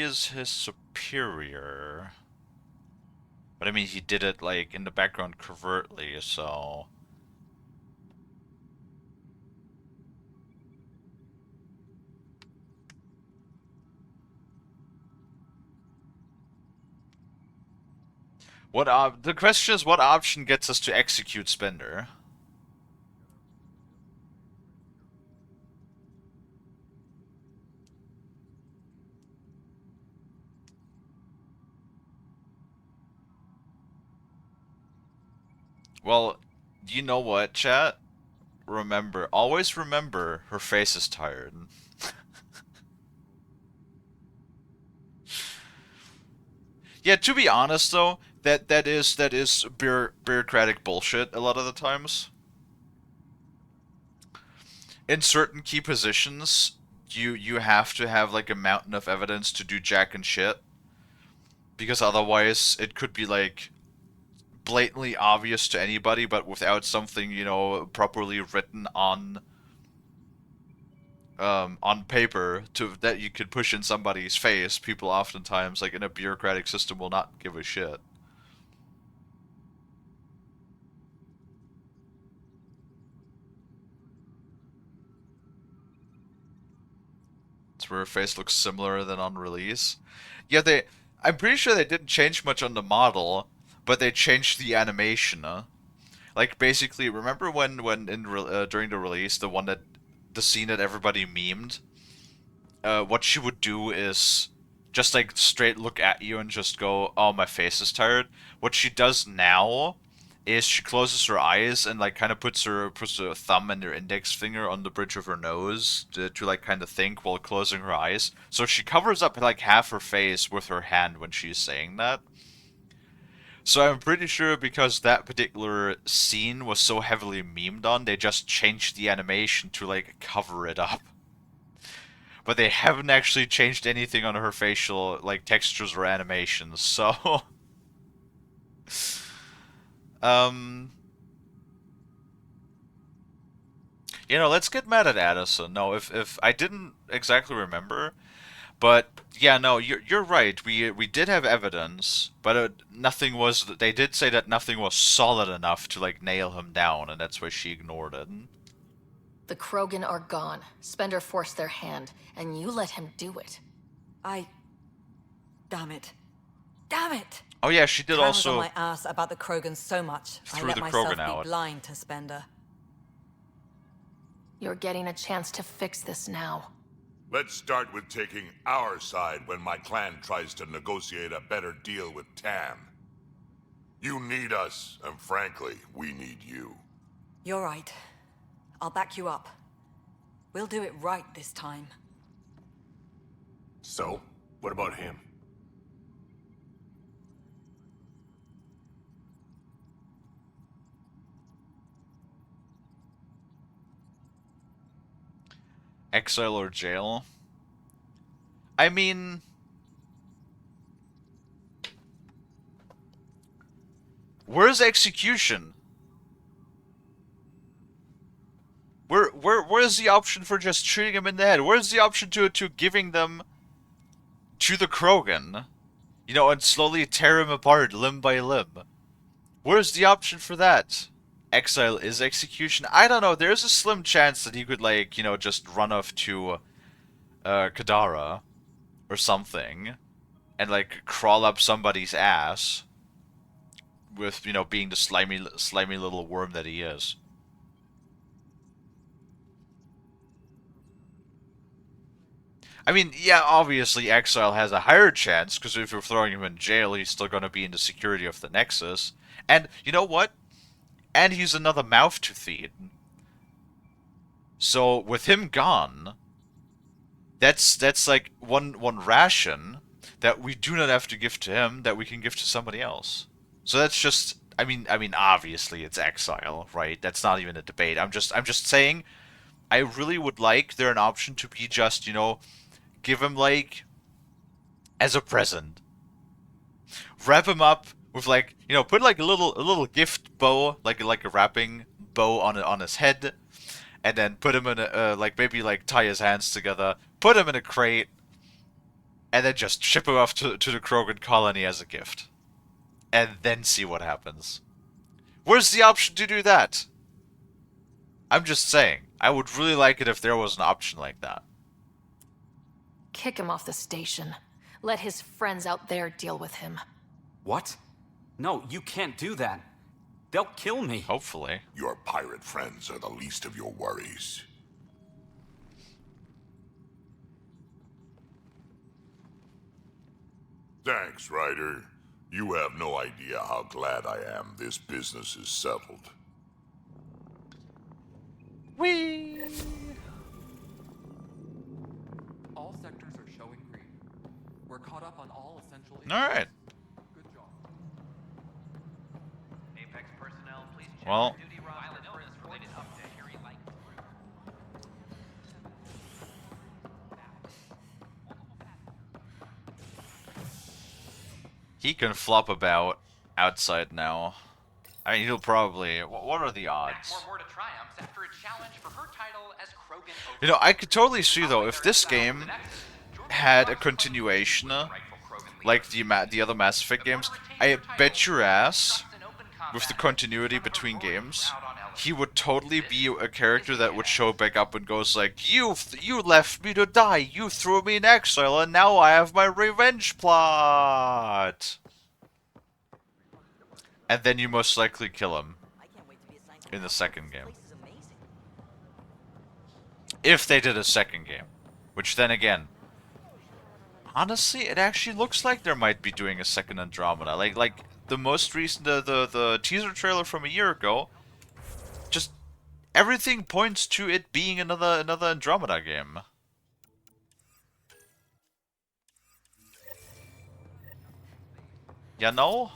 is his superior. But I mean, he did it, like, in the background covertly, so... The question is, what option gets us to execute Spender? Well, you know what, chat? Always remember, her face is tired. Yeah, to be honest though, that is bureaucratic bullshit a lot of the times. In certain key positions, you have to have like a mountain of evidence to do jack and shit. Because otherwise it could be like blatantly obvious to anybody, but without something, you know, properly written on on paper to that you could push in somebody's face, people oftentimes, like in a bureaucratic system, will not give a shit. It's where her face looks similar than on release. Yeah, I'm pretty sure they didn't change much on the model, but they changed the animation. Like basically, remember when during the release, the scene that everybody memed. What she would do is just like straight look at you and just go, "Oh, my face is tired." What she does now is she closes her eyes and like kind of puts her thumb and her index finger on the bridge of her nose to like kind of think while closing her eyes. So she covers up like half her face with her hand when she's saying that. So I'm pretty sure because that particular scene was so heavily memed on, they just changed the animation to like cover it up. But they haven't actually changed anything on her facial like textures or animations. So let's get mad at Addison. No, if I didn't exactly remember, but yeah, no, you're right. We did have evidence, but nothing was. They did say that nothing was solid enough to like nail him down, and that's why she ignored it. The Krogan are gone. Spender forced their hand, and you let him do it. Damn it. Damn it! Oh yeah, she did Clan was also. on my ass about the Krogan so much. I Threw let the myself Krogan out. be blind to Spender. You're getting a chance to fix this now. Let's start with taking our side when my clan tries to negotiate a better deal with Tam. You need us, and frankly, we need you. You're right. I'll back you up. We'll do it right this time. So, what about him? Exile or jail? I mean, where's execution? Where's the option for just shooting him in the head? Where's the option to giving them to the Krogan? And slowly tear him apart limb by limb. Where's the option for that? Exile is execution? I don't know, there's a slim chance that he could, like, just run off to Kadara or something and, like, crawl up somebody's ass with, being the slimy little worm that he is. I mean, yeah, obviously Exile has a higher chance, because if you're throwing him in jail, he's still going to be in the security of the Nexus. And, you know what? And he's another mouth to feed. So, with him gone, that's like one ration that we do not have to give to him, that we can give to somebody else. So that's just, I mean, obviously it's Exile, right? That's not even a debate. I'm just saying, I really would like there an option to be just, give him, like, as a present. Wrap him up with, like, put like a little gift bow, like a wrapping bow on his head, and then put him in a like maybe like tie his hands together, put him in a crate, and then just ship him off to the Krogan colony as a gift, and then see what happens. Where's the option to do that? I'm just saying, I would really like it if there was an option like that. Kick him off the station. Let his friends out there deal with him. What? No, you can't do that. They'll kill me. Hopefully. Your pirate friends are the least of your worries. Thanks, Ryder. You have no idea how glad I am this business is settled. Whee! All sectors are showing green. We're caught up on all essential. Alright. Good job. Apex personnel, please check Well. your duty roster for this related update. He can flop about outside now. I mean, he'll probably. What are the odds? More to triumphs after a a challenge for her title as Krogan over. You know, I could totally see though if this game had a continuation, like the other Mass Effect games. I bet your ass, with the continuity between games, he would totally be a character that would show back up and goes like, you left me to die, you threw me in exile, and now I have my revenge plot. And then you most likely kill him in the second game. If they did a second game. Which then again, honestly, it actually looks like there might be doing a second Andromeda. Like the most recent, the teaser trailer from a year ago, just everything points to it being another Andromeda game. You know?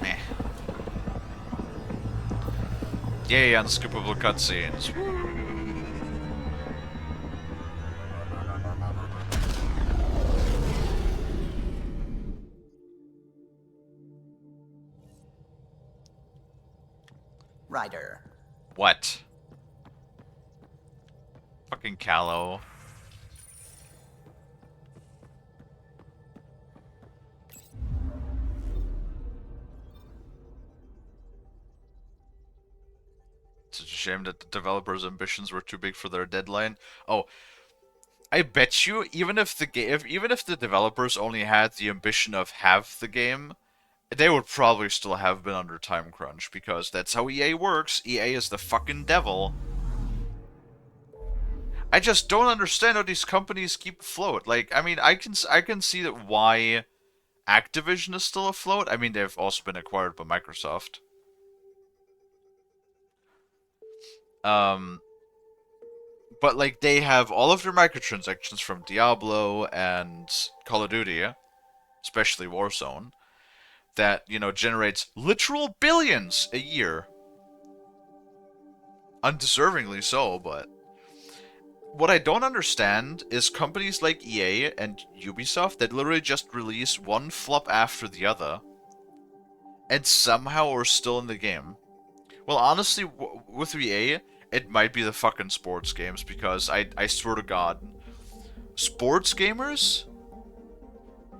Meh. Yay, unskippable cutscenes. Ryder. What? Fucking Callow. It's a shame that the developers' ambitions were too big for their deadline. Oh, I bet you, even if the developers only had the ambition of half the game, they would probably still have been under time crunch, because that's how EA works. EA is the fucking devil. I just don't understand how these companies keep afloat. Like, I mean, I can see that why Activision is still afloat. I mean, they've also been acquired by Microsoft. But like, they have all of their microtransactions from Diablo and Call of Duty, especially Warzone, that, you know, generates literal billions a year. Undeservingly so, but what I don't understand is companies like EA and Ubisoft that literally just release one flop after the other and somehow are still in the game. Well, honestly, with EA, it might be the fucking sports games, because I swear to God, sports gamers?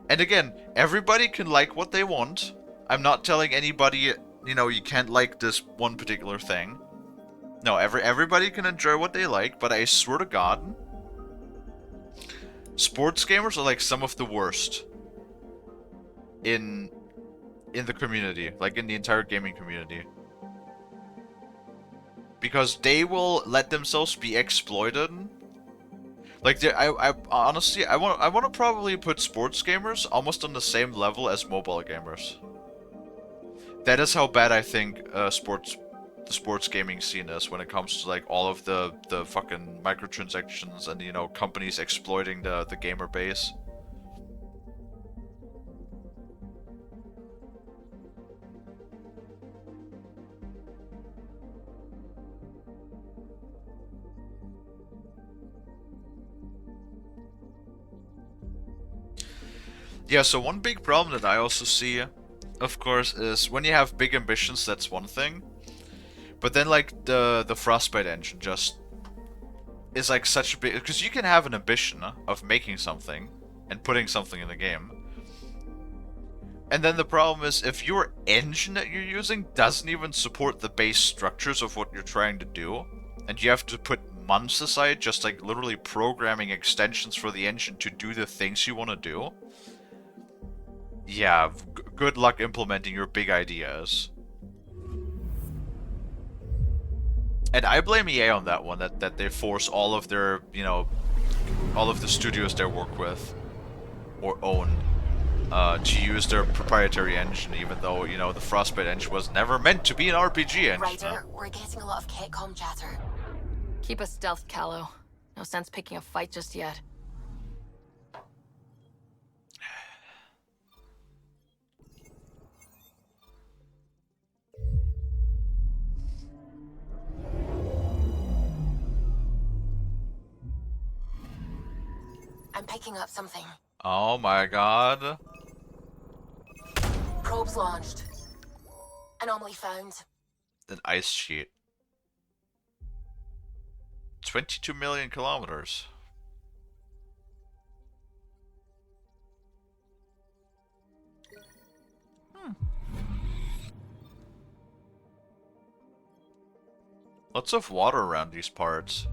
And again, everybody can like what they want. I'm not telling anybody, you know, you can't like this one particular thing. No, everybody can enjoy what they like, but I swear to God, sports gamers are like some of the worst in the community, like in the entire gaming community. Because they will let themselves be exploited. Like, I honestly, I want to probably put sports gamers almost on the same level as mobile gamers. That is how bad I think the sports gaming scene is when it comes to like all of the fucking microtransactions and, you know, companies exploiting the gamer base. Yeah, so one big problem that I also see, of course, is when you have big ambitions, that's one thing. But then, like, the Frostbite engine just is like such a big... Because you can have an ambition of making something and putting something in the game. And then the problem is, if your engine that you're using doesn't even support the base structures of what you're trying to do, and you have to put months aside just like literally programming extensions for the engine to do the things you want to do, yeah, good luck implementing your big ideas. And I blame EA on that one, that they force all of their, you know, all of the studios they work with or own to use their proprietary engine, even though, you know, the Frostbite engine was never meant to be an RPG engine. Ryder, we're getting a lot of Catcom chatter. Keep a stealth, Callow. No sense picking a fight just yet. picking up something. Oh my god. Probes launched. Anomaly found. An ice sheet. 22 million kilometers. Lots of water around these parts.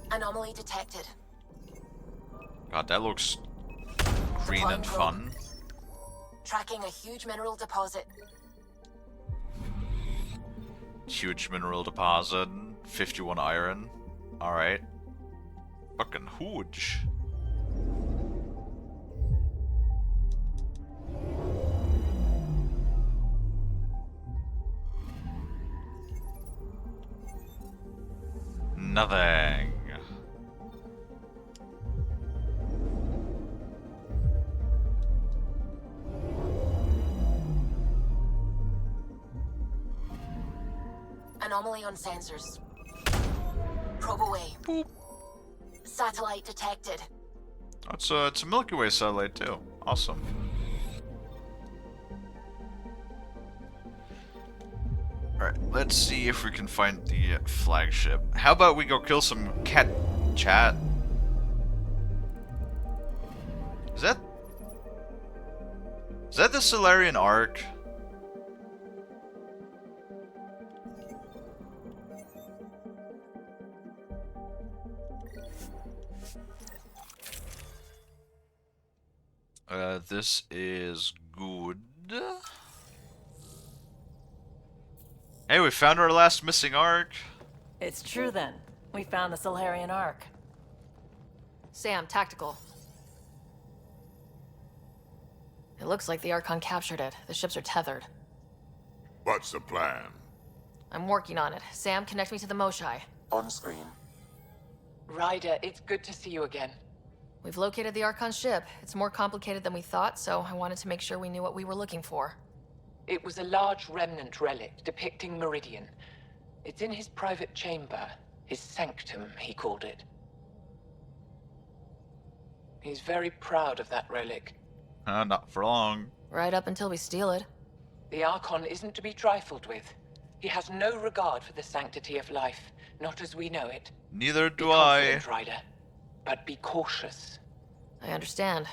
Anomaly detected. God, that looks green Deploying and probe. fun. Tracking a huge mineral deposit. Huge mineral deposit. 51 iron. Alright. Fucking huge. Nothing. Anomaly on sensors. Probe away. Boop. Satellite detected. It's a Milky Way satellite too. Awesome. Alright, let's see if we can find the flagship. How about we go kill some cat chat? Is that the Solarian Ark? This is good. Hey, we found our last missing Ark. It's true then. We found the Solarian Ark. Sam, tactical. It looks like the Archon captured it. The ships are tethered. What's the plan? I'm working on it. Sam, connect me to the Moshai. On screen. Ryder, it's good to see you again. We've located the Archon ship. It's more complicated than we thought, so I wanted to make sure we knew what we were looking for. It was a large remnant relic depicting Meridian. It's in his private chamber. His sanctum, he called it. He's very proud of that relic. Not for long. Right up until we steal it. The Archon isn't to be trifled with. He has no regard for the sanctity of life, not as we know it. Neither do Be I. confident, Ryder, but be cautious. I understand.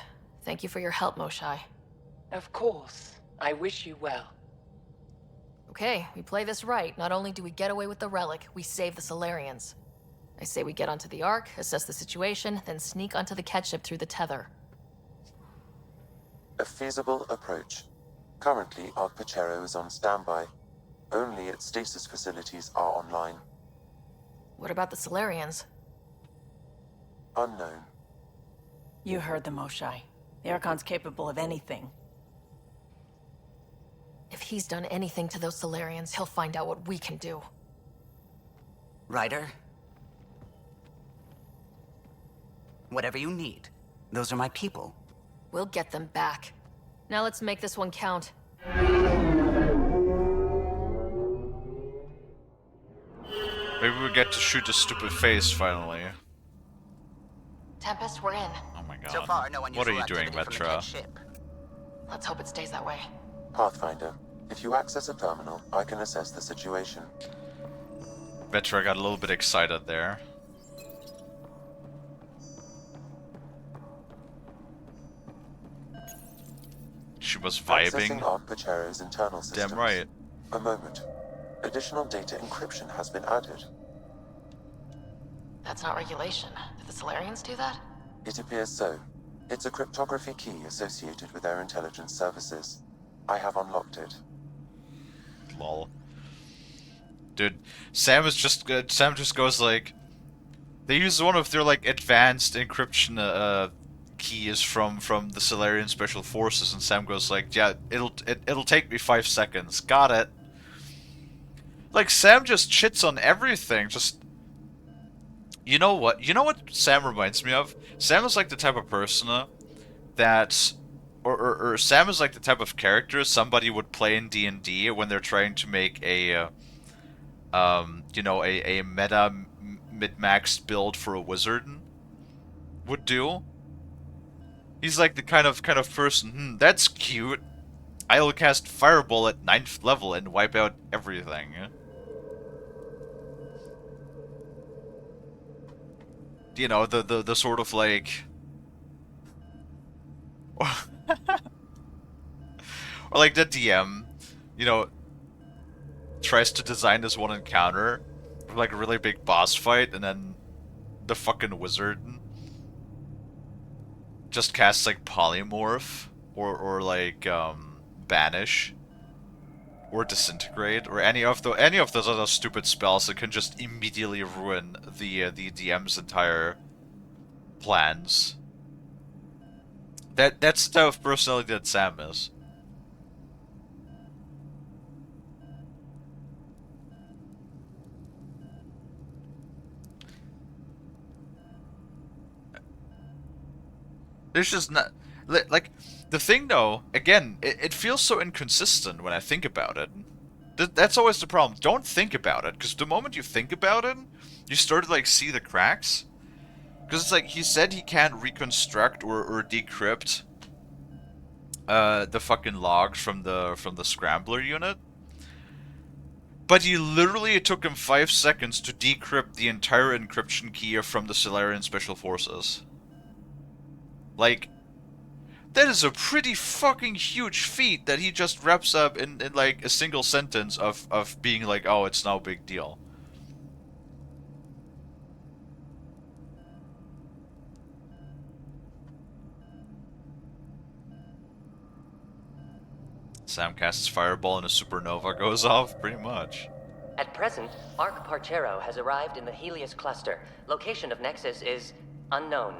Thank you for your help, Moshai. Of course. I wish you well. Okay, we play this right. Not only do we get away with the relic, we save the Solarians. I say we get onto the Ark, assess the situation, then sneak onto the catship through the tether. A feasible approach. Currently, Ark Pachero is on standby. Only its stasis facilities are online. What about the Solarians? Unknown. You heard the Moshai. The Archon's capable of anything. If he's done anything to those Solarians, he'll find out what we can do. Ryder? Whatever you need. Those are my people. We'll get them back. Now let's make this one count. Maybe we get to shoot a stupid face finally. Tempest, we're in. Oh my god. So far, no What are unusual you doing, activity from the Vetra? dead ship. Let's hope it stays that way. Pathfinder, if you access a terminal, I can assess the situation. Vetra got a little bit excited there. She was vibing. Accessing Ark Pachero's internal systems. Damn right. A moment. Additional data encryption has been added. That's not regulation. Did the Solarians do that? It appears so. It's a cryptography key associated with their intelligence services. I have unlocked it. Lol. Dude, Sam just goes like, they use one of their like advanced encryption keys from the Solarian Special Forces, and Sam goes like, yeah, it'll take me 5 seconds. Got it. Like, Sam just chits on everything. Just, you know what? You know what Sam reminds me of? Sam is like the type of person that or Sam is like the type of character somebody would play in D&D when they're trying to make a you know, a meta mid-maxed build for a wizard would do. He's like the kind of person, that's cute. I'll cast Fireball at 9th level and wipe out everything. You know, the sort of like... or like the DM, you know, tries to design this one encounter, like a really big boss fight, and then the fucking wizard just casts like Polymorph, or like, Banish, or Disintegrate, or any of those other stupid spells that can just immediately ruin the DM's entire plans. That's the type of personality that Sam is. There's just not... Like, the thing, though, again, it feels so inconsistent when I think about it. That's always the problem. Don't think about it, because the moment you think about it, you start to, like, see the cracks. Because it's like, he said he can't reconstruct or decrypt the fucking logs from the Scrambler unit. But it took him 5 seconds to decrypt the entire encryption key from the Solarian Special Forces. Like, that is a pretty fucking huge feat that he just wraps up in like a single sentence of being like, oh, it's no big deal. Sam casts Fireball and a supernova goes off, pretty much. At present, Arc Parchero has arrived in the Helios cluster. Location of Nexus is unknown.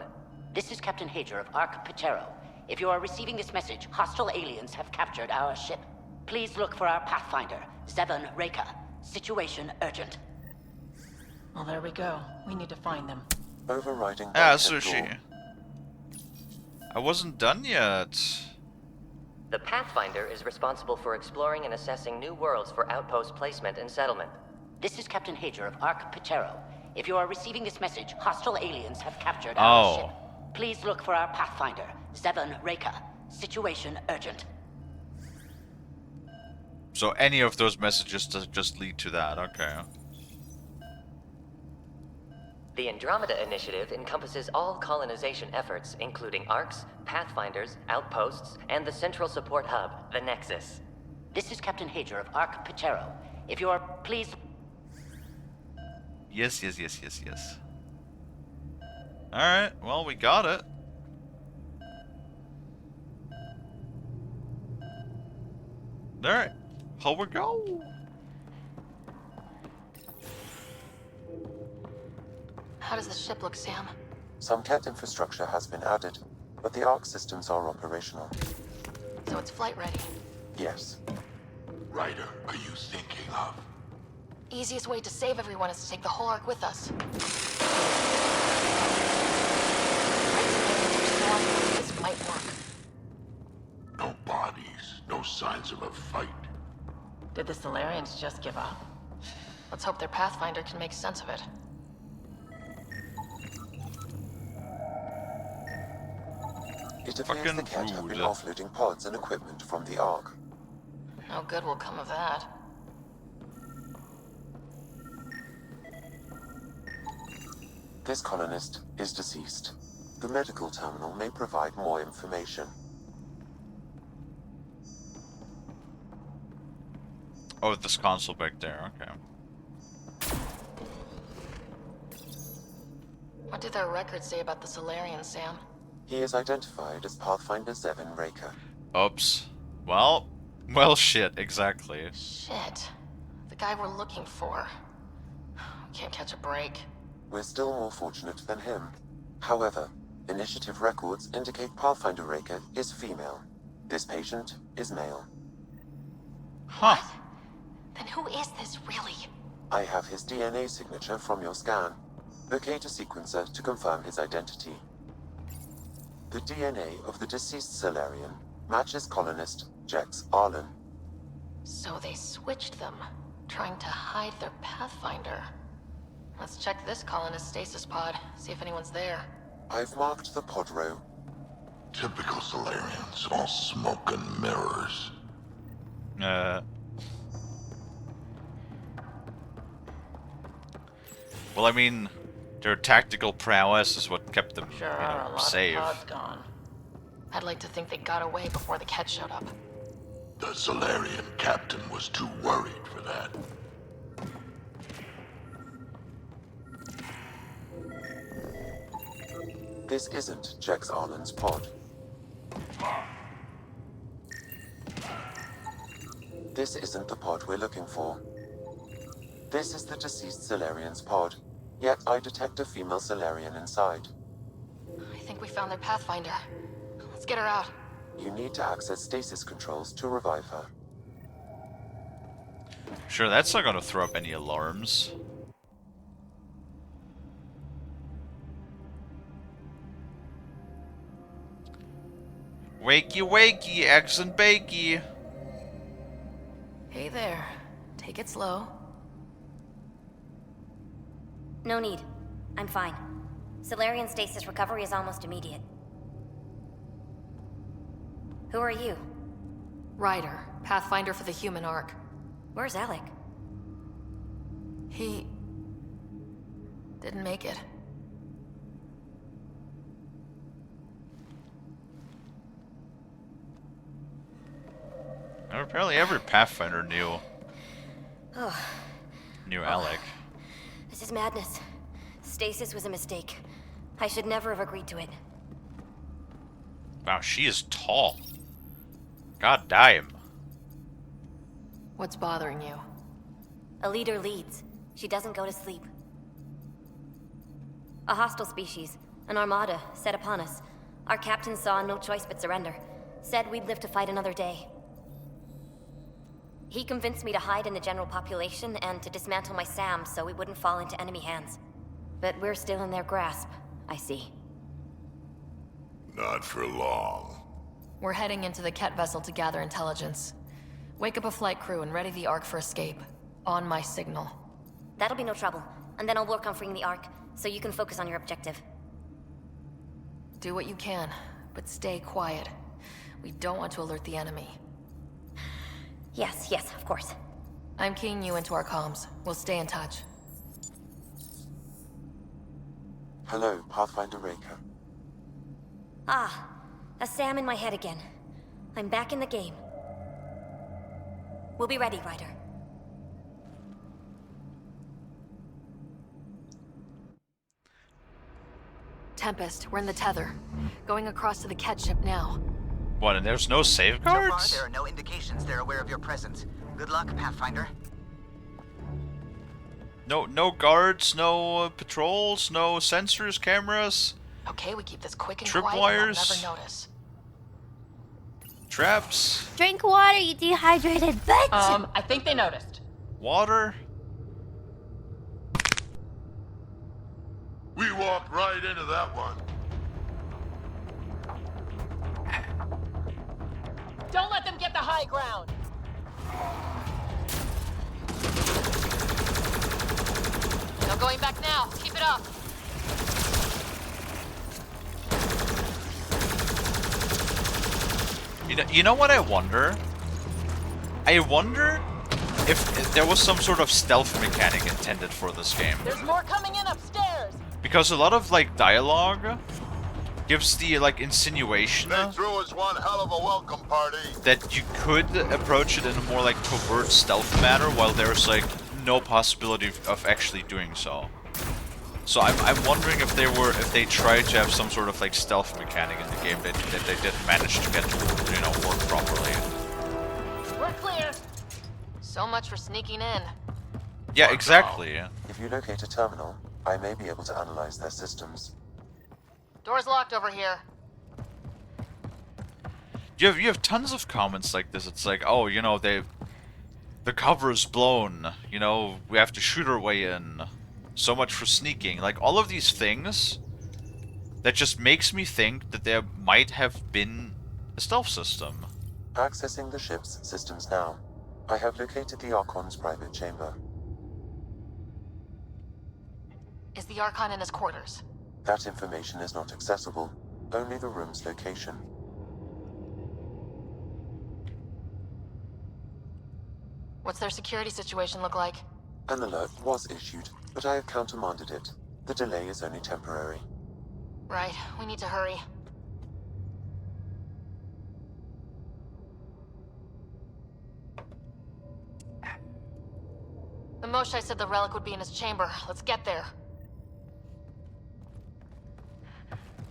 This is Captain Hager of Arc Parchero. If you are receiving this message, hostile aliens have captured our ship. Please look for our Pathfinder, Zevon Reka. Situation urgent. Well, there we go. We need to find them. Overriding. Ah, Sushi. I wasn't done yet. The Pathfinder is responsible for exploring and assessing new worlds for outpost placement and settlement. This is Captain Hager of Arc Parchero. If you are receiving this message, hostile aliens have captured our ship. Please look for our Pathfinder, Zevon Reka. Situation urgent. So any of those messages just lead to that, okay. The Andromeda Initiative encompasses all colonization efforts, including ARCs, Pathfinders, outposts, and the central support hub, the Nexus. This is Captain Hager of Arc Parchero. If you are, please... Yes. Alright, well, we got it. Alright, here we go. How does the ship look, Sam? Some CAT infrastructure has been added, but the ARC systems are operational. So it's flight ready? Yes. Ryder, are you thinking of? Easiest way to save everyone is to take the whole Ark with us. This might work. No bodies, no signs of a fight. Did the Solarians just give up? Let's hope their Pathfinder can make sense of it. It appears the CAT have been offloading pods and equipment from the Ark. No good will come of that. This colonist is deceased. The medical terminal may provide more information. Oh, this console back there, okay. What do their records say about the Solarians, Sam? He is identified as Pathfinder Zevon Reka. Oops. Well, shit, exactly. Shit. The guy we're looking for. Can't catch a break. We're still more fortunate than him. However, initiative records indicate Pathfinder Reka is female. This patient is male. Huh. Then who is this, really? I have his DNA signature from your scan. Locate a sequencer to confirm his identity. The DNA of the deceased Solarian matches colonist Jex Arlen. So they switched them, trying to hide their Pathfinder. Let's check this colonist stasis pod, see if anyone's there. I've marked the pod row. Typical Solarians, all smoke and mirrors. Well, I mean, their tactical prowess is what kept them, Sure you are a know, lot safe. of pods gone. I'd like to think they got away before the Ket showed up. The Solarian captain was too worried for that. This isn't Jex Arlen's pod. This isn't the pod we're looking for. This is the deceased Solarian's pod, yet I detect a female Solarian inside. I think we found their Pathfinder. Let's get her out. You need to access stasis controls to revive her. Sure, that's not gonna throw up any alarms. Wakey wakey, eggs and bakey. Hey there. Take it slow. No need. I'm fine. Solarian stasis recovery is almost immediate. Who are you? Ryder, Pathfinder for the human arc. Where's Alec? He... didn't make it. Apparently every Pathfinder knew Oh, Alec. this is madness. Stasis was a mistake. I should never have agreed to it. Wow, she is tall. God damn. What's bothering you? A leader leads. She doesn't go to sleep. A hostile species, an armada, set upon us. Our captain saw no choice but surrender. Said we'd live to fight another day. He convinced me to hide in the general population and to dismantle my SAM so we wouldn't fall into enemy hands. But we're still in their grasp, I see. Not for long. We're heading into the Ket vessel to gather intelligence. Wake up a flight crew and ready the Ark for escape. On my signal. That'll be no trouble. And then I'll work on freeing the Ark, so you can focus on your objective. Do what you can, but stay quiet. We don't want to alert the enemy. Yes, of course. I'm keying you into our comms. We'll stay in touch. Hello, Pathfinder Raker. Ah, a SAM in my head again. I'm back in the game. We'll be ready, Ryder. Tempest, we're in the tether. Going across to the Ket ship now. What, and there's no So far, safeguards? there are no indications they're aware of your presence. Good luck, Pathfinder. No guards, no patrols, no sensors, cameras, Okay, we keep this quick and Trip quiet wires? and they'll never notice. traps, Drink water, you dehydrated bitch! I think they noticed. water. We walked right into that one. Don't let them get the high ground. No going back now. Keep it up. You know what I wonder? I wonder if there was some sort of stealth mechanic intended for this game. There's more coming in upstairs. Because a lot of, like, dialogue gives the, like, insinuation They threw us one hell of a welcome party. that you could approach it in a more, like, covert stealth manner, while there's, like, no possibility of actually doing so. So I'm wondering if they tried to have some sort of, like, stealth mechanic in the game that they didn't manage to get to, you know, work properly. We're clear. So much for sneaking in. Yeah, exactly. If you locate a terminal, I may be able to analyze their systems. Door's locked over here. You have tons of comments like this. It's like, oh, you know, the cover is blown. You know, we have to shoot our way in. So much for sneaking. Like, all of these things that just makes me think that there might have been A stealth system. Accessing the ship's systems now. I have located the Archon's private chamber. Is the Archon in his quarters? That information is not accessible. Only the room's location. What's their security situation look like? An alert was issued, but I have countermanded it. The delay is only temporary. Right, we need to hurry. The Moshae said the relic would be in his chamber. Let's get there.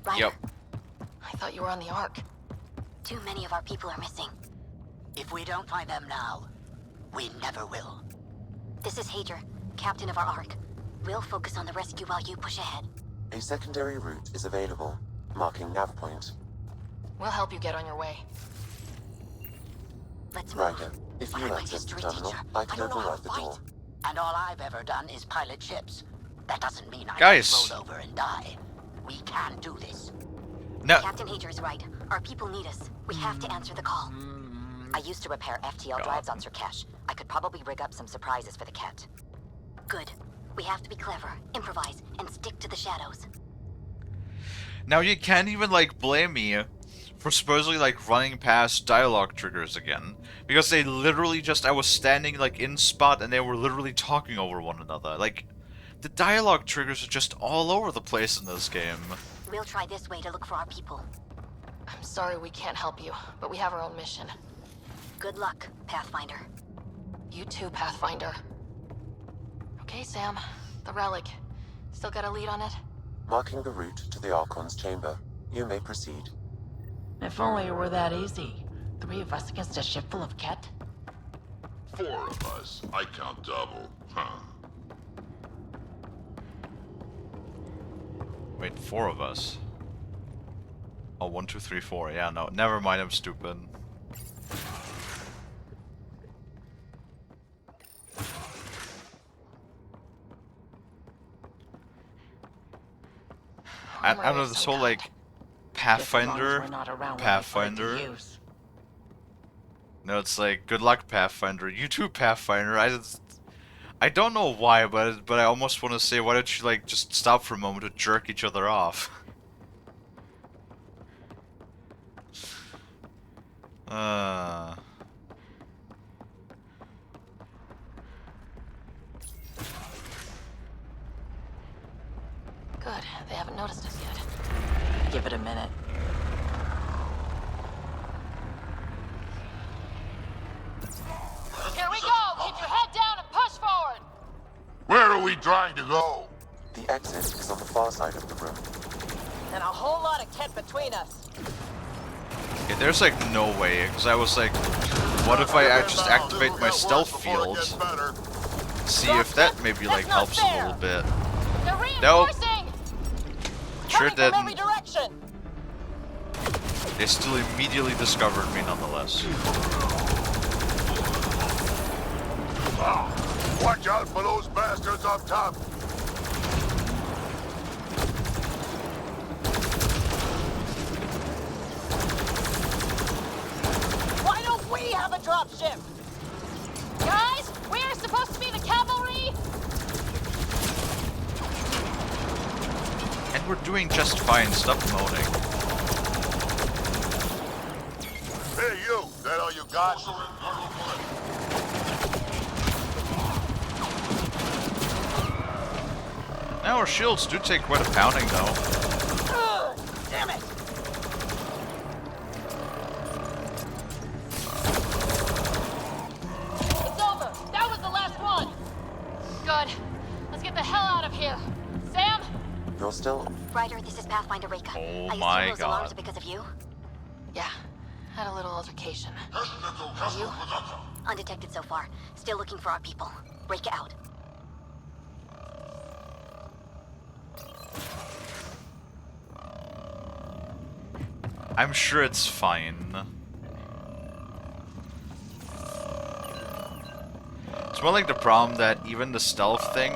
Ryder, Yep. I thought you were on the Ark. too many of our people are missing. If we don't find them now, we never will. This is Hager, captain of our Ark. We'll focus on the rescue while you push ahead. A secondary route is available, marking nav point. We'll help you get on your way. Let's move. Ryder, if you Fire my access the history terminal, teacher. I I can don't know how override to the door. And all I've ever done is pilot ships. That doesn't mean I Guys. can roll over and die. We can do this. No. Captain Hager is right. Our people need us. We have to answer the call. I used to repair FTL drives on Surkesh. I could probably rig up some surprises for the Ket. Good. We have to be clever, improvise, and stick to the shadows. Now you can't even like blame me for supposedly like running past dialogue triggers again, because they literally just, I was standing like in spot and they were literally talking over one another. Like, the dialogue triggers are just all over the place in this game. We'll try this way to look for our people. I'm sorry we can't help you, but we have our own mission. Good luck, Pathfinder. You too, Pathfinder. Okay, Sam. The relic. Still got a lead on it? Marking the route to the Archon's chamber. You may proceed. If only it were that easy. 3 of us against a ship full of Ket? 4 of us. I count double. Huh. Wait, 4 of us. Oh, 1, 2, 3, 4. Yeah, no, never mind, I'm stupid. I don't know, this whole like Pathfinder. No, it's like, good luck, Pathfinder. You too, Pathfinder. I don't know why, but I almost want to say, why don't you like just stop for a moment to jerk each other off? Good. They haven't noticed us yet. Give it a minute. Here we go! Keep your head down and push forward! Where are we trying to go? The exit is on the far side of the room. And a whole lot of Ket between us. Yeah, there's like no way, because I was like, what if I just activate my stealth field? See if that maybe like helps a little bit. Nope. Sure didn't. They still immediately discovered me nonetheless. Watch out for those bastards up top. Why don't we have a dropship? Guys, we're supposed to be the cavalry! And we're doing just fine, stop moaning. Hey, you! That all you got? Now our shields do take quite a pounding though. Damn it! It's over! That was the last one! Good. Let's get the hell out of here. Sam? You're still... Ryder, this is Pathfinder Reka. Oh I my assume those alarms God. are because of you? Yeah. Had a little altercation. You? Undetected so far. Still looking for our people. Reka out. I'm sure it's fine. It's more like the problem that even the stealth thing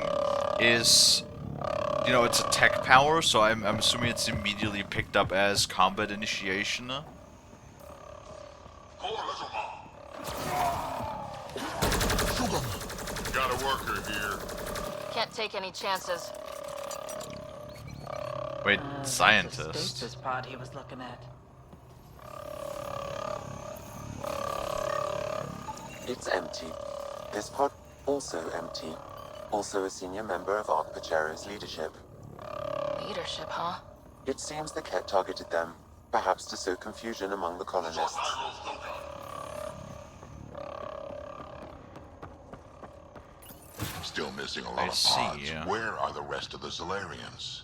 is, you know, it's a tech power, so I'm assuming it's immediately picked up as combat initiation. worker here. Can't take any chances. Wait, That's the scientist. stasis pod he was looking at. It's empty. This pod also empty. Also a senior member of Ark Pachero's leadership. Leadership, huh? It seems the Ket targeted them, perhaps to sow confusion among the colonists. Still missing a lot of pods. Where are the rest of the Solarians?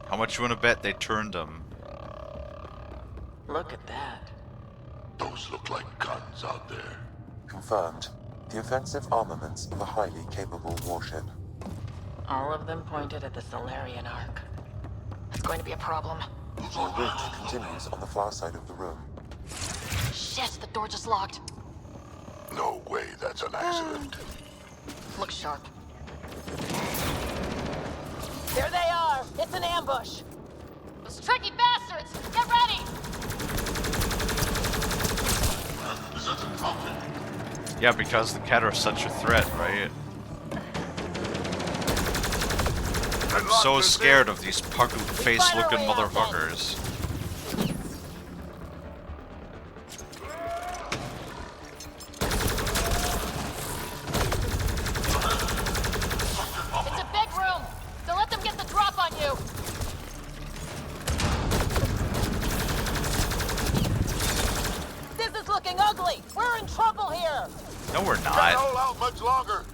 How much you want to bet they turned them? Look at that. Those look like guns out there. Confirmed. The offensive armaments of a highly capable warship. All of them pointed at the Solarian Ark. It's going to be a problem. The rift continues on the far side of the room. Shit, the door just locked. No way that's an accident. Look sharp. There they are! It's an ambush! Those tricky bastards! Get ready! Yeah, because the Ket are such a threat, right? I'm so scared of these puggle face-looking motherfuckers. It's a big room! Don't let them get the drop on you! This is looking ugly! We're in trouble here! No, we're Can't not. hold out much longer.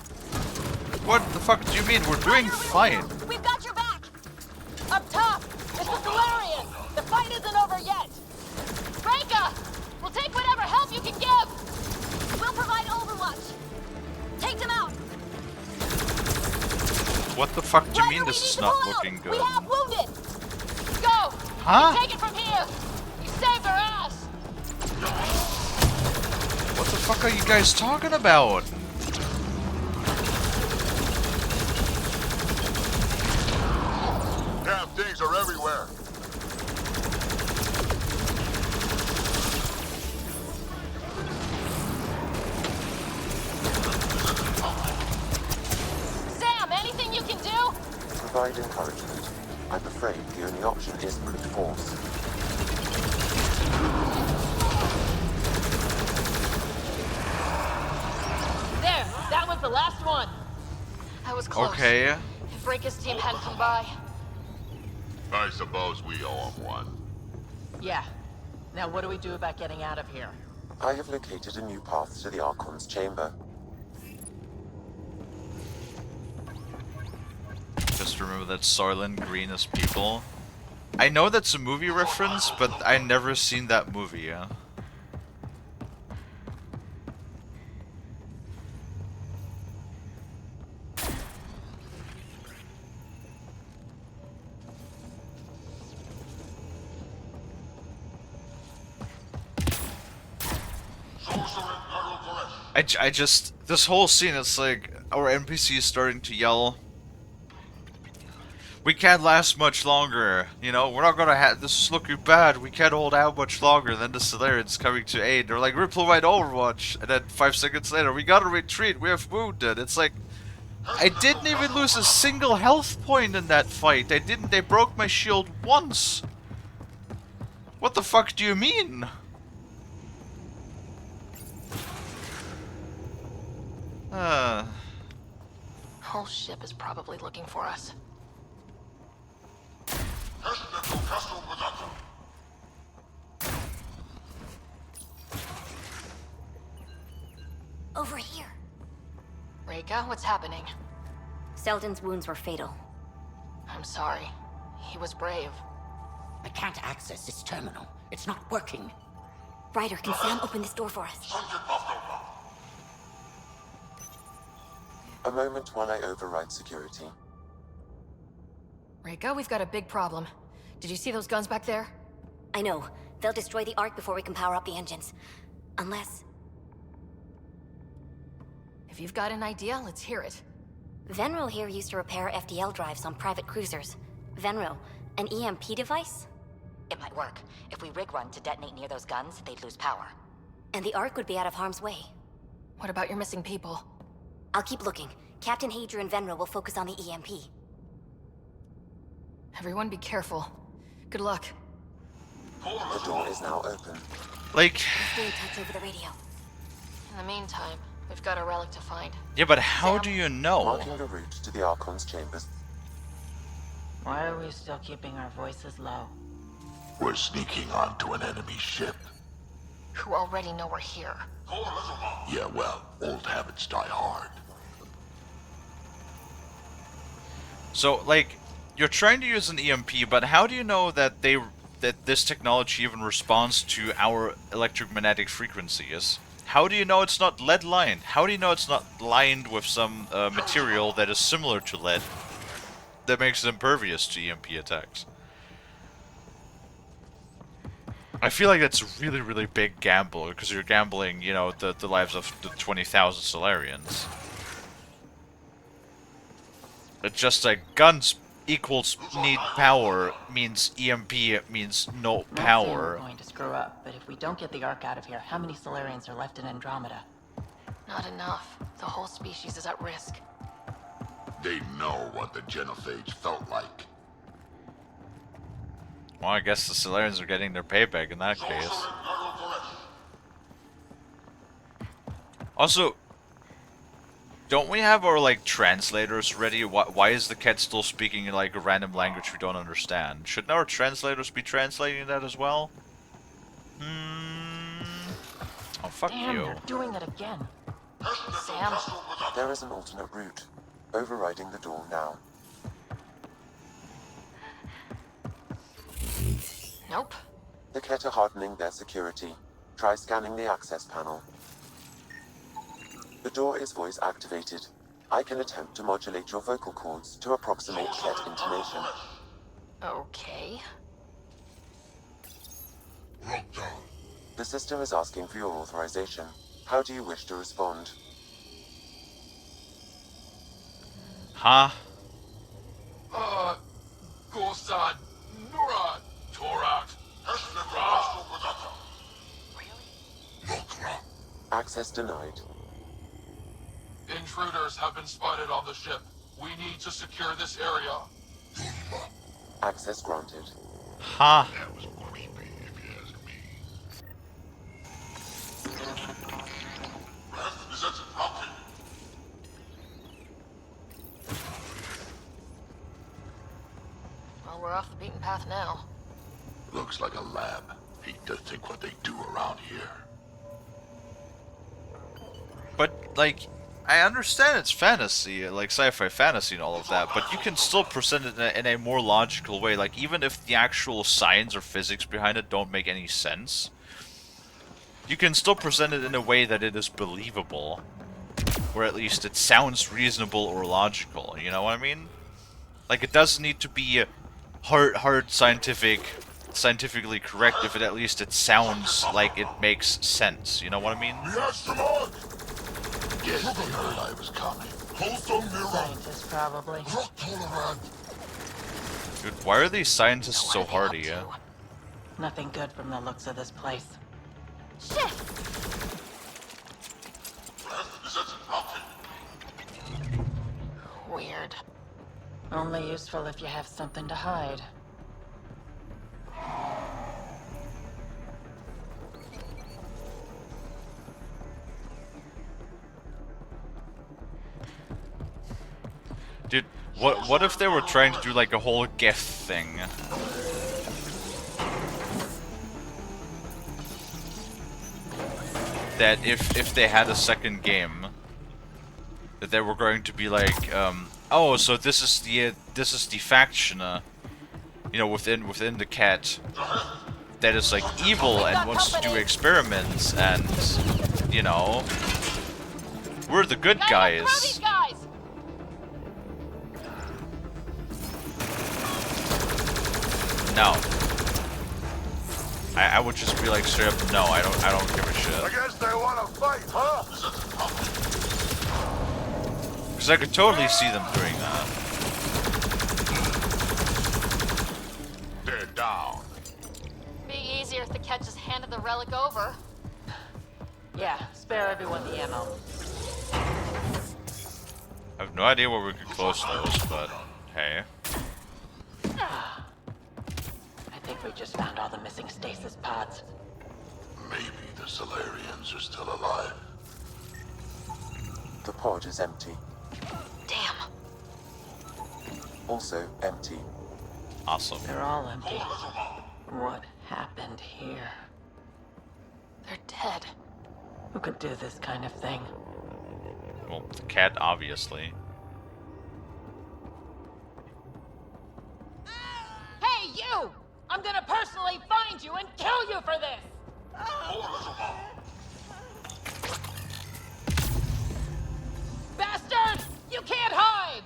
What the fuck do you mean? We're doing fine. We've got your back! Up top! It's the Solarians! The fight isn't over yet! Reka! We'll take whatever help you can give! We'll provide overwatch! Take them out! What the fuck do you mean Ryder, this we is need to not pull out. looking We good? have wounded! Go! Huh? You take it from here! You saved our ass! What the fuck are you guys talking about? Damn things are everywhere. Sam, anything you can do? Provide encouragement. I'm afraid the only option is brute force. There! That was the last one! I was close. Okay. If Reka's team hadn't come by. I suppose we owe him one. Yeah. Now what do we do about getting out of here? I have located a new path to the Archon's chamber. Just remember that Soylent Green is people. I know that's a movie reference, but I never seen that movie, yeah. I just, this whole scene, it's like, our NPC is starting to yell, we can't last much longer, you know, we're not gonna have, this is looking bad, we can't hold out much longer. Then the Solarians coming to aid, they're like, provide overwatch, and then 5 seconds later, we gotta retreat, we have wounded. It's like, I didn't even lose a single health point in that fight. They broke my shield once. What the fuck do you mean? Whole ship is probably looking for us. Over here. Reka, what's happening? Selden's wounds were fatal. I'm sorry. He was brave. I can't access this terminal. It's not working. Ryder, can Sam open this door for us? A moment while I override security. Reka, we've got a big problem. Did you see those guns back there? I know. They'll destroy the Ark before we can power up the engines. Unless... If you've got an idea, let's hear it. Venro here used to repair FDL drives on private cruisers. Venro, an EMP device? It might work. If we rig one to detonate near those guns, they'd lose power. And the Ark would be out of harm's way. What about your missing people? I'll keep looking. Captain Hadra and Venra will focus on the EMP. Everyone be careful. Good luck. The door is now open. Like... Stay in touch over the radio. In the meantime, we've got a relic to find. Yeah, but how do you know? Marking the route to the Archon's chambers. Why are we still keeping our voices low? We're sneaking onto an enemy ship. Who already know we're here. Yeah, well, old habits die hard. So, like, you're trying to use an EMP, but how do you know that this technology even responds to our electromagnetic frequencies? How do you know it's not lead lined? How do you know it's not lined with some material that is similar to lead that makes it impervious to EMP attacks? I feel like that's a really, really big gamble, because you're gambling, you know, the lives of the 20,000 Solarians. It's just like guns equals need power means EMP means no power. We're going to screw up, but if we don't get the Ark out of here, how many Solarians are left in Andromeda? Not enough. The whole species is at risk. They know what the genophage felt like. Well, I guess the Solarians are getting their payback in that case. Also, don't we have our, like, translators ready? Why is the cat still speaking in, like, a random language we don't understand? Shouldn't our translators be translating that as well? Oh, fuck Damn, you. they're doing it again. Sam? There is an alternate route. Overriding the door now. Nope. The Ket are hardening their security. Try scanning the access panel. The door is voice activated. I can attempt to modulate your vocal cords to approximate Ket intonation. Okay. The system is asking for your authorization. How do you wish to respond? Huh? Gorsan, Nura, Torat, Access denied. Intruders have been spotted on the ship. We need to secure this area. Access granted. Huh? That was creepy, if you ask me. Well, we're off the beaten path now. Looks like a lab. Hate to think what they do around here. But, like, I understand it's fantasy, like sci-fi fantasy and all of that, but you can still present it in a more logical way. Like, even if the actual science or physics behind it don't make any sense, you can still present it in a way that it is believable, or at least it sounds reasonable or logical, you know what I mean? Like, it doesn't need to be hard scientifically correct if at least it sounds like it makes sense, you know what I mean? Guess they heard I was coming. Scientists, probably. Dude, why are these scientists so hardy, yeah? Nothing good from the looks of this place. Shit! Weird. Only useful if you have something to hide. Dude, what if they were trying to do like a whole Geth thing? That if they had a second game, that they were going to be like, oh, so this is the faction, you know, within the cat that is like evil and wants to do experiments, and you know, we're the good guys. No. I would just be like straight up, no, I don't give a shit. I guess they want to fight, huh? Because I could totally see them doing that. They're down. Be easier if the cat just handed the relic over. Yeah, spare everyone the ammo. I have no idea where we could close those, but hey. I think we just found all the missing stasis pods. Maybe the Solarians are still alive. The pod is empty. Damn. Also empty. Awesome. They're all empty. What happened here? They're dead. Who could do this kind of thing? Well, the cat, obviously. Hey, you! I'm gonna personally find you and kill you for this! Bastard! You can't hide!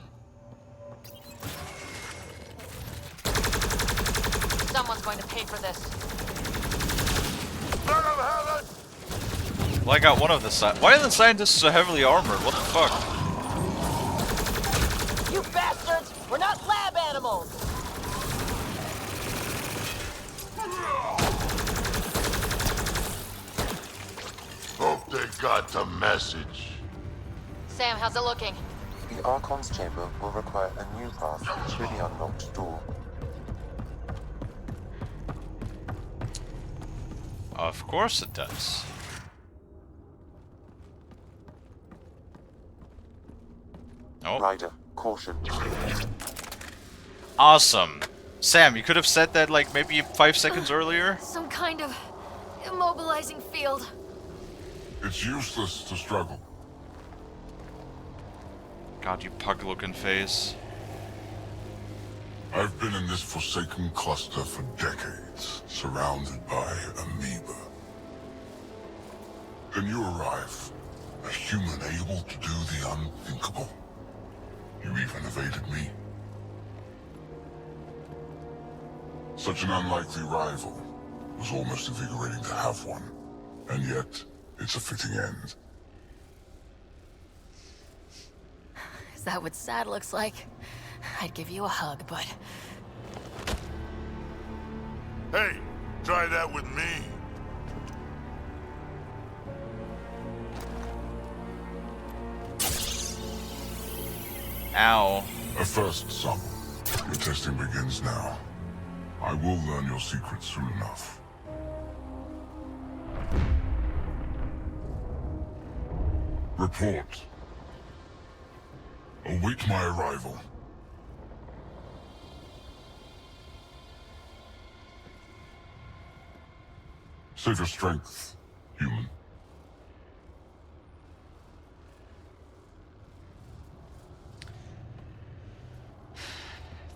Someone's going to pay for this. Well, I got one of the Why are the scientists so heavily armored? What the fuck? You bastards! We're not lab animals! Hope they got the message. Sam, how's it looking? The Archon's chamber will require a new path through the unlocked door. Of course it does. Oh. Ryder, caution. Awesome. Sam, you could have said that like maybe 5 seconds earlier. Some kind of immobilizing field. It's useless to struggle. God, you pug-looking face. I've been in this forsaken cluster for decades, surrounded by amoeba. Then you arrive, a human able to do the unthinkable. You even evaded me. Such an unlikely rival. Was almost invigorating to have one. And yet, it's a fitting end. Is that what sad looks like? I'd give you a hug, but... Hey, try that with me. Ow. A first sample. Your testing begins now. I will learn your secrets soon enough. Report. Await my arrival. Save your strength, human.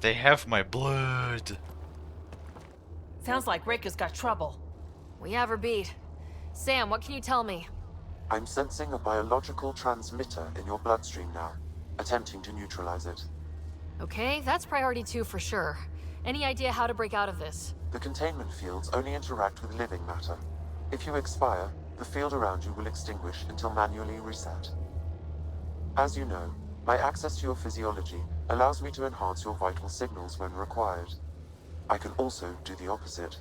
They have my blood. Sounds like Rika's got trouble. We have her beat. Sam, what can you tell me? I'm sensing a biological transmitter in your bloodstream now, attempting to neutralize it. Okay, that's priority 2 for sure. Any idea how to break out of this? The containment fields only interact with living matter. If you expire, the field around you will extinguish until manually reset. As you know, my access to your physiology allows me to enhance your vital signals when required. I can also do the opposite.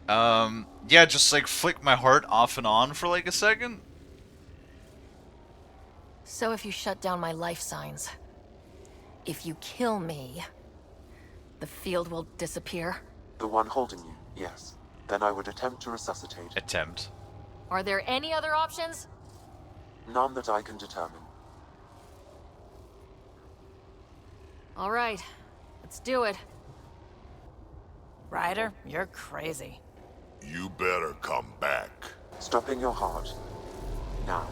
Yeah, just like flick my heart off and on for like a second. So if you shut down my life signs, if you kill me, the field will disappear? The one holding you, yes. Then I would attempt to resuscitate. Attempt. Are there any other options? None that I can determine. All right, let's do it. Ryder, you're crazy. You better come back. Stopping your heart. Now.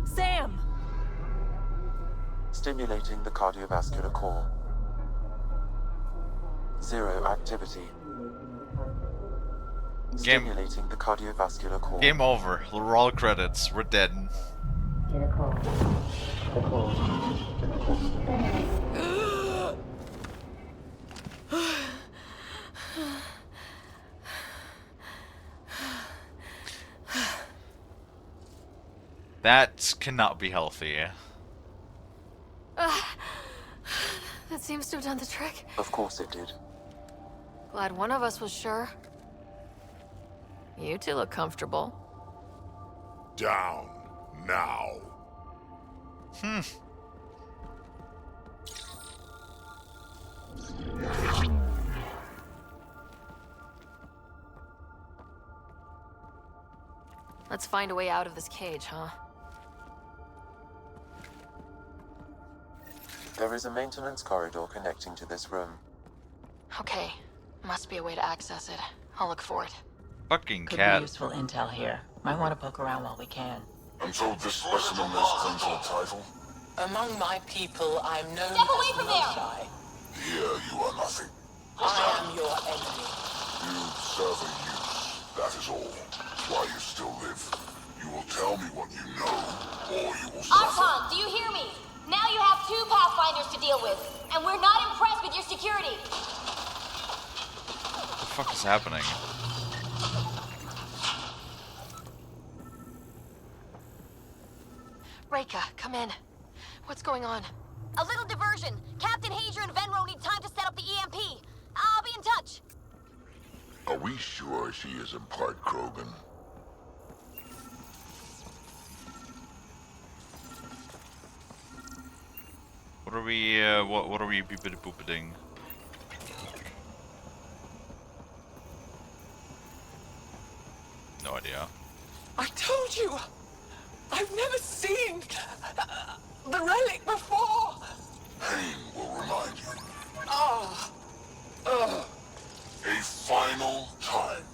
Sam! Stimulating the cardiovascular core. 0 activity. Stimulating the cardiovascular core. Game over. Roll credits. We're dead. That cannot be healthy. seems to have done the trick. Of course it did. Glad one of us was sure. You two look comfortable. Down now. Let's find a way out of this cage, huh? There is a maintenance corridor connecting to this room. Okay. Must be a way to access it. I'll look for it. Fucking Could cat. be useful intel here. Might want to poke around while we can. I'm told this specimen is Crimson title. Among my people, I'm known Step away as from there! Magi. Here you are nothing. I am your enemy. You serve a use, that is all. Why you still live. You will tell me what you know, or you will suffer. Archon, do you hear me? Now you have 2 Pathfinders to deal with, and we're not impressed with your security. What the fuck is happening? Reika, come in. What's going on? A little diversion. Captain Hager and Venro need time to set up the EMP. I'll be in touch. Are we sure she isn't part Krogan? What are we, what are we boopity-booping? No idea. I told you! I've never seen the relic before! Pain will remind you. Ah! A final time.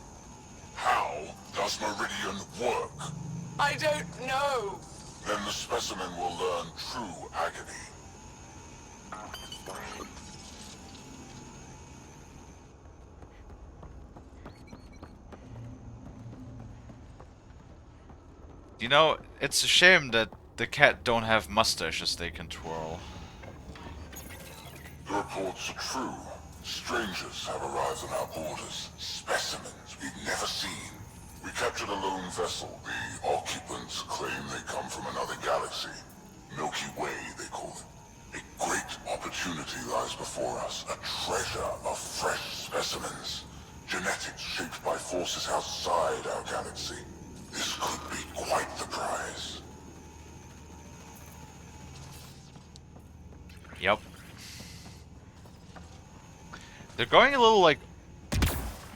How does Meridian work? I don't know! Then the specimen will learn true agony. You know, it's a shame that the cat don't have mustaches they can twirl. The reports are true. Strangers have arrived on our borders. Specimens we've never seen. We captured a lone vessel. The occupants claim they come from another galaxy. Milky Way, they call it. A great opportunity lies before us. A treasure of fresh specimens. Genetics shaped by forces outside our galaxy. This could be quite the prize. Yep. They're going a little, like,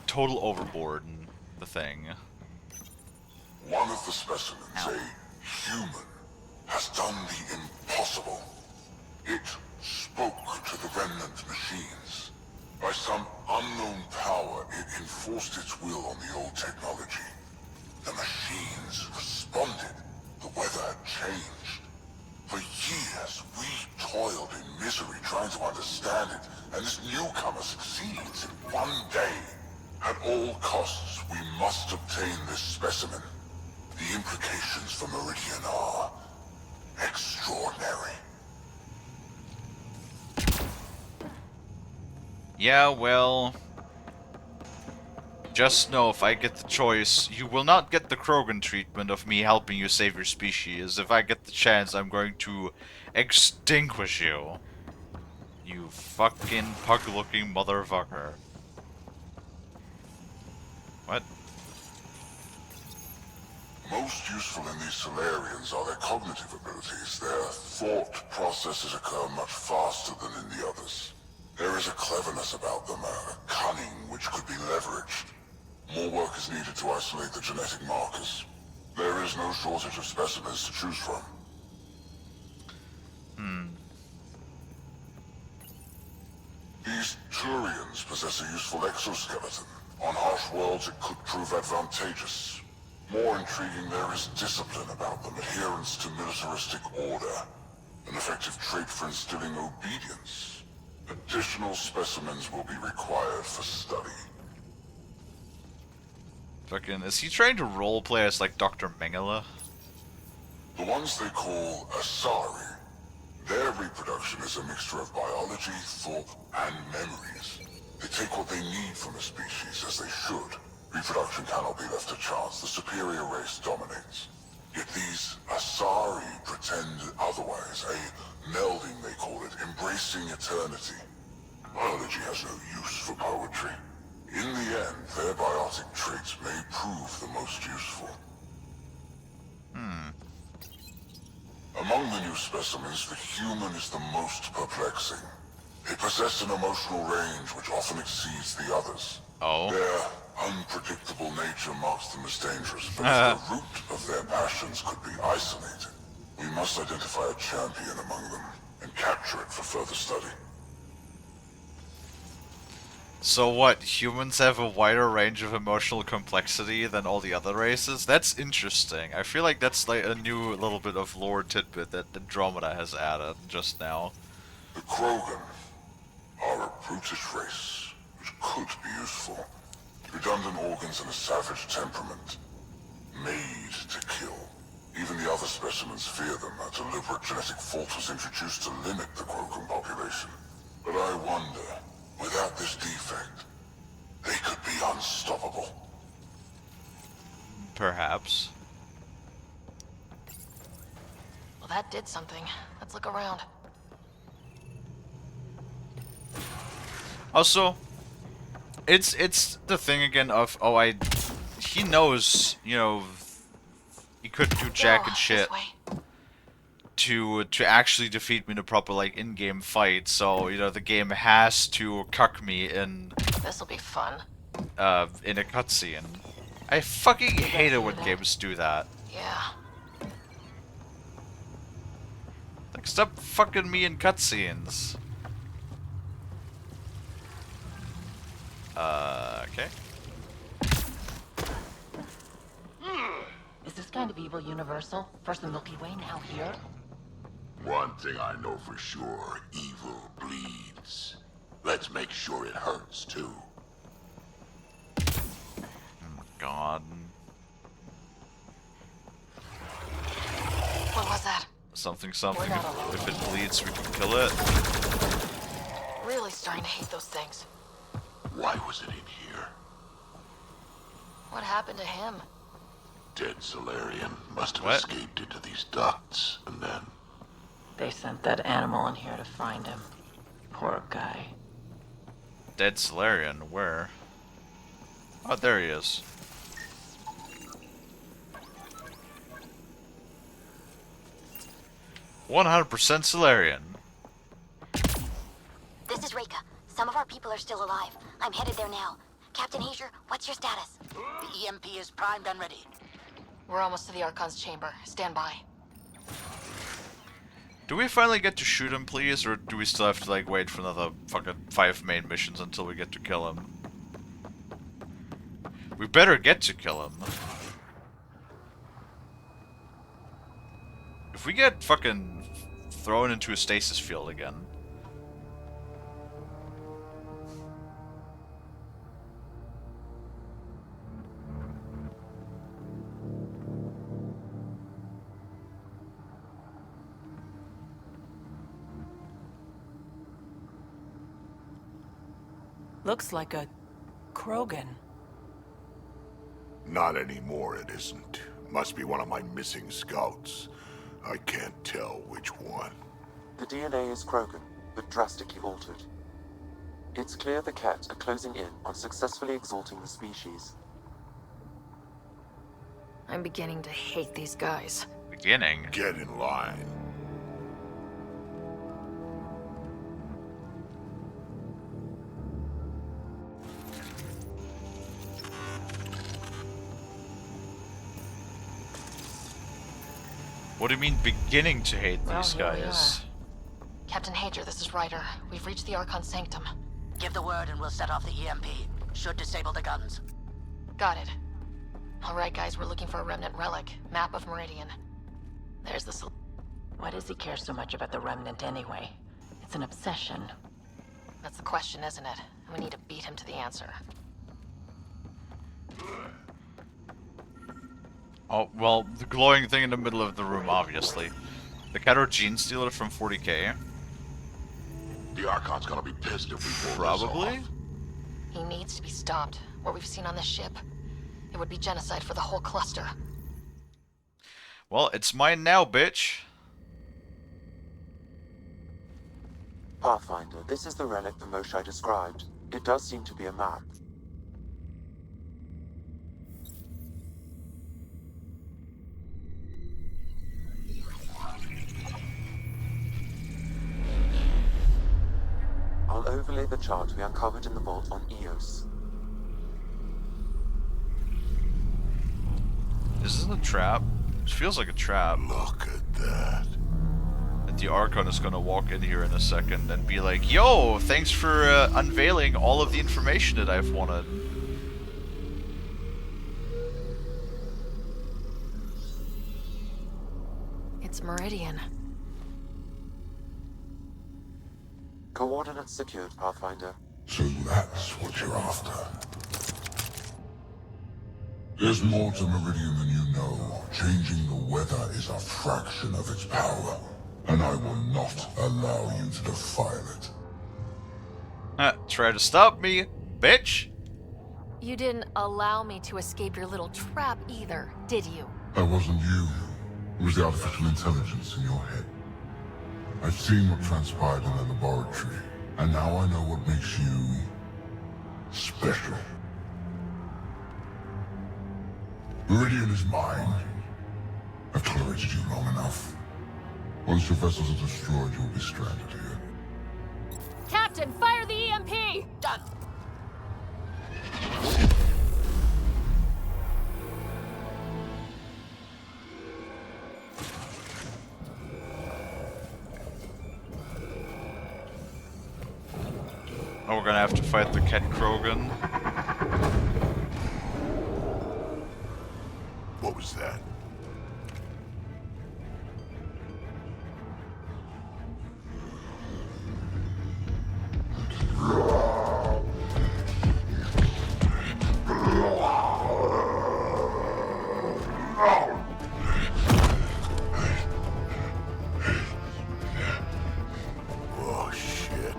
total overboard in the thing. One of the specimens, a human, has done the impossible. It spoke to the remnant machines. By some unknown power, it enforced its will on the old technology. The machines responded. The weather had changed. For years, we toiled in misery trying to understand it, and this newcomer succeeds in one day. At all costs, we must obtain this specimen. The implications for Meridian are extraordinary. Yeah, well... Just know, if I get the choice, you will not get the Krogan treatment of me helping you save your species. If I get the chance, I'm going to extinguish you. You fucking pug-looking motherfucker. What? Most useful in these Solarians are their cognitive abilities. Their thought processes occur much faster than in the others. There is a cleverness about them, a cunning which could be leveraged. More work is needed to isolate the genetic markers. There is no shortage of specimens to choose from. These Turians possess a useful exoskeleton. On harsh worlds, it could prove advantageous. More intriguing, there is discipline about them, adherence to militaristic order. An effective trait for instilling obedience. Additional specimens will be required for study. Fucking, is he trying to roleplay as like Dr. Mengele? The ones they call Asari. Their reproduction is a mixture of biology, thought, and memories. They take what they need from a species, as they should. Reproduction cannot be left to chance. The superior race dominates. Yet these Asari pretend otherwise. A melding, they call it, embracing eternity. Biology has no use for poetry. In the end, their biotic traits may prove the most useful. Among the new specimens, the human is the most perplexing. They possess an emotional range which often exceeds the others. Oh. Their unpredictable nature marks them as dangerous, but if the root of their passions could be isolated, we must identify a champion among them and capture it for further study. So what, humans have a wider range of emotional complexity than all the other races? That's interesting. I feel like that's like a new little bit of lore tidbit that Andromeda has added just now. The Krogan are a brutish race, which could be useful. Redundant organs and a savage temperament. Made to kill. Even the other specimens fear them. A deliberate genetic fault was introduced to limit the Krogan population. But I wonder, without this defect, they could be unstoppable. Perhaps. Well, that did something. Let's look around. Also, it's the thing again of, he knows, you know, he couldn't do jack and shit to actually defeat me in a proper, like, in-game fight, so, you know, the game has to cuck me in... This'll be fun. In a cutscene. I fucking hate it when games do that. Yeah. Like, stop fucking me in cutscenes. Okay. Is this kind of evil universal? First the Milky Way, now here? One thing I know for sure, evil bleeds. Let's make sure it hurts, too. Oh, God. What was that? Something. If it bleeds, we can kill it. Really starting to hate those things. Why was it in here? What happened to him? Dead Solarian must have escaped into these ducts, and then... They sent that animal in here to find him. Poor guy. Dead Solarian, where? Oh, there he is. "100% Solarian." This is Reka. Some of our people are still alive. I'm headed there now. Captain Hager, what's your status? The EMP is primed and ready. We're almost to the Archon's chamber. Stand by. Do we finally get to shoot him, please? Or do we still have to, like, wait for another fucking 5 main missions until we get to kill him? We better get to kill him. If we get fucking thrown into a stasis field again... Looks like a Krogan. Not anymore, it isn't. Must be one of my missing scouts. I can't tell which one. The DNA is Krogan, but drastically altered. It's clear the Cat are closing in on successfully exalting the species. I'm beginning to hate these guys. Beginning? Get in line. What do you mean, beginning to hate these guys? Captain Hager, this is Ryder. We've reached the Archon Sanctum. Give the word and we'll set off the EMP. Should disable the guns. Got it. Alright guys, we're looking for a remnant relic. Map of Meridian. There's the... Why does he care so much about the remnant anyway? It's an obsession. That's the question, isn't it? And we need to beat him to the answer. Oh, well, the glowing thing in the middle of the room, obviously. The Cato Gene Stealer from 40K. The Archon's gonna be pissed if we pull Probably. this off. He needs to be stopped. What we've seen on this ship. It would be genocide for the whole cluster. Well, it's mine now, bitch. Pathfinder, this is the relic the Moshai described. It does seem to be a map. I'll overlay the chart we uncovered in the vault on Eos. Is this a trap? It feels like a trap. Look at that. And the Archon is gonna walk in here in a second and be like, yo, thanks for unveiling all of the information that I've wanted. It's Meridian. Coordinates secured, Pathfinder. So that's what you're after. There's more to Meridian than you know. Changing the weather is a fraction of its power, and I will not allow you to defile it. Try to stop me, bitch! You didn't allow me to escape your little trap either, did you? That wasn't you. It was the artificial intelligence in your head. I've seen what transpired in the laboratory, and now I know what makes you special. Meridian is mine. I've tolerated you long enough. Once your vessels are destroyed, you'll be stranded here. Captain, fire the EMP! Done. Oh, we're gonna have to fight the Ket Krogan. What was that? Oh, shit.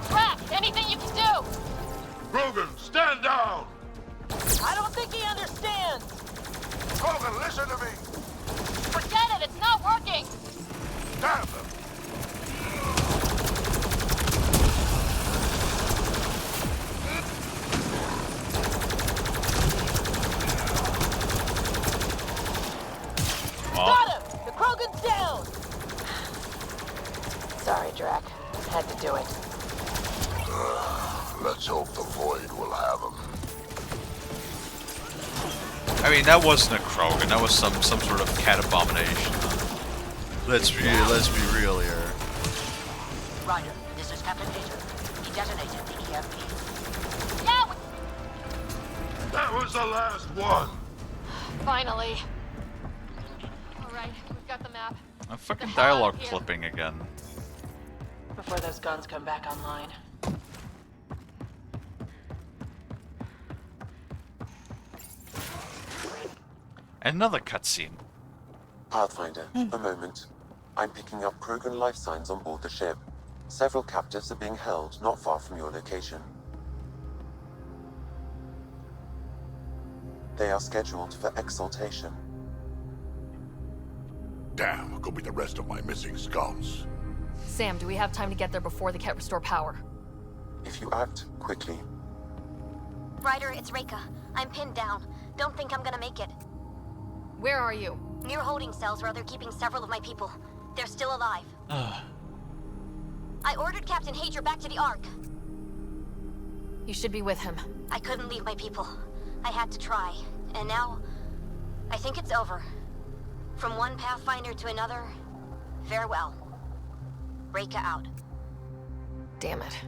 Drac, anything you can do! Krogan, stand down! I don't think he understands. Krogan, listen to me! Forget it, it's not working! Damn them! Got him! The Krogan's down! Sorry, Drac. Had to do it. Let's hope the Void will have him. I mean, that wasn't a Krogan. That was some sort of cat abomination. Let's be real here. Ryder, this is Captain Hager. He detonated the EMP. Yeah, That was the last one! finally. Alright, we've got the map. A fucking dialogue clipping again. Before those guns come back online. Another cutscene. Pathfinder, a moment. I'm picking up Krogan life signs on board the ship. Several captives are being held not far from your location. They are scheduled for exaltation. Damn, go be the rest of my missing scouts. Sam, do we have time to get there before the Ket restore power? If you act quickly. Ryder, it's Reika. I'm pinned down. Don't think I'm gonna make it. Where are you? Near holding cells where they're keeping several of my people. They're still alive. I ordered Captain Hager back to the Ark. You should be with him. I couldn't leave my people. I had to try. And now, I think it's over. From one Pathfinder to another, farewell. Reika out. Damn it.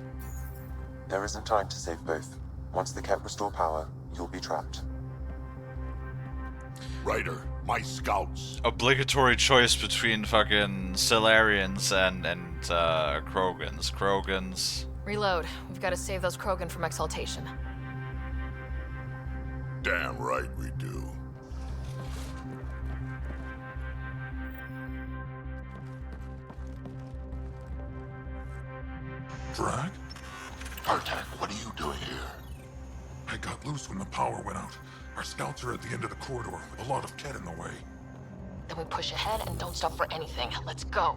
There isn't time to save both. Once the Ket restore power, you'll be trapped. Ryder, my scouts. Obligatory choice between fucking Solarians and Krogans. Krogans. Reload. We've got to save those Krogan from exaltation. Damn right we do. Drag? Artak, what are you doing here? I got loose when the power went out. Our scouts are at the end of the corridor with a lot of Ket in the way. Then we push ahead and don't stop for anything. Let's go.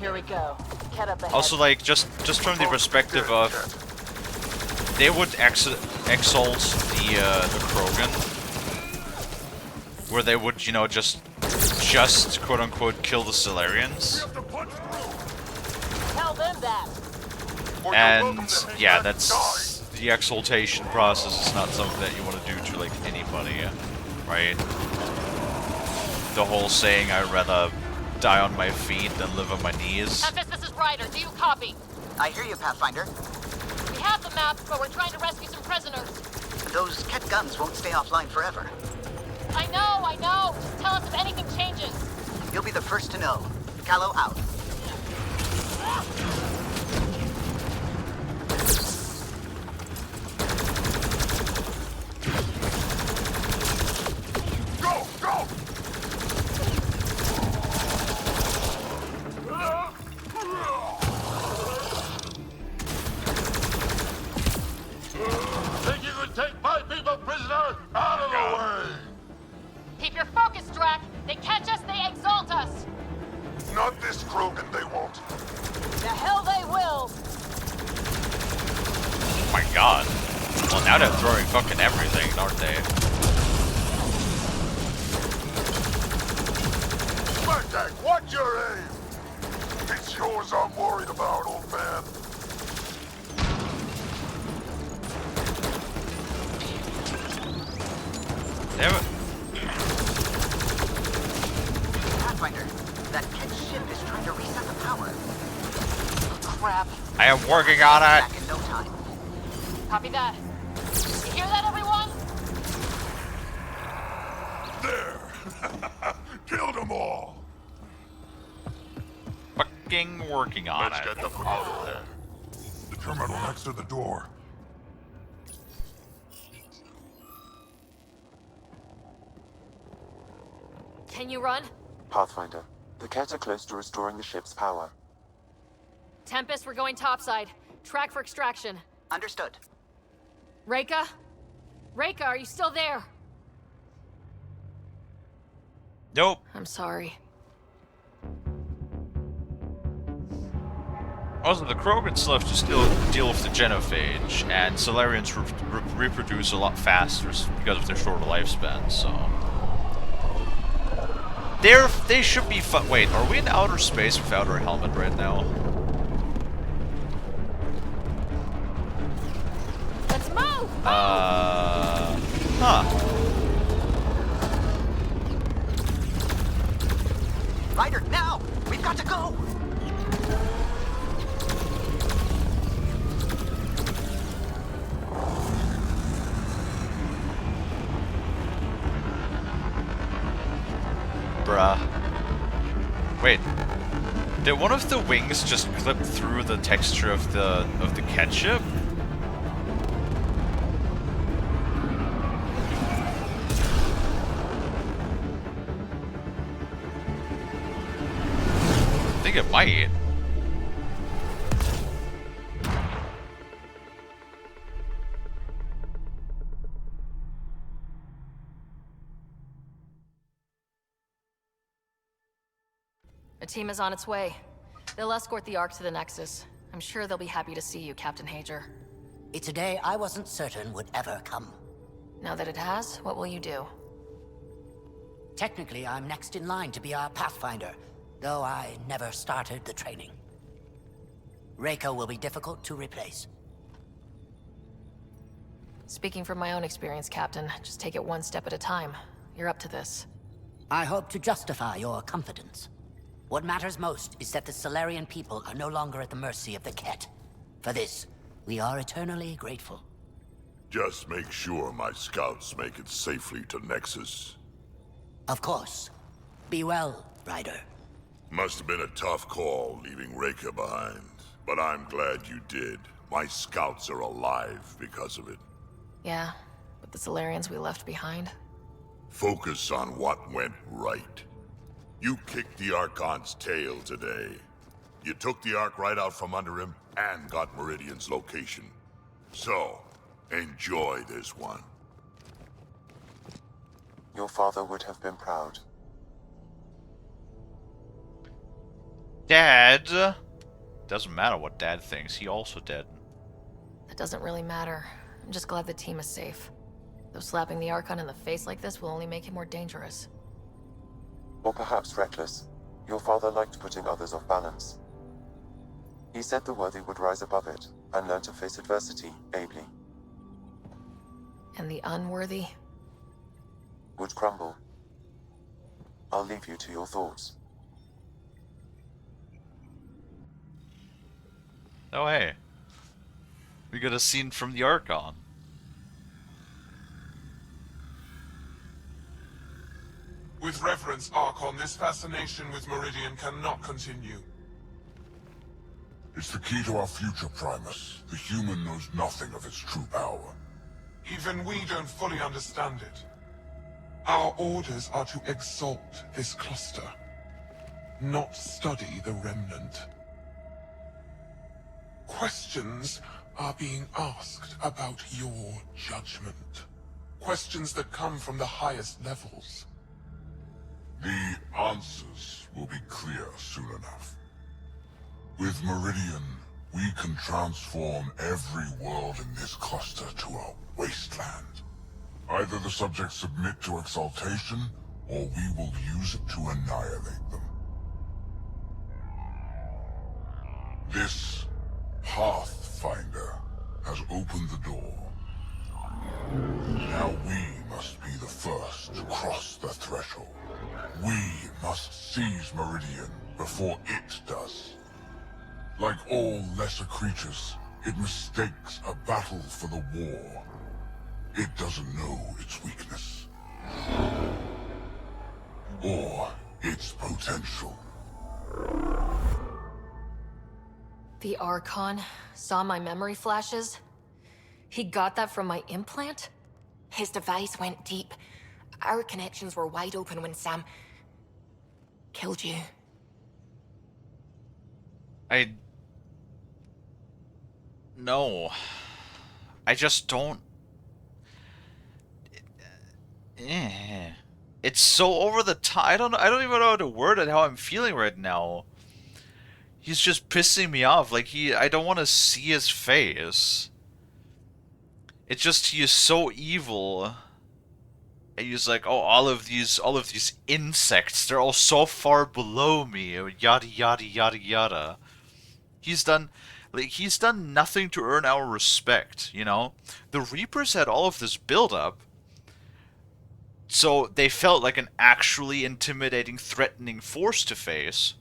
Here we go. Cat up ahead. Also, like, just from the perspective of, they would exalt the Krogan, where they would, you know, just quote unquote kill the Solarians. Tell them that. And yeah, that's the exaltation process is not something that you want to do to like anybody, right? The whole saying, "I'd rather die on my feet than live on my knees." Tempest, this is Ryder. Do you copy? I hear you, Pathfinder. We have the map, but we're trying to rescue some prisoners. Those Ket guns won't stay offline forever. I know. Just tell us if anything changes. You'll be the first to know. Callow out. Go! Go! Think you could take my people prisoner? Out of the way! Keep your focus, Drac. They catch us, they exalt us. Not this Krogan, they won't. The hell they will. Oh my god. Well, now they're throwing fucking everything, aren't they? Spartak, watch your aim! It's yours I'm worried about, old man. Damn it. Pathfinder, that Ket ship is trying to reset the power. Crap. I am working on it. Back in no time. Copy that. You hear that, everyone? There! Killed them all! Fucking working on Let's it. get them out of there. The terminal next to the door. Can you run? Pathfinder, the Ket are close to restoring the ship's power. Tempest, we're going topside. Track for extraction. Understood. Reika? Reika, are you still there? Nope. I'm sorry. Also, the Krogan still have to still deal with the genophage, and Solarians reproduce a lot faster because of their shorter lifespan, so... They should be wait, are we in outer space without our helmet right now? Let's move! Huh. Ryder, now! We've got to go! Bruh. Wait. Did one of the wings just clip through the texture of the ketchup? I think it might. A team is on its way. They'll escort the Ark to the Nexus. I'm sure they'll be happy to see you, Captain Hager. It's a day I wasn't certain would ever come. Now that it has, what will you do? Technically, I'm next in line to be our Pathfinder, though I never started the training. Reika will be difficult to replace. Speaking from my own experience, Captain, just take it one step at a time. You're up to this. I hope to justify your confidence. What matters most is that the Solarian people are no longer at the mercy of the Ket. For this, we are eternally grateful. Just make sure my scouts make it safely to Nexus. Of course. Be well, Ryder. Must have been a tough call leaving Reika behind, but I'm glad you did. My scouts are alive because of it. Yeah, but the Solarians we left behind? Focus on what went right. You kicked the Archon's tail today. You took the Ark right out from under him and got Meridian's location. So, enjoy this one. Your father would have been proud. Dad! Doesn't matter what Dad thinks, he also dead. That doesn't really matter. I'm just glad the team is safe. Though slapping the Archon in the face like this will only make him more dangerous. Or perhaps reckless. Your father liked putting others off balance. He said the worthy would rise above it and learn to face adversity ably. And the unworthy? Would crumble. I'll leave you to your thoughts. Oh hey. We got a scene from the Archon. With reverence, Archon, this fascination with Meridian cannot continue. It's the key to our future, Primus. The human knows nothing of its true power. Even we don't fully understand it. Our orders are to exalt this cluster, not study the remnant. Questions are being asked about your judgment. Questions that come from the highest levels. The answers will be clear soon enough. With Meridian, we can transform every world in this cluster to a wasteland. Either the subjects submit to exaltation, or we will use it to annihilate them. This Pathfinder has opened the door. Now we must be the first to cross the threshold. We must seize Meridian before it does. Like all lesser creatures, it mistakes a battle for the war. It doesn't know its weakness. Or its potential. The Archon saw my memory flashes? He got that from my implant? His device went deep. Our connections were wide open when Sam killed you. No. I just don't... It's so over the top. I don't even know how to word it, how I'm feeling right now. He's just pissing me off. Like, I don't want to see his face. It's just, he is so evil. And he's like, oh, all of these insects, they're all so far below me. Yada, yada, yada, yada. He's done nothing to earn our respect, you know? The Reapers had all of this build-up, so they felt like an actually intimidating, threatening force to face.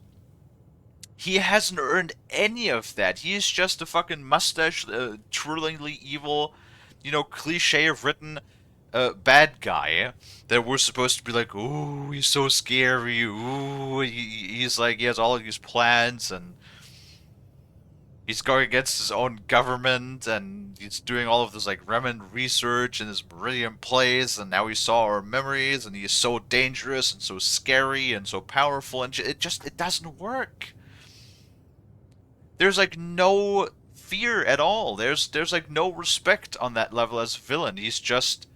He hasn't earned any of that. He is just a fucking mustache, twirlingly evil, you know, cliche-written bad guy that we're supposed to be like, ooh, he's so scary, ooh, he's like, he has all of these plans, and he's going against his own government, and he's doing all of this, like, remnant research and his Meridian plays, and now he saw our memories, and he is so dangerous and so scary and so powerful, and it doesn't work. There's, like, no fear at all. There's like, no respect on that level as a villain. He's just...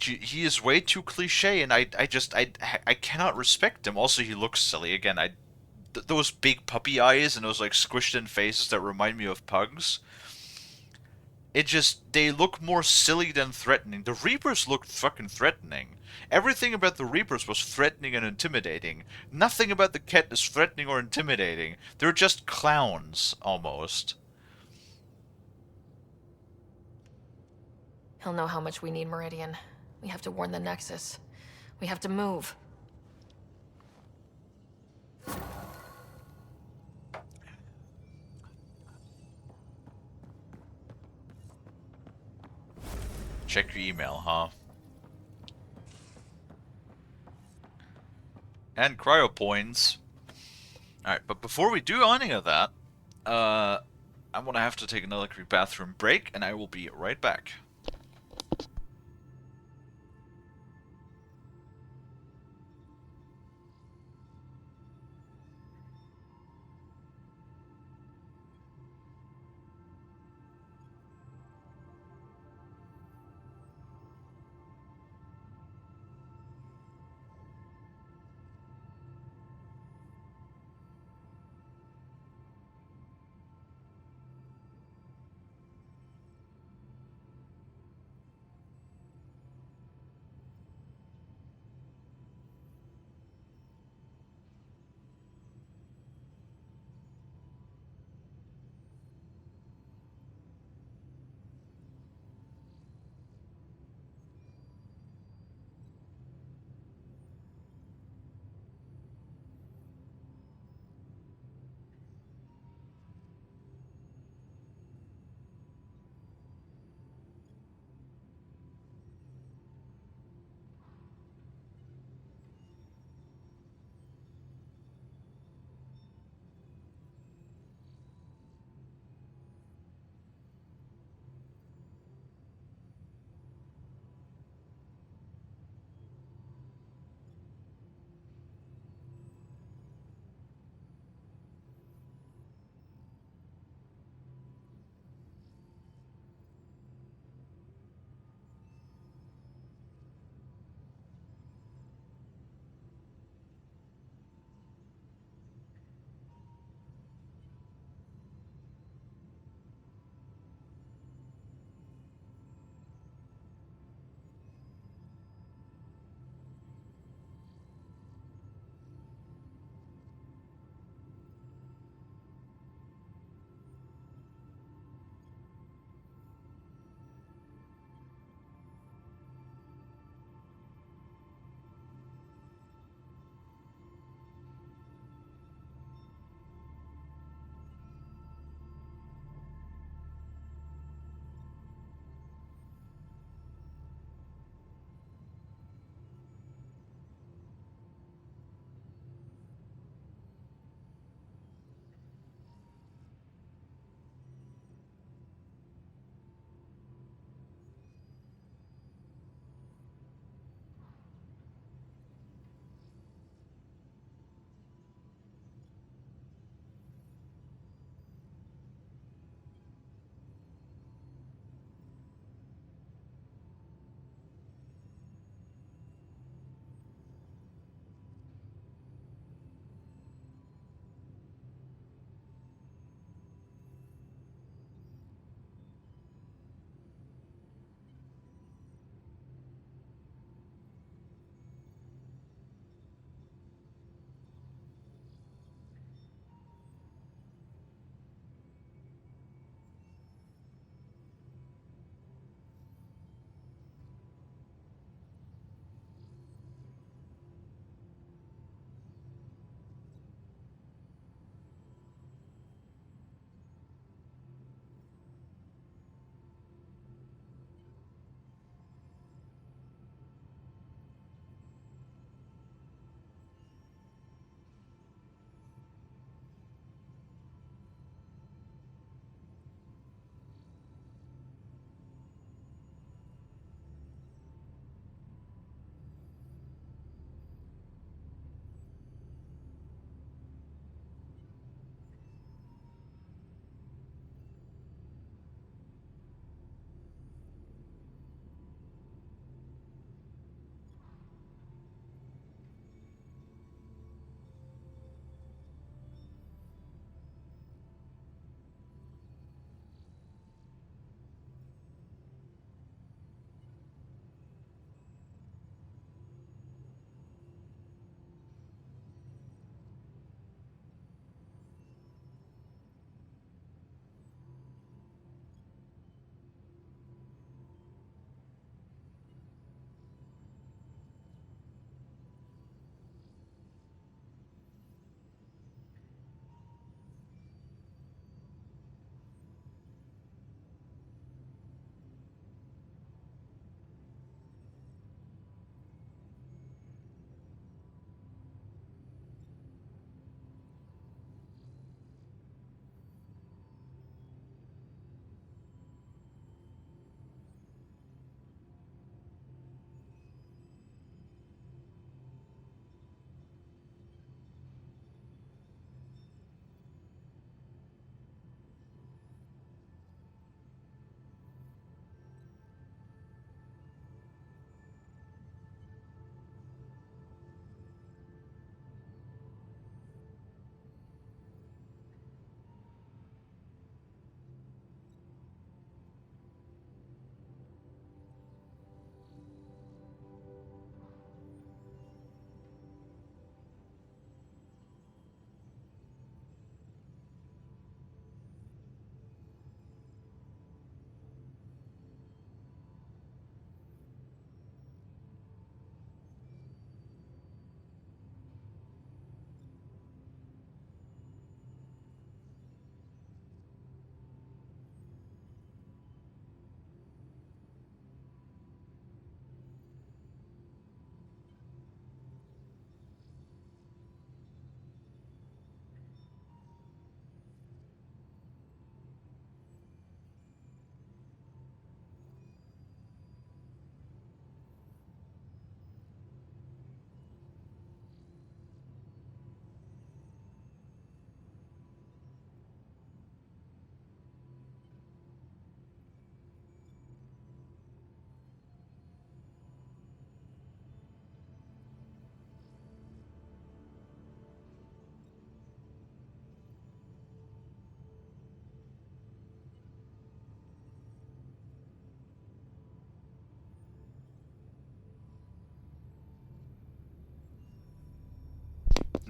He is way too cliche, and I cannot respect him. Also, he looks silly. Again, those big puppy eyes and those, like, squished in faces that remind me of pugs. They look more silly than threatening. The Reapers looked fucking threatening. Everything about the Reapers was threatening and intimidating. Nothing about the Ket is threatening or intimidating. They're just clowns, almost. He'll know how much we need Meridian. We have to warn the Nexus. We have to move. Check your email, huh? And cryo points. Alright, but before we do any of that, I'm gonna have to take another quick bathroom break, and I will be right back.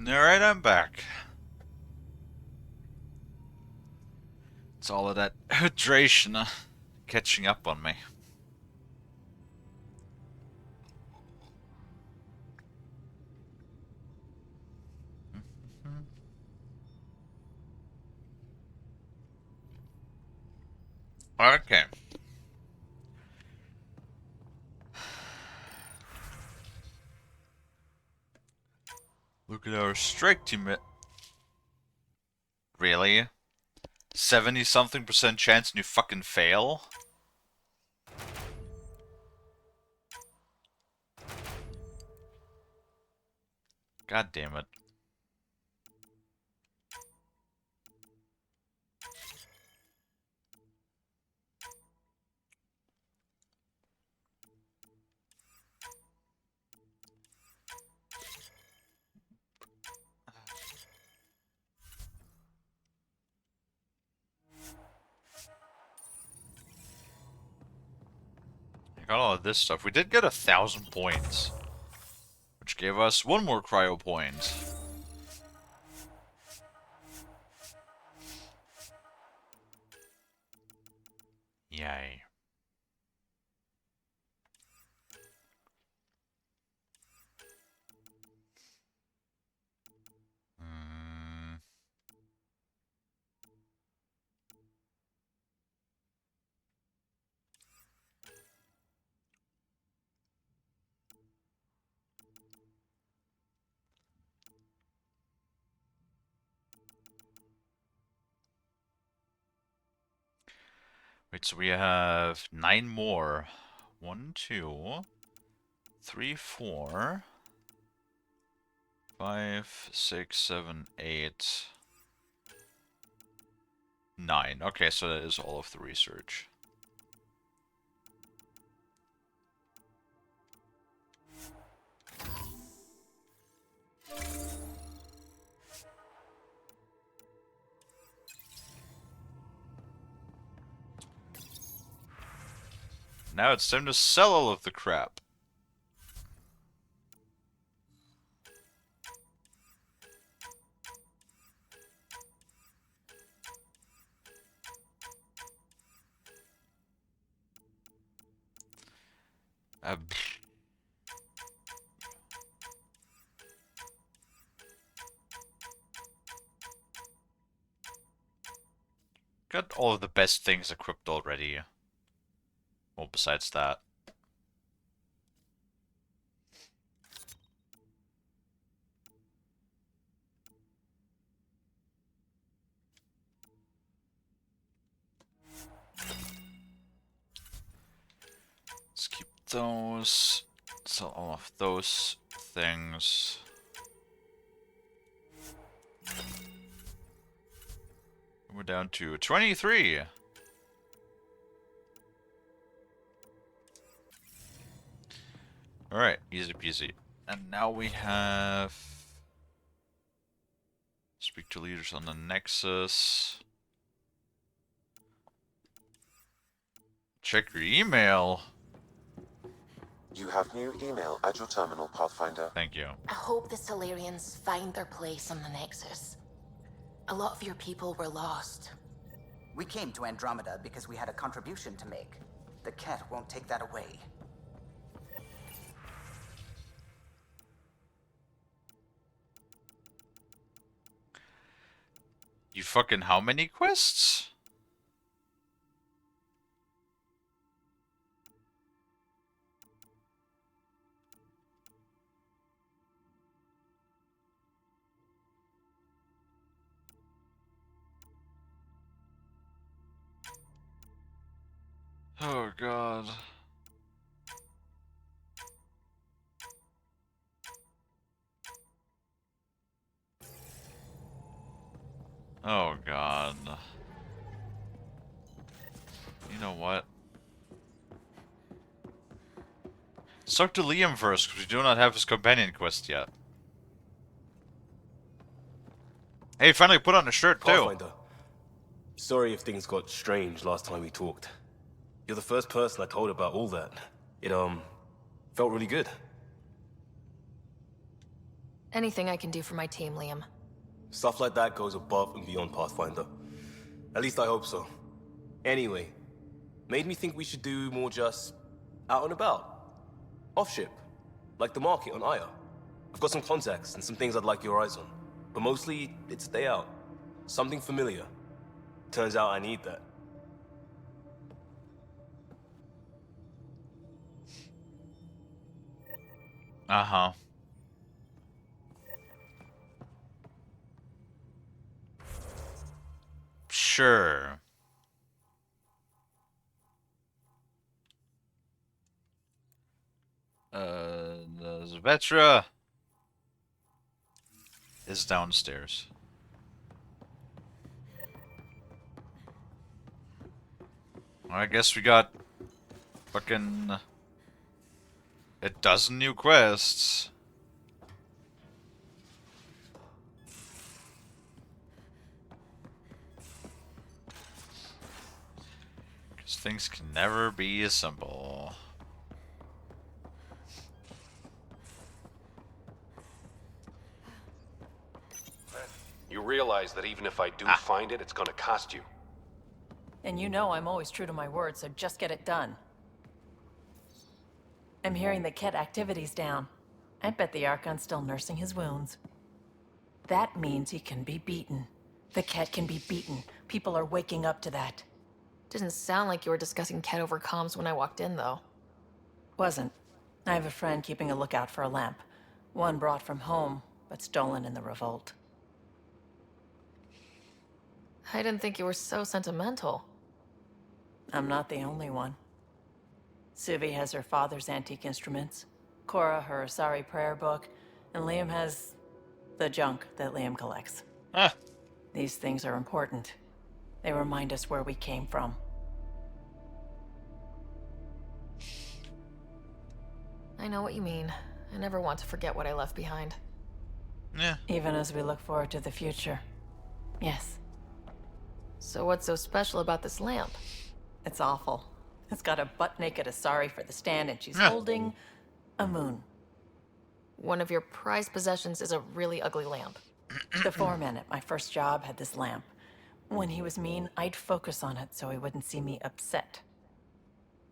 Alright, I'm back. It's all of that hydration catching up on me. Okay. Look at our strike team. Really? 70-something% chance and you fucking fail? God damn it. I got all of this stuff. We did get 1,000 points, which gave us one more cryo point. Yay. Wait, so we have 9 more. 1, 2, 3, 4, 5, 6, 7, 8, 9. Okay, so that is all of the research. Now it's time to sell all of the crap. Got all of the best things equipped already. Well, besides that. Let's keep those. Sell all of those things. We're down to 23. Alright, easy peasy. And now we have... Speak to leaders on the Nexus. Check your email. You have new email at your terminal, Pathfinder. Thank you. I hope the Solarians find their place on the Nexus. A lot of your people were lost. We came to Andromeda because we had a contribution to make. The Ket won't take that away. You fucking how many quests? Oh god. Oh god. You know what? Let's talk to Liam first, because we do not have his companion quest yet. Hey, finally put on a shirt too. Pathfinder, sorry if things got strange last time we talked. You're the first person I told about all that. It, felt really good. Anything I can do for my team, Liam. Stuff like that goes above and beyond Pathfinder. At least I hope so. Anyway, made me think we should do more just out and about. Off-ship. Like the market on Aya. I've got some contacts and some things I'd like your eyes on. But mostly, it's stay out. Something familiar. Turns out I need that. Uh-huh. Sure. The Vetra is downstairs. I guess we got fucking a dozen new quests. Because things can never be as simple. You realize that even if I do find it, it's gonna cost you. And you know I'm always true to my word, so just get it done. I'm hearing the Ket activity's down. I bet the Archon's still nursing his wounds. That means he can be beaten. The Ket can be beaten. People are waking up to that. Didn't sound like you were discussing Ket over comms when I walked in, though. Wasn't. I have a friend keeping a lookout for a lamp. One brought from home, but stolen in the revolt. I didn't think you were so sentimental. I'm not the only one. Suvi has her father's antique instruments, Cora her Asari prayer book, and Liam has the junk that Liam collects. These things are important. They remind us where we came from. I know what you mean. I never want to forget what I left behind. Yeah. Even as we look forward to the future. Yes. So what's so special about this lamp? It's awful. It's got a butt-naked Asari for the stand, and she's holding a moon. One of your prized possessions is a really ugly lamp. The foreman at my first job had this lamp. When he was mean, I'd focus on it so he wouldn't see me upset.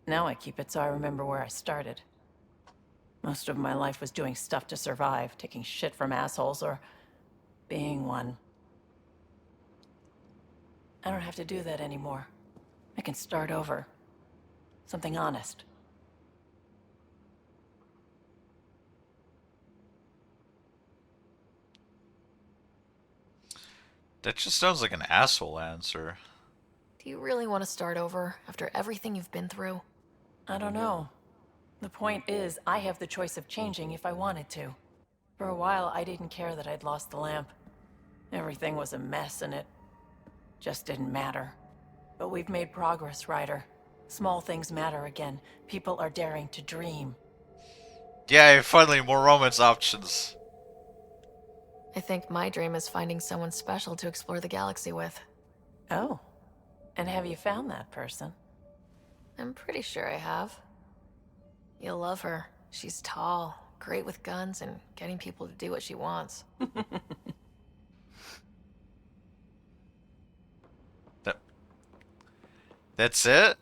Now I keep it so I remember where I started. Most of my life was doing stuff to survive, taking shit from assholes, or being one. I don't have to do that anymore. I can start over. Something honest. That just sounds like an asshole answer. Do you really want to start over after everything you've been through? I don't know. The point is, I have the choice of changing if I wanted to. For a while, I didn't care that I'd lost the lamp. Everything was a mess, and it just didn't matter. But we've made progress, Ryder. Small things matter again. People are daring to dream. Yeah, finally more romance options. I think my dream is finding someone special to explore the galaxy with. Oh. And have you found that person? I'm pretty sure I have. You'll love her. She's tall, great with guns, and getting people to do what she wants. That's it?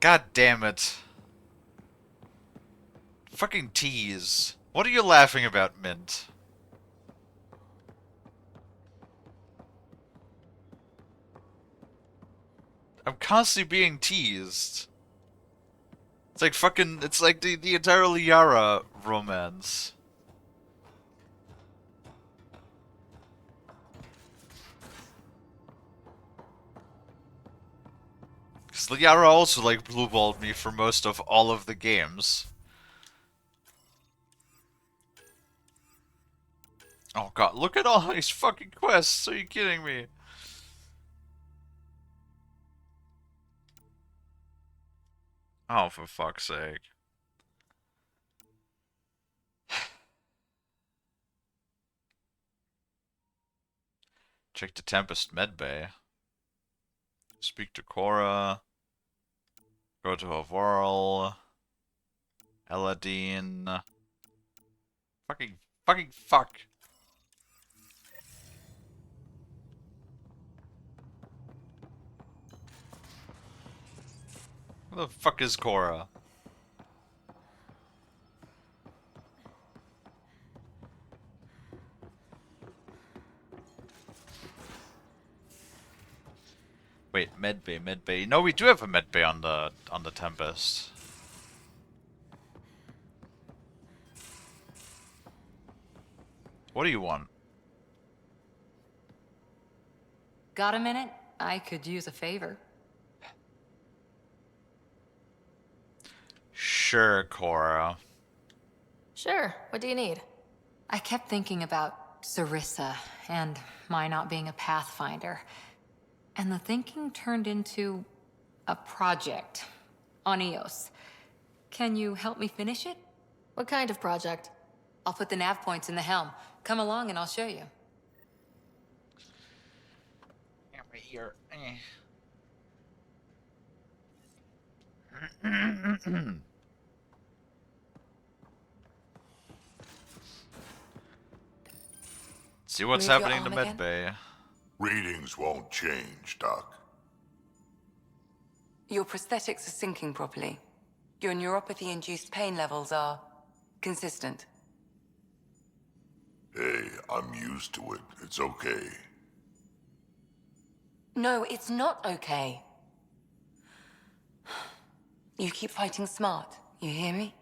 God damn it. Fucking tease. What are you laughing about, Mint? I'm constantly being teased. It's like fucking, it's like the entire Liara romance. Because Liara also like blueballed me for most of all of the games. Oh god, look at all these fucking quests, are you kidding me? Oh, for fuck's sake. Check the Tempest medbay. Speak to Cora. Go to Avorl. Eladine. Fucking fuck. Where the fuck is Cora? Wait, medbay. No, we do have a medbay on the Tempest. What do you want? Got a minute? I could use a favor. Sure, Cora. Sure, what do you need? I kept thinking about Sarissa and my not being a Pathfinder. And the thinking turned into a project on Eos. Can you help me finish it? What kind of project? I'll put the nav points in the helm. Come along and I'll show you. My ear. See what's Move your happening to arm again? medbay. Readings won't change, Doc. Your prosthetics are syncing properly. Your neuropathy-induced pain levels are consistent. Hey, I'm used to it. It's okay. No, it's not okay. You keep fighting smart, you hear me?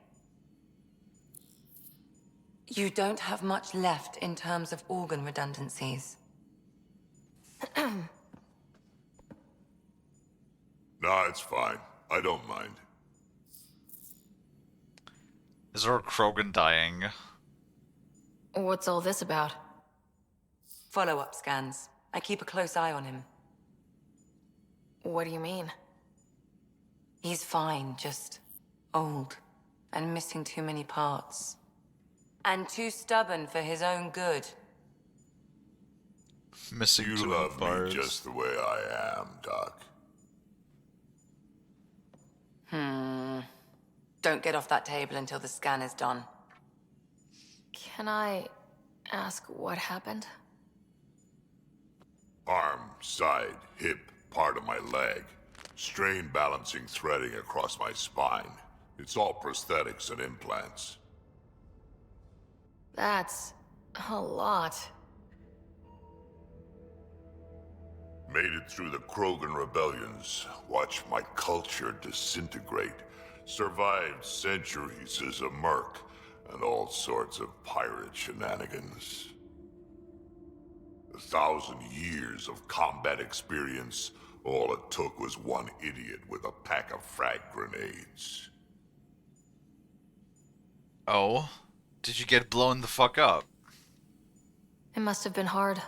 You don't have much left in terms of organ redundancies. Nah, it's fine. I don't mind. Is our Krogan dying? What's all this about? Follow-up scans. I keep a close eye on him. What do you mean? He's fine, just old and missing too many parts. And too stubborn for his own good. Missing You two love bars. me just the way I am, Doc. Don't get off that table until the scan is done. Can I ask what happened? Arm, side, hip, part of my leg. Strain balancing threading across my spine. It's all prosthetics and implants. That's a lot. Made it through the Krogan rebellions. Watched my culture disintegrate. Survived centuries as a merc. And all sorts of pirate shenanigans. 1,000 years of combat experience. All it took was one idiot with a pack of frag grenades. Oh? Did you get blown the fuck up? It must have been hard.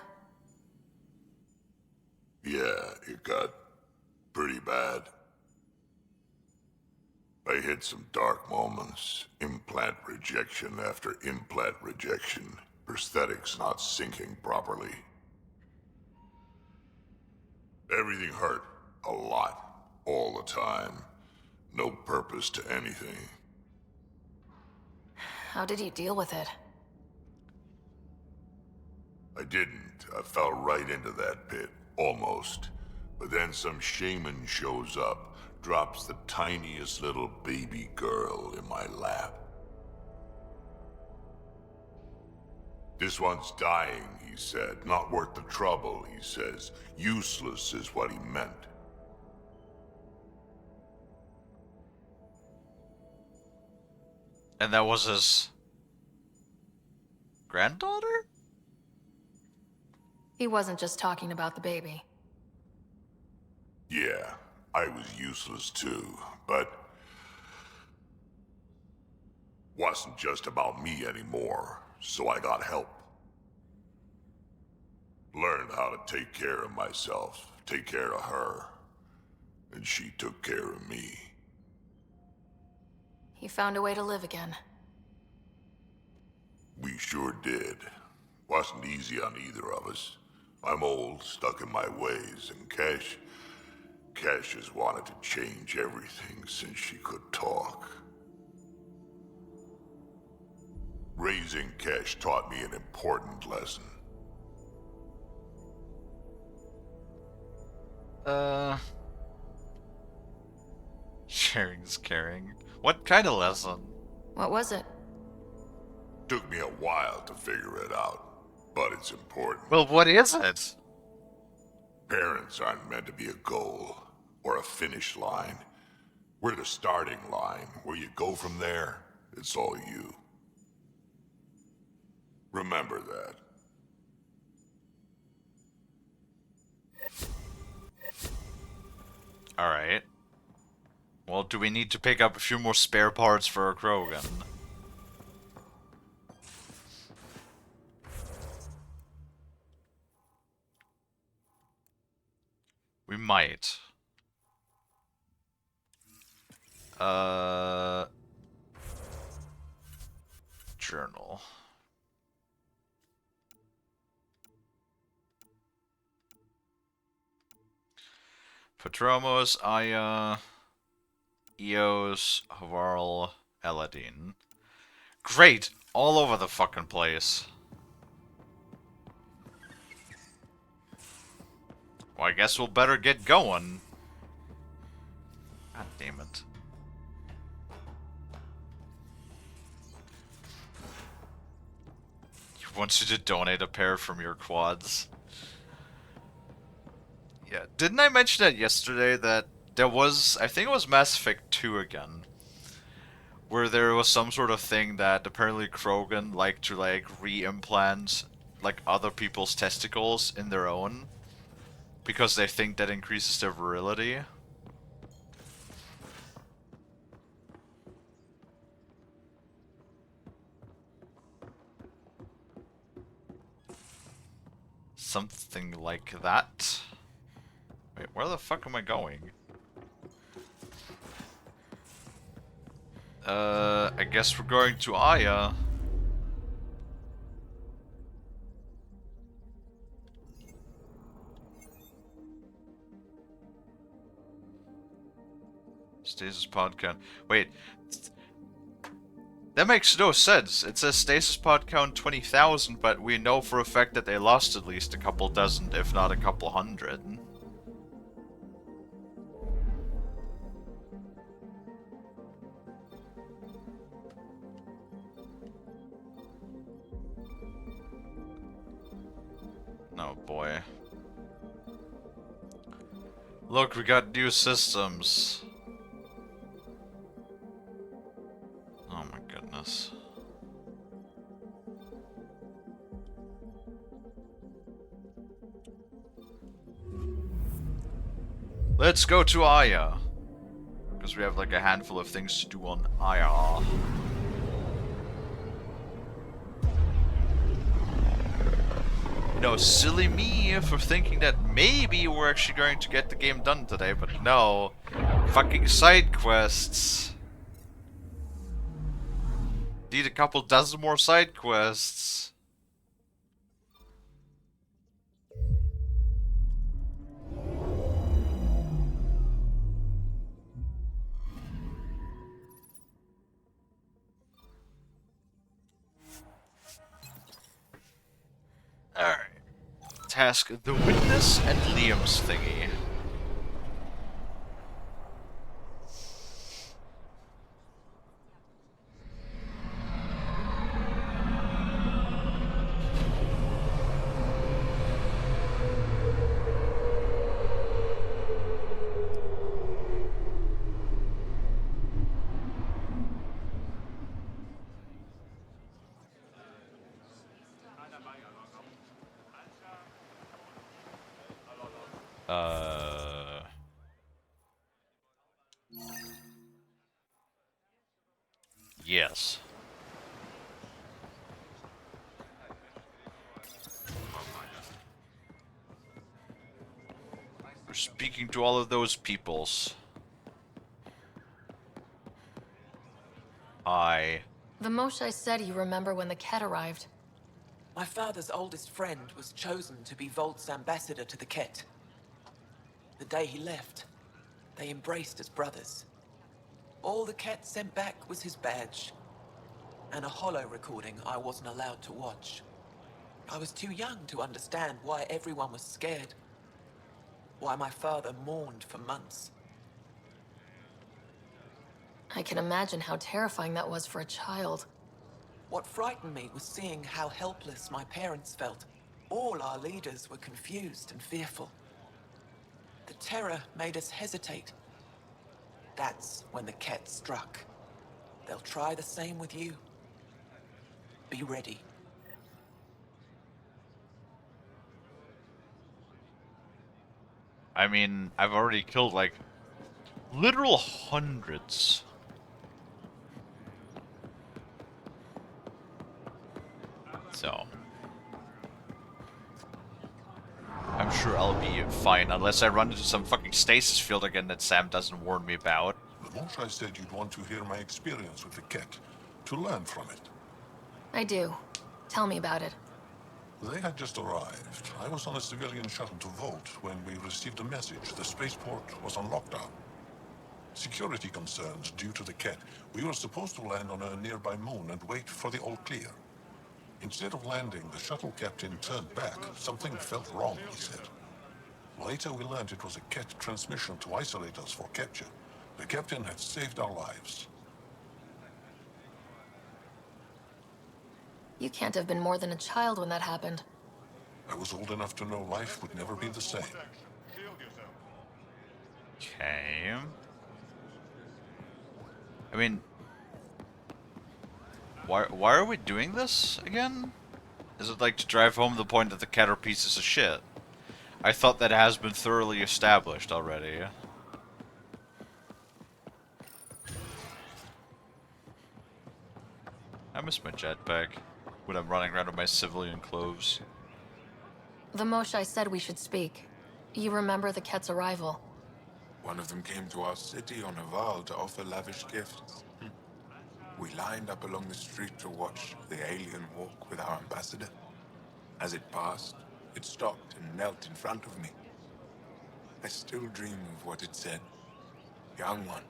Yeah, it got pretty bad. I hit some dark moments. Implant rejection after implant rejection. Prosthetics not syncing properly. Everything hurt. A lot. All the time. No purpose to anything. How did you deal with it? I didn't. I fell right into that pit. Almost. But then some shaman shows up, drops the tiniest little baby girl in my lap. This one's dying, he said. Not worth the trouble, he says. Useless is what he meant. And that was his granddaughter? He wasn't just talking about the baby. Yeah, I was useless too, but wasn't just about me anymore, so I got help. Learned how to take care of myself, take care of her, and she took care of me. He found a way to live again. We sure did. Wasn't easy on either of us. I'm old, stuck in my ways, and Cash has wanted to change everything since she could talk. Raising Kesh taught me an important lesson. Sharing's caring. What kind of lesson? What was it? Took me a while to figure it out, but it's important. Well, what is it? Parents aren't meant to be a goal or a finish line. We're the starting line. Where you go from there, it's all you. Remember that. Alright. Well, do we need to pick up a few more spare parts for our Krogan? We might. Journal. Patromos, Aya, Eos, Havarl, Eladine. Great! All over the fucking place. Well, I guess we'll better get going. God damn it. He wants you to donate a pair from your quads. Yeah, didn't I mention that yesterday that there was, I think it was Mass Effect 2 again, where there was some sort of thing that apparently Krogan like to like re-implant like other people's testicles in their own because they think that increases their virility. Something like that. Wait, where the fuck am I going? I guess we're going to Aya. Stasis pod count. Wait. That makes no sense. It says stasis pod count 20,000, but we know for a fact that they lost at least a couple dozen, if not a couple hundred. Oh boy. Look, we got new systems. Oh my goodness. Let's go to Aya. Because we have like a handful of things to do on Aya. No, silly me for thinking that maybe we're actually going to get the game done today, but no. Fucking side quests. Need a couple dozen more side quests. Alright. Task the witness and Liam's thingy. Yes. We're speaking to all of those peoples. The Moshae said you remember when the Ket arrived. My father's oldest friend was chosen to be Volt's ambassador to the Ket. The day he left, they embraced as brothers. All the Ket sent back was his badge. and a holo recording I wasn't allowed to watch. I was too young to understand why everyone was scared. Why my father mourned for months. I can imagine how terrifying that was for a child. What frightened me was seeing how helpless my parents felt. All our leaders were confused and fearful. The terror made us hesitate. That's when the Ket struck. They'll try the same with you. Be ready. I mean, I've already killed, like, literal hundreds. So I'm sure I'll be fine, unless I run into some fucking stasis field again that Sam doesn't warn me about. Launch, I said you'd want to hear my experience with the Ket, to learn from it. I do. Tell me about it. They had just arrived. I was on a civilian shuttle to Volt when we received a message. The spaceport was on lockdown. Security concerns due to the Ket. We were supposed to land on a nearby moon and wait for the all clear. Instead of landing, the shuttle captain turned back. Something felt wrong, he said. Later we learned it was a Ket transmission to isolate us for capture. The captain had saved our lives. You can't have been more than a child when that happened. I was old enough to know life would never be the same. Okay. I mean, why are we doing this again? Is it like to drive home the point that the Ket are pieces of shit? I thought that has been thoroughly established already. I miss my jetpack when I'm running around in my civilian clothes. The Moshai said we should speak. You remember the Ket's arrival? One of them came to our city on a vow to offer lavish gifts. We lined up along the street to watch the alien walk with our ambassador. As it passed, it stopped and knelt in front of me. I still dream of what it said. Young one,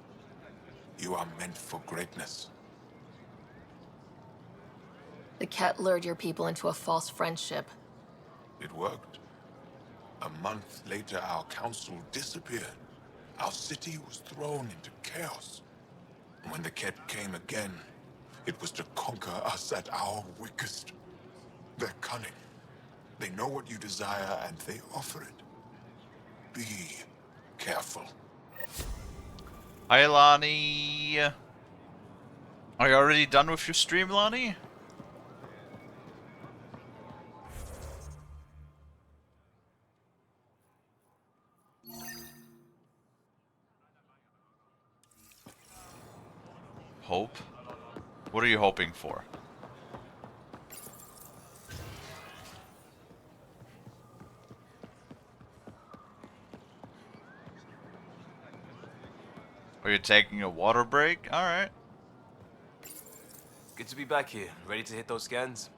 you are meant for greatness. The Ket lured your people into a false friendship. It worked. A month later, our council disappeared. Our city was thrown into chaos. When the Ket came again, it was to conquer us at our weakest. They're cunning. They know what you desire, and they offer it. Be careful. Hi, Lonnie. Are you already done with your stream, Lonnie? Hope? What are you hoping for? Are you taking a water break? Alright. Good to be back here. Ready to hit those scans?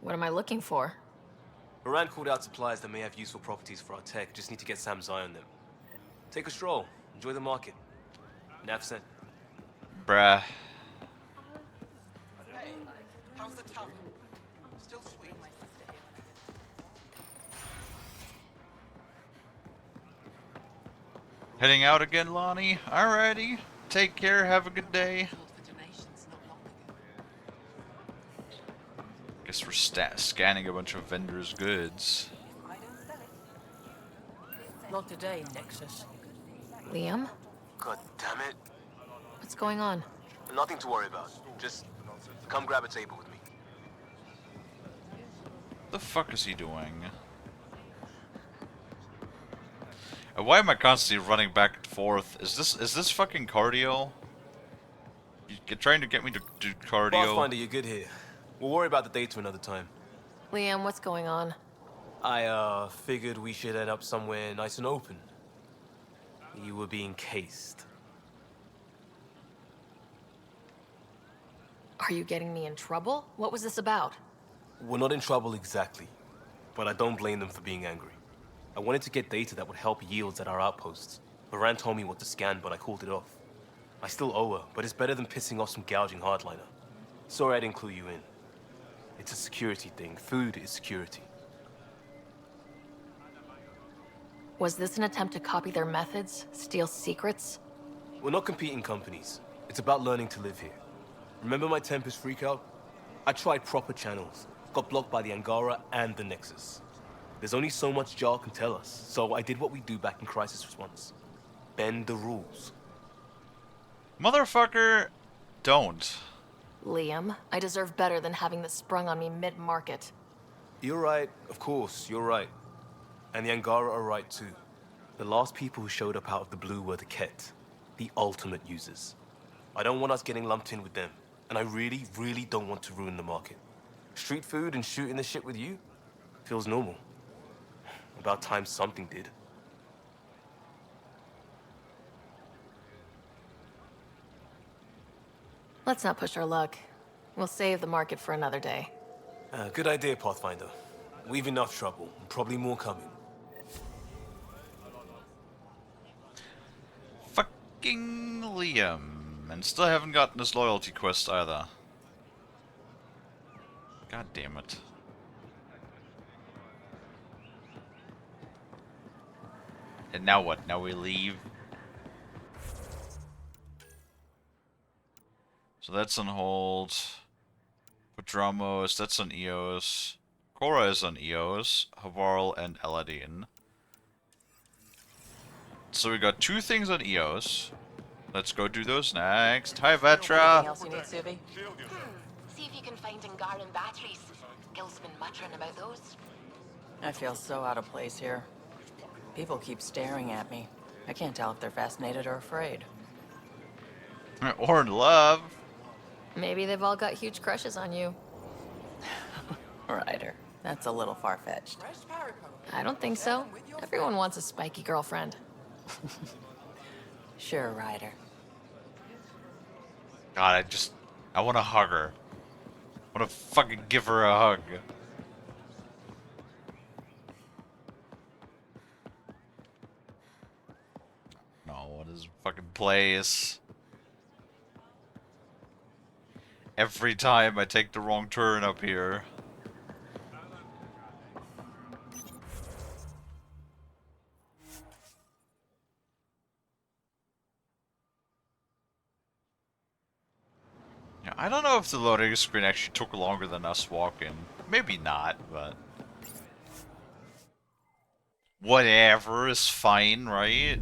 What am I looking for? Moran called out supplies that may have useful properties for our tech. Just need to get Sam's eye on them. Take a stroll. Enjoy the market. Nav sent. Bruh. Hey, how's the town? Still sweet. Heading out again, Lonnie? Alrighty. Take care, have a good day. Guess we're scanning a bunch of vendors' goods. Not today, Nexus. Liam? God damn it. What's going on? Nothing to worry about. Just come grab a table with me. What the fuck is he doing? And why am I constantly running back and forth? Is this fucking cardio? You're trying to get me to do cardio? Pathfinder, you're good here. We'll worry about the data another time. Liam, what's going on? I, figured we should end up somewhere nice and open. You were being cased. Are you getting me in trouble? What was this about? We're not in trouble exactly, but I don't blame them for being angry. I wanted to get data that would help yields at our outposts. Moran told me what to scan, but I called it off. I still owe her, but it's better than pissing off some gouging hardliner. Sorry I didn't clue you in. It's a security thing. Food is security. Was this an attempt to copy their methods? Steal secrets? We're not competing companies. It's about learning to live here. Remember my Tempest freakout? I tried proper channels. Got blocked by the Angara and the Nexus. There's only so much Jar can tell us, so I did what we do back in Crisis Response. Bend the rules. Motherfucker, don't. Liam, I deserve better than having this sprung on me mid-market. You're right, of course, you're right. And the Angara are right too. The last people who showed up out of the blue were the Ket, the ultimate users. I don't want us getting lumped in with them, and I really, really don't want to ruin the market. Street food and shooting the shit with you feels normal. About time something did. Let's not push our luck. We'll save the market for another day. Good idea, Pathfinder. We've enough trouble, and probably more coming. Fucking Liam. And still haven't gotten his loyalty quest either. God damn it. And now what? Now we leave? So that's on hold. Padramus, that's on Eos. Cora is on Eos. Havarl and Eladine. So we got 2 things on Eos. Let's go do those next. Hi, Vetra. Anything else you need, Suvi? See if you can find Angaran batteries. Gil's been muttering about those. I feel so out of place here. People keep staring at me. I can't tell if they're fascinated or afraid. Or in love. Maybe they've all got huge crushes on you. Ryder, that's a little far-fetched. I don't think so. Everyone wants a spiky girlfriend. Sure, Ryder. God, I want to hug her. I want to fucking give her a hug. No, what is fucking place? Every time I take the wrong turn up here. Yeah, I don't know if the loading screen actually took longer than us walking. Maybe not, but... whatever is fine, right?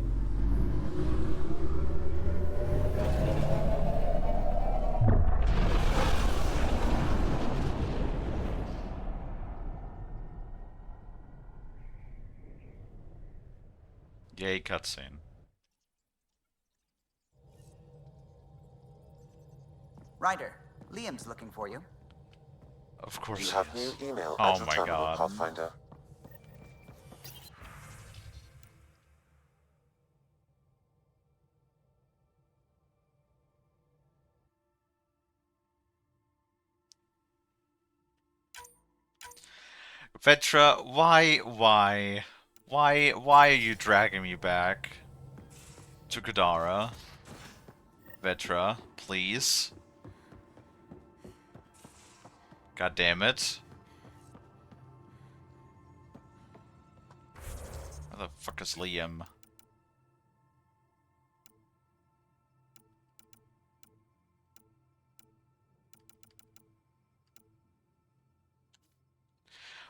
Yay, cutscene. Ryder, Liam's looking for you. Of course. You have new email Oh at your my terminal, god. Pathfinder. Vetra, why are you dragging me back to Kadara? Vetra, please. God damn it. Where the fuck is Liam?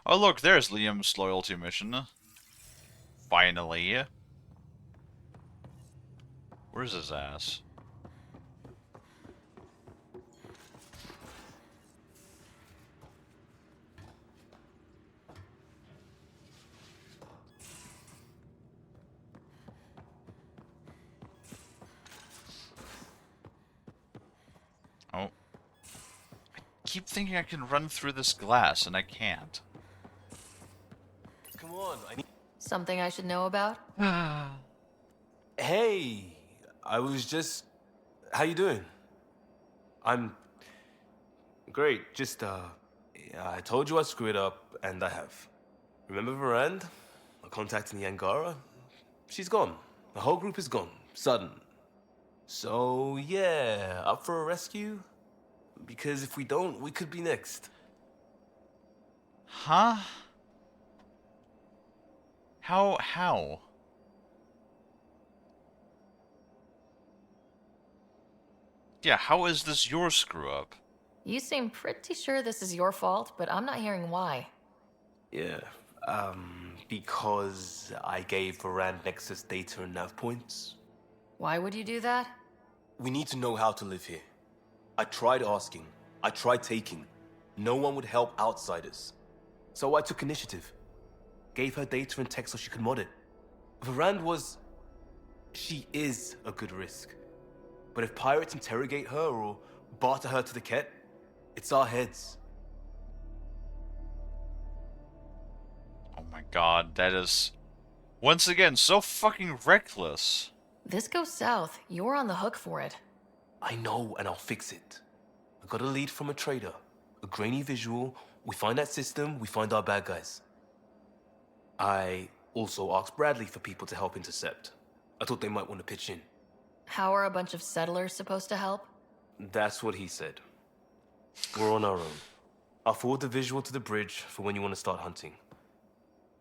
Oh look, there's Liam's loyalty mission. Finally. Where's his ass? Oh. I keep thinking I can run through this glass, and I can't. Come on, I need... Something I should know about? Hey, I was just... How you doing? I'm... Great, just, yeah, I told you I screwed up, and I have. Remember Varand? I contacted the Angara? She's gone. The whole group is gone. Sudden. So, yeah, up for a rescue? Because if we don't, we could be next. Huh? How? Yeah, how is this your screw up? You seem pretty sure this is your fault, but I'm not hearing why. Yeah, because I gave Varand Nexus data and nav points. Why would you do that? We need to know how to live here. I tried asking. I tried taking. No one would help outsiders. So I took initiative. Gave her data and tech so she could mod it. Varand was... She is a good risk. But if pirates interrogate her or barter her to the Ket, it's our heads. Oh my god, that is... Once again, so fucking reckless. This goes south. You're on the hook for it. I know, and I'll fix it. I got a lead from a trader. A grainy visual. We find that system, we find our bad guys. I also asked Bradley for people to help intercept. I thought they might want to pitch in. How are a bunch of settlers supposed to help? That's what he said. We're on our own. I'll forward the visual to the bridge for when you want to start hunting.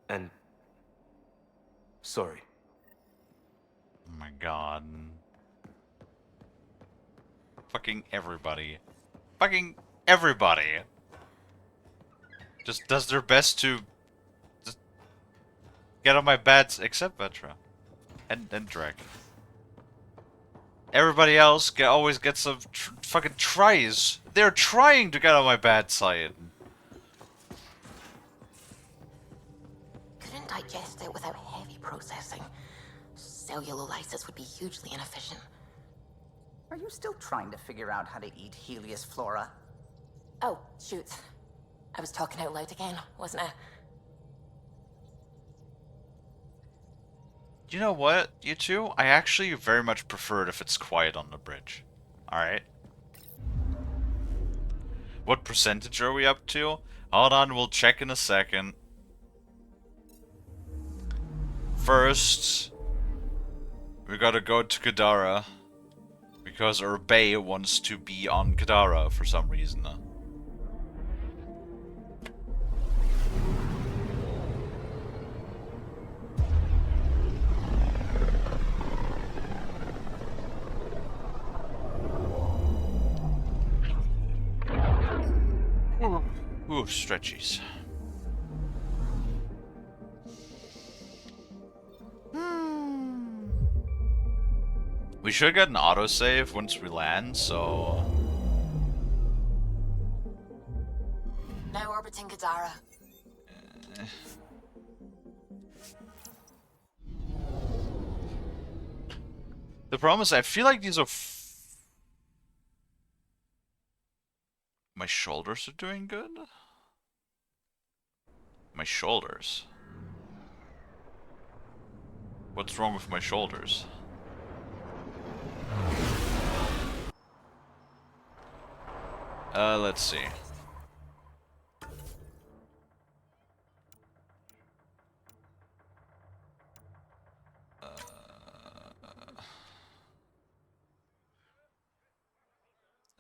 And... sorry. Oh my god. Fucking everybody. Fucking everybody. Just does their best to... just get on my bad... except Vetra. And Drek. Everybody else always gets some fucking tries. They're trying to get on my bad side. Couldn't digest it without heavy processing. Cellulolysis would be hugely inefficient. Are you still trying to figure out how to eat Helios flora? Oh, shoot. I was talking out loud again, wasn't I? You know what, you two? I actually very much prefer it if it's quiet on the bridge. Alright? What percentage are we up to? Hold on, we'll check in a second. First, we gotta go to Kadara. Because Urbay wants to be on Kadara for some reason. Ooh, stretchies. We should get an autosave once we land, so... Now orbiting Kadara. The problem is I feel like these are... My shoulders are doing good? My shoulders? What's wrong with my shoulders? Let's see.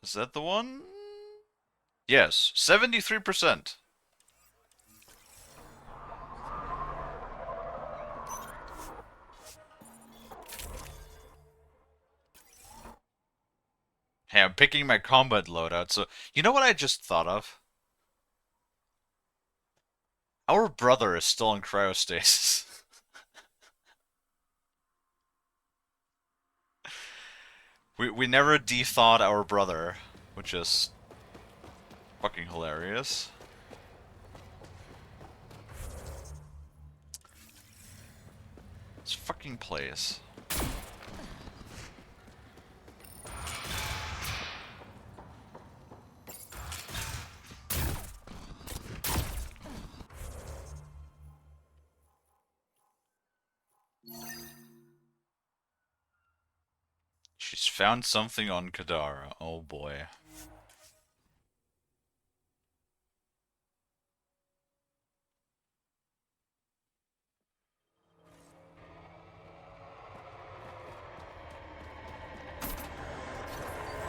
Is that the one? Yes, 73%. Hey, I'm picking my combat loadout, so... You know what I just thought of? Our brother is still in cryostasis. we never de-thawed our brother, which is... fucking hilarious. This fucking place. She's found something on Kadara. Oh boy.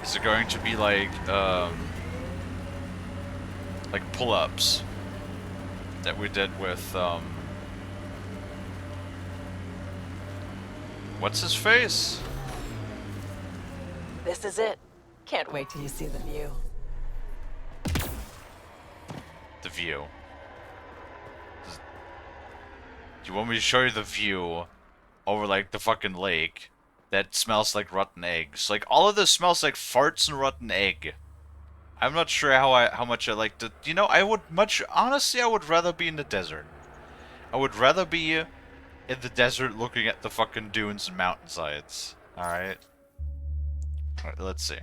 Is it going to be like, like pull-ups that we did with what's his face? This is it. Can't wait till you see the view. The view. Do you want me to show you the view over like the fucking lake that smells like rotten eggs? Like all of this smells like farts and rotten egg. I'm not sure how much I like to. You know, I would honestly I would rather be in the desert. I would rather be in the desert looking at the fucking dunes and mountainsides. Alright? Alright, let's see.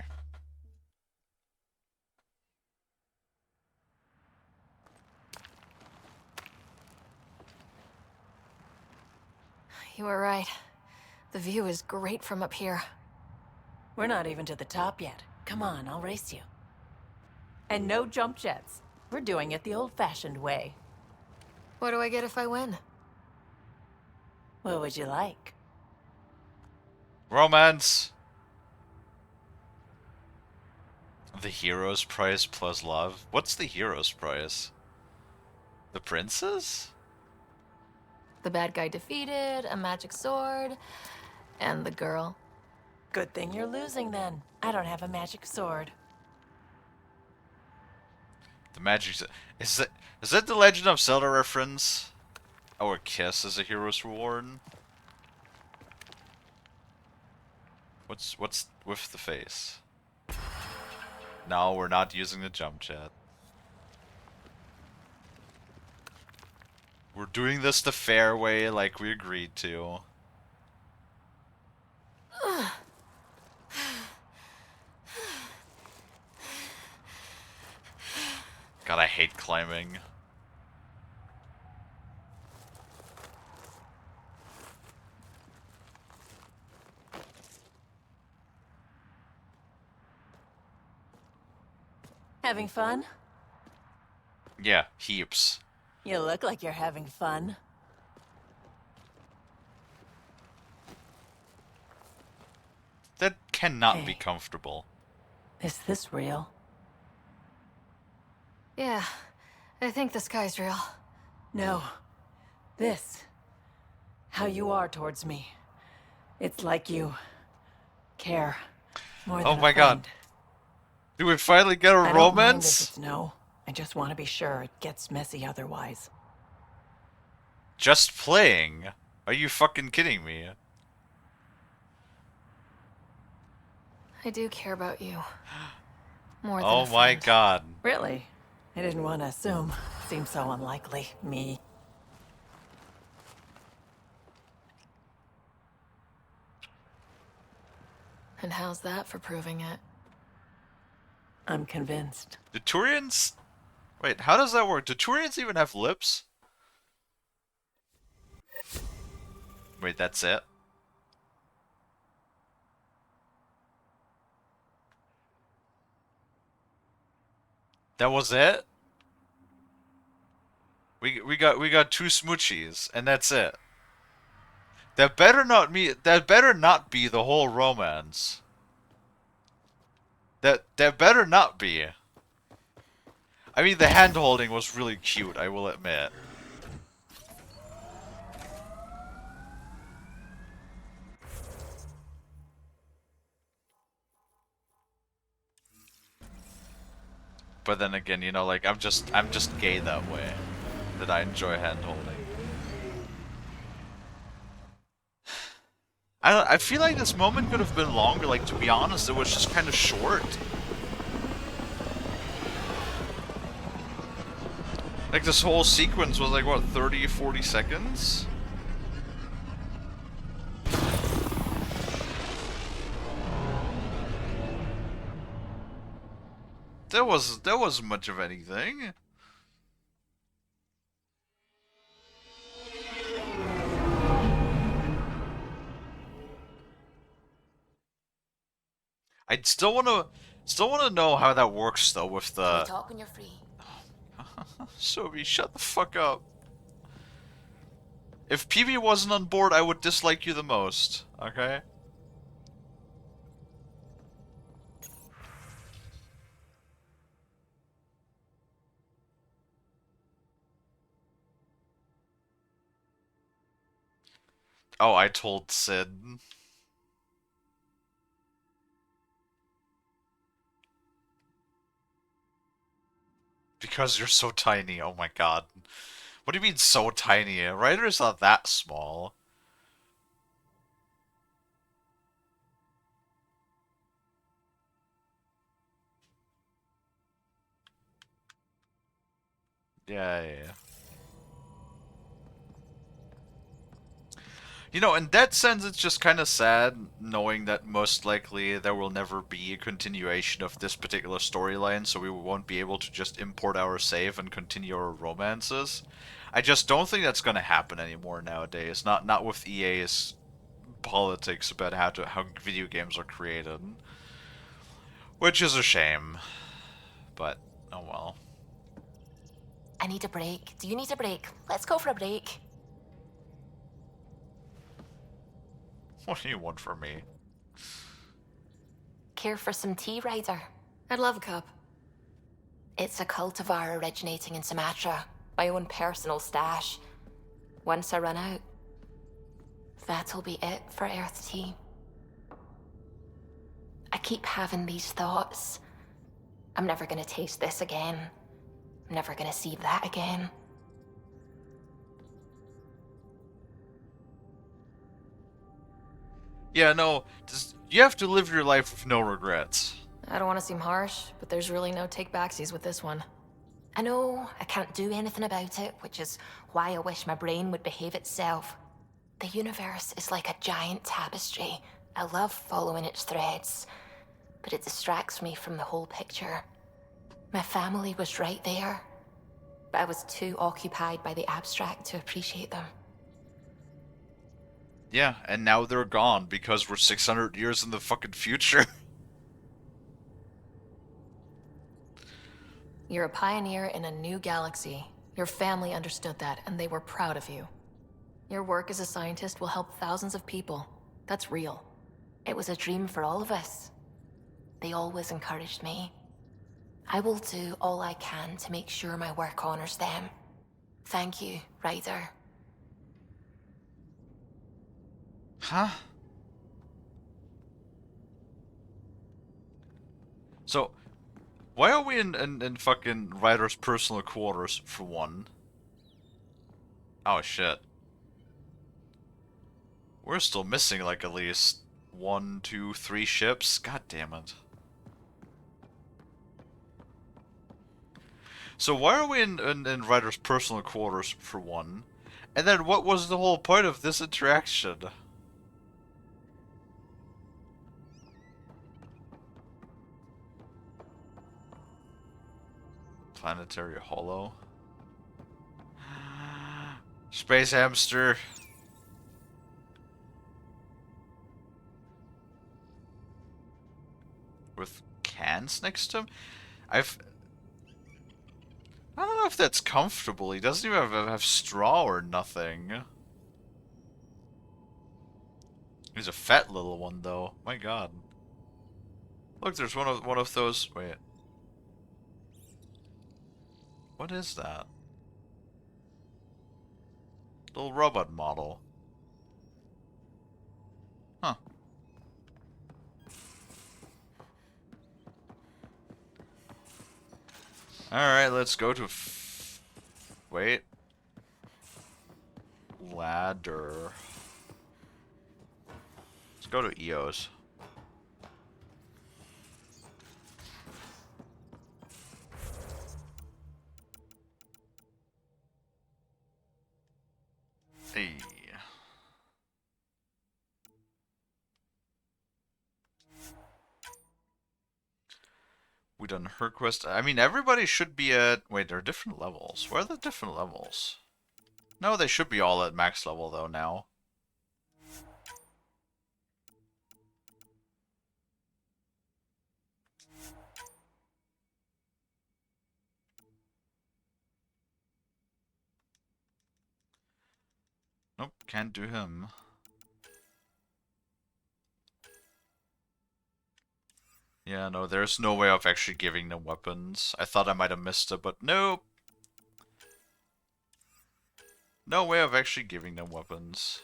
You were right. The view is great from up here. We're not even to the top yet. Come on, I'll race you. And no jump jets. We're doing it the old-fashioned way. What do I get if I win? What would you like? Romance! The hero's prize plus love? What's the hero's prize? The princess? The bad guy defeated, a magic sword, and the girl. Good thing you're losing then. I don't have a magic sword. The magic... Is that the Legend of Zelda reference? Oh, a kiss is a hero's reward? What's with the face? No, we're not using the jump jet. We're doing this the fair way like we agreed to. God, I hate climbing. Having fun? Yeah, heaps. You look like you're having fun. That cannot Hey. be comfortable. Is this real? Yeah, I think the sky's real. No. This. How you are towards me. It's like you care more than Oh a my god. friend. Do we finally get a I don't mind if romance? it's no. I just want to be sure it gets messy otherwise. Just playing? Are you fucking kidding me? I do care about you. More than Oh a my friend. god. Really? I didn't want to assume. Seems so unlikely. Me. And how's that for proving it? I'm convinced. Do Turians... Wait, how does that work? Do Turians even have lips? Wait, that's it? That was it? We got two smoochies, and that's it. That better not be the whole romance. That better not be. I mean, the hand holding was really cute, I will admit. But then again, you know, like I'm just gay that way. That I enjoy hand holding. I feel like this moment could have been longer, like to be honest, it was just kind of short. Like this whole sequence was like what, 30, 40 seconds? That wasn't much of anything. I'd still wanna know how that works though with We the talk when you're free. Sobi, shut the fuck up. If PV wasn't on board, I would dislike you the most, okay? Oh, I told Sid. Because you're so tiny, oh my god. What do you mean so tiny? A Ryder's not that small. Yeah. You know, in that sense, it's just kind of sad knowing that most likely there will never be a continuation of this particular storyline, so we won't be able to just import our save and continue our romances. I just don't think that's going to happen anymore nowadays. Not with EA's politics about how video games are created, which is a shame. But oh well. I need a break. Do you need a break? Let's go for a break. What do you want from me? Care for some tea, Ryder? I'd love a cup. It's a cultivar originating in Sumatra. My own personal stash. Once I run out, that'll be it for Earth tea. I keep having these thoughts. I'm never gonna taste this again. I'm never gonna see that again. Yeah, no, you have to live your life with no regrets. I don't want to seem harsh, but there's really no take-backsies with this one. I know I can't do anything about it, which is why I wish my brain would behave itself. The universe is like a giant tapestry. I love following its threads, but it distracts me from the whole picture. My family was right there, but I was too occupied by the abstract to appreciate them. Yeah, and now they're gone because we're 600 years in the fucking future. You're a pioneer in a new galaxy. Your family understood that, and they were proud of you. Your work as a scientist will help thousands of people. That's real. It was a dream for all of us. They always encouraged me. I will do all I can to make sure my work honors them. Thank you, Ryder. Huh? So, why are we in fucking Ryder's personal quarters, for one? Oh, shit. We're still missing, like, at least 1, 2, 3 ships? God damn it. So why are we in Ryder's personal quarters, for one? And then what was the whole point of this interaction? Planetary Hollow. Space hamster. With cans next to him? I don't know if that's comfortable. He doesn't even have straw or nothing. He's a fat little one, though. My god. Look, there's one of those. Wait. What is that? Little robot model. Huh. Alright, let's go to... Wait. Ladder. Let's go to EOS. Hey. We done her quest. I mean, everybody should be at... Wait, there are different levels. Where are the different levels? No, they should be all at max level, though, now. Nope, can't do him. Yeah, no, there's no way of actually giving them weapons. I thought I might have missed it, but nope. No way of actually giving them weapons.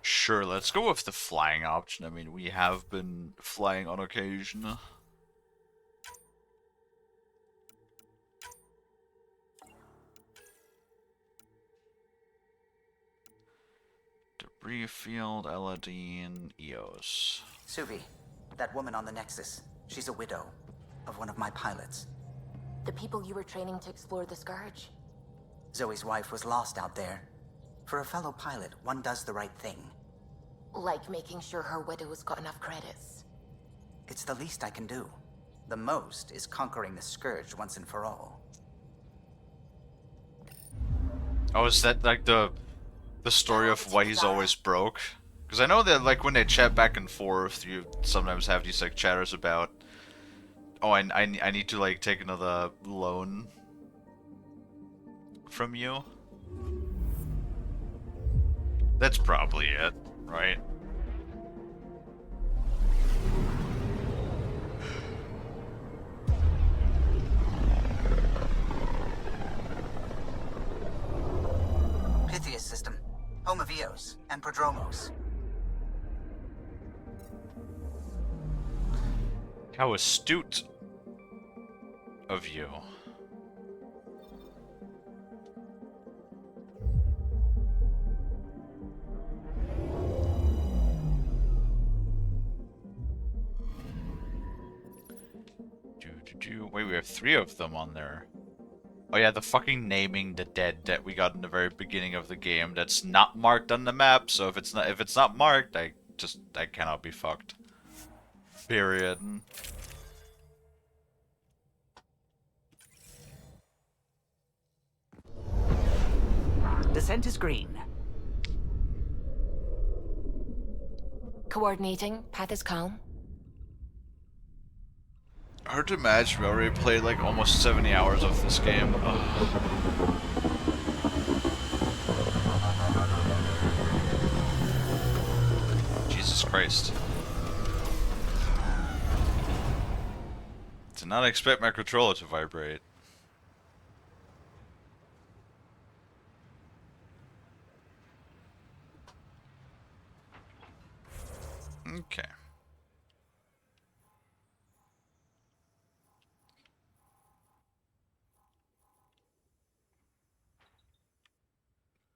Sure, let's go with the flying option. I mean, we have been flying on occasion. Debris field, Eladine, Eos. Suvi, that woman on the Nexus, she's a widow of one of my pilots. The people you were training to explore the Scourge? Zoe's wife was lost out there. For a fellow pilot, one does the right thing. Like making sure her widow's got enough credits. It's the least I can do. The most is conquering the Scourge once and for all. Oh, is that like the story of why he's always broke? Because I know that like when they chat back and forth, you sometimes have these like chatters about, oh, I need to like take another loan from you. That's probably it, right? Pythias system, home of Eos and Prodromos. How astute of you. Wait, we have 3 of them on there. Oh yeah, the fucking naming the dead that we got in the very beginning of the game that's not marked on the map, so if it's not marked, I cannot be fucked. Period. Descent is green. Coordinating. Path is calm. Hard to imagine. We already played like almost 70 hours of this game. Jesus Christ. Did not expect my controller to vibrate. Okay.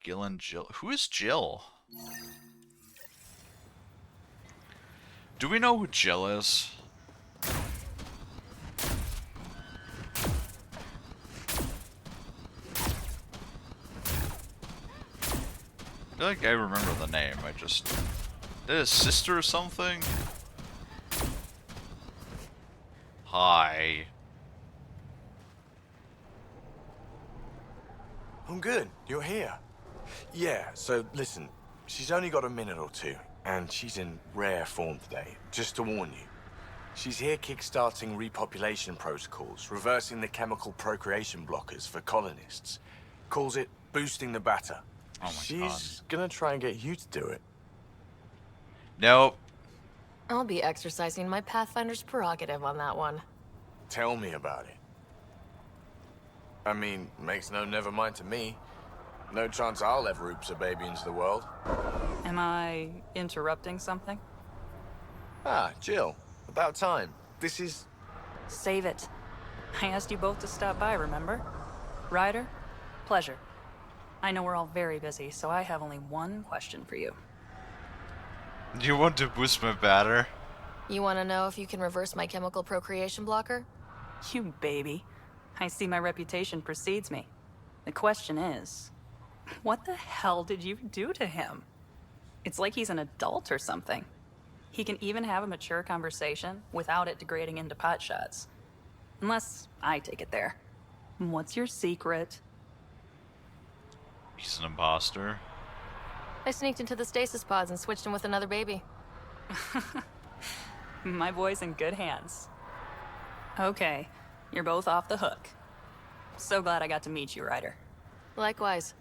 Gil and Jill. Who is Jill? Do we know who Jill is? I feel like I remember the name. I just... Is that his sister or something? Hi. I'm good. You're here. Yeah, so listen, she's only got a minute or two, and she's in rare form today, just to warn you. She's here kickstarting repopulation protocols, reversing the chemical procreation blockers for colonists. Calls it boosting the batter. Oh my She's gonna try and get you to do it. Nope. I'll be exercising my Pathfinder's prerogative on that one. Tell me about it. I mean, makes no never mind to me. No chance I'll ever oops a baby into the world. Am I interrupting something? Ah, Jill. About time. This is... Save it. I asked you both to stop by, remember? Ryder, pleasure. I know we're all very busy, so I have only one question for you. Do you want to boost my batter? You want to know if you can reverse my chemical procreation blocker? You baby. I see my reputation precedes me. The question is, what the hell did you do to him? It's like he's an adult or something. He can even have a mature conversation without it degrading into pot shots. Unless I take it there. What's your secret? He's an imposter. I sneaked into the stasis pods and switched him with another baby. My boy's in good hands. Okay, you're both off the hook. So glad I got to meet you, Ryder. Likewise.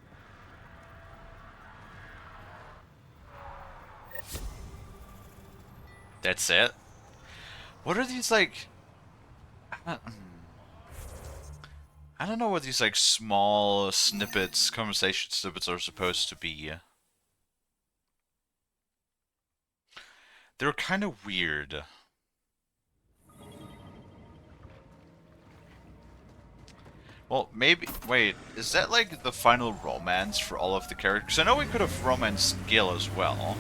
That's it? What are these like... I don't know what these like small snippets, conversation snippets are supposed to be. They're kind of weird. Well, maybe... Wait, is that like the final romance for all of the characters? I know we could have romanced Gil as well.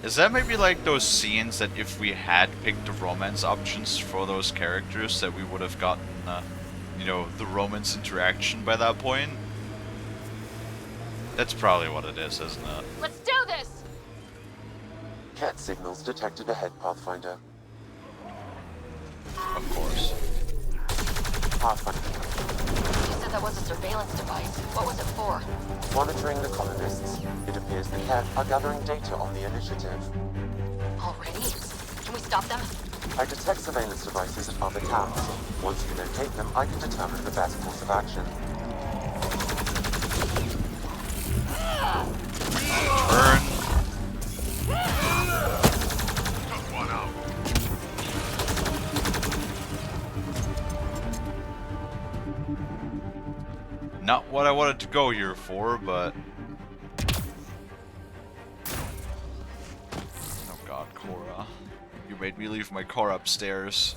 Is that maybe like those scenes that if we had picked the romance options for those characters that we would have gotten, you know, the romance interaction by that point? That's probably what it is, isn't it? Let's do this! Cat signals detected ahead, Pathfinder. Of course. Pathfinder. You said that was a surveillance device. What was it for? Monitoring the colonists. It appears the Cat are gathering data on the initiative. Already? Can we stop them? I detect surveillance devices at other camps. Once you locate them, I can determine the best course of action. Turn. Not what I wanted to go here for, but... Oh god, Cora. You made me leave my car upstairs.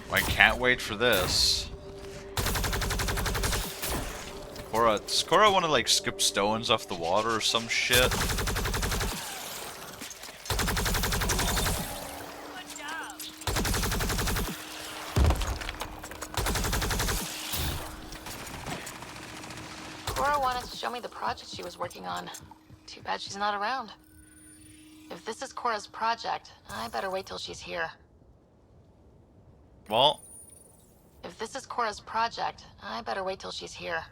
I can't wait for this. Cora, does Cora want to like skip stones off the water or some shit? Cora wanted to show me the project she was working on. Too bad she's not around. If this is Cora's project, I better wait till she's here. Well... If this is Cora's project, I better wait till she's here.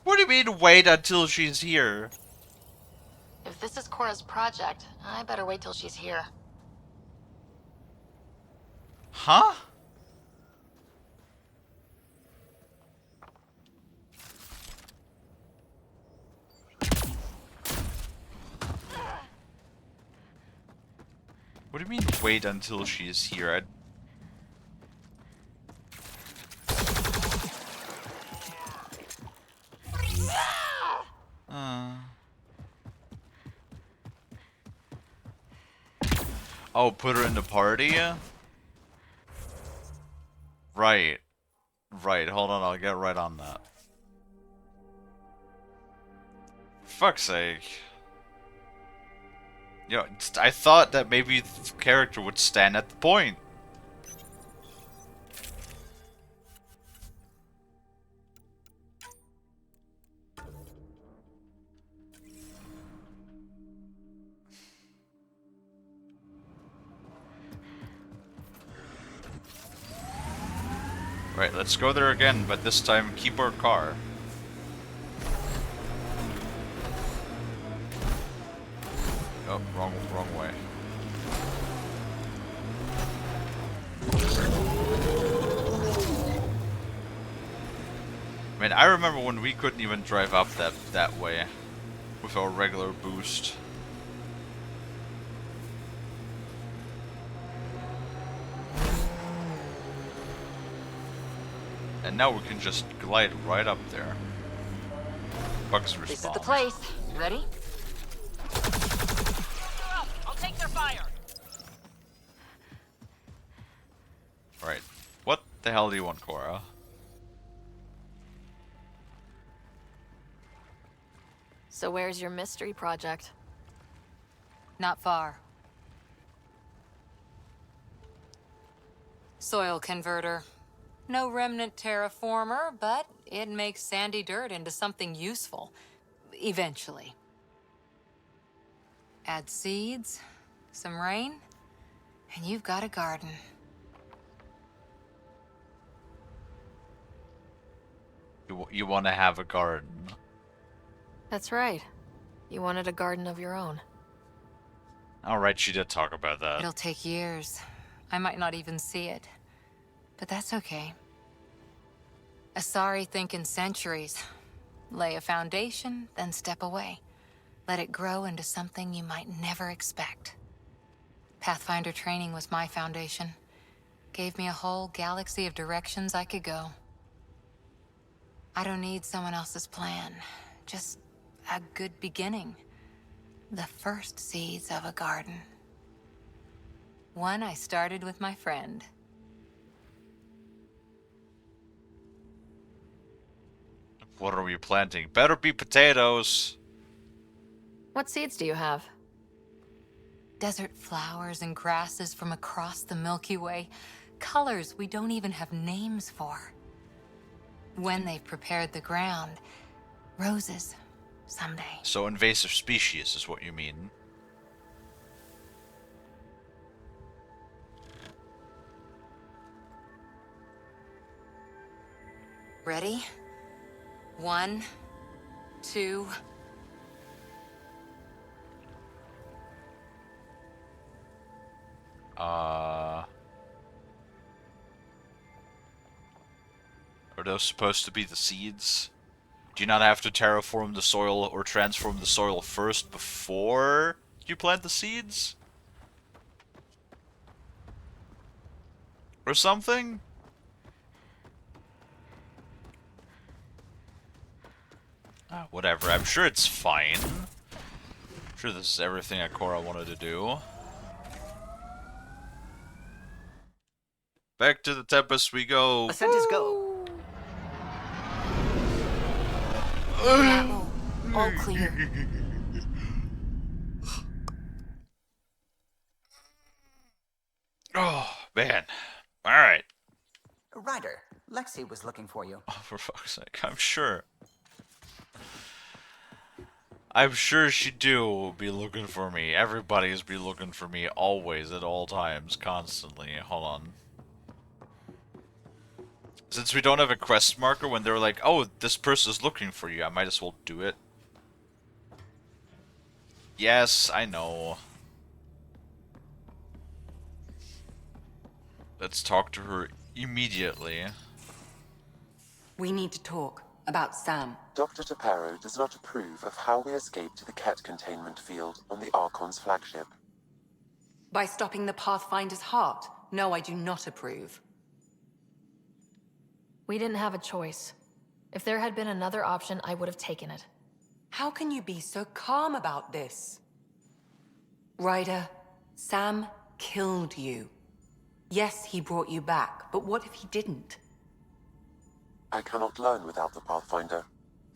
What do you mean wait until she's here? If this is Cora's project, I better wait till she's here. Huh? What do you mean wait until she's here? Oh, put her in the party? Right. Right, hold on, I'll get right on that. For fuck's sake. You know, I thought that maybe the character would stand at the point. Right, let's go there again, but this time keep our car. Oh, wrong way. Man, I remember when we couldn't even drive up that way with our regular boost. And now we can just glide right up there. Bugs respawn. This is the place. You ready? I'll take their fire. Right. What the hell do you want, Cora? So where's your mystery project? Not far. Soil converter. No remnant terraformer, but it makes sandy dirt into something useful. Eventually. Add seeds, some rain, and you've got a garden. You want to have a garden? That's right. You wanted a garden of your own. Alright, she did talk about that. It'll take years. I might not even see it. But that's okay. Asari think in centuries. Lay a foundation, then step away. Let it grow into something you might never expect. Pathfinder training was my foundation. Gave me a whole galaxy of directions I could go. I don't need someone else's plan. Just a good beginning. The first seeds of a garden. One I started with my friend. What are we planting? Better be potatoes. What seeds do you have? Desert flowers and grasses from across the Milky Way. Colors we don't even have names for. When they've prepared the ground, roses someday. So invasive species is what you mean. Ready? 1, 2... Are those supposed to be the seeds? Do you not have to terraform the soil or transform the soil first before you plant the seeds? Or something? Whatever, I'm sure it's fine. I'm sure this is everything Ikora wanted to do. Back to the Tempest we go. Ascent is go. All clear. Oh, man. Alright. Ryder, Lexi was looking for you. Oh, for fuck's sake, I'm sure. I'm sure she do be looking for me. Everybody's be looking for me always, at all times, constantly. Hold on. Since we don't have a quest marker, when they're like, oh, this person's looking for you, I might as well do it. Yes, I know. Let's talk to her immediately. We need to talk about Sam. Dr. Taparo does not approve of how we escaped to the Ket containment field on the Archon's flagship. By stopping the Pathfinder's heart? No, I do not approve. We didn't have a choice. If there had been another option, I would have taken it. How can you be so calm about this? Ryder, Sam killed you. Yes, he brought you back, but what if he didn't? I cannot learn without the Pathfinder.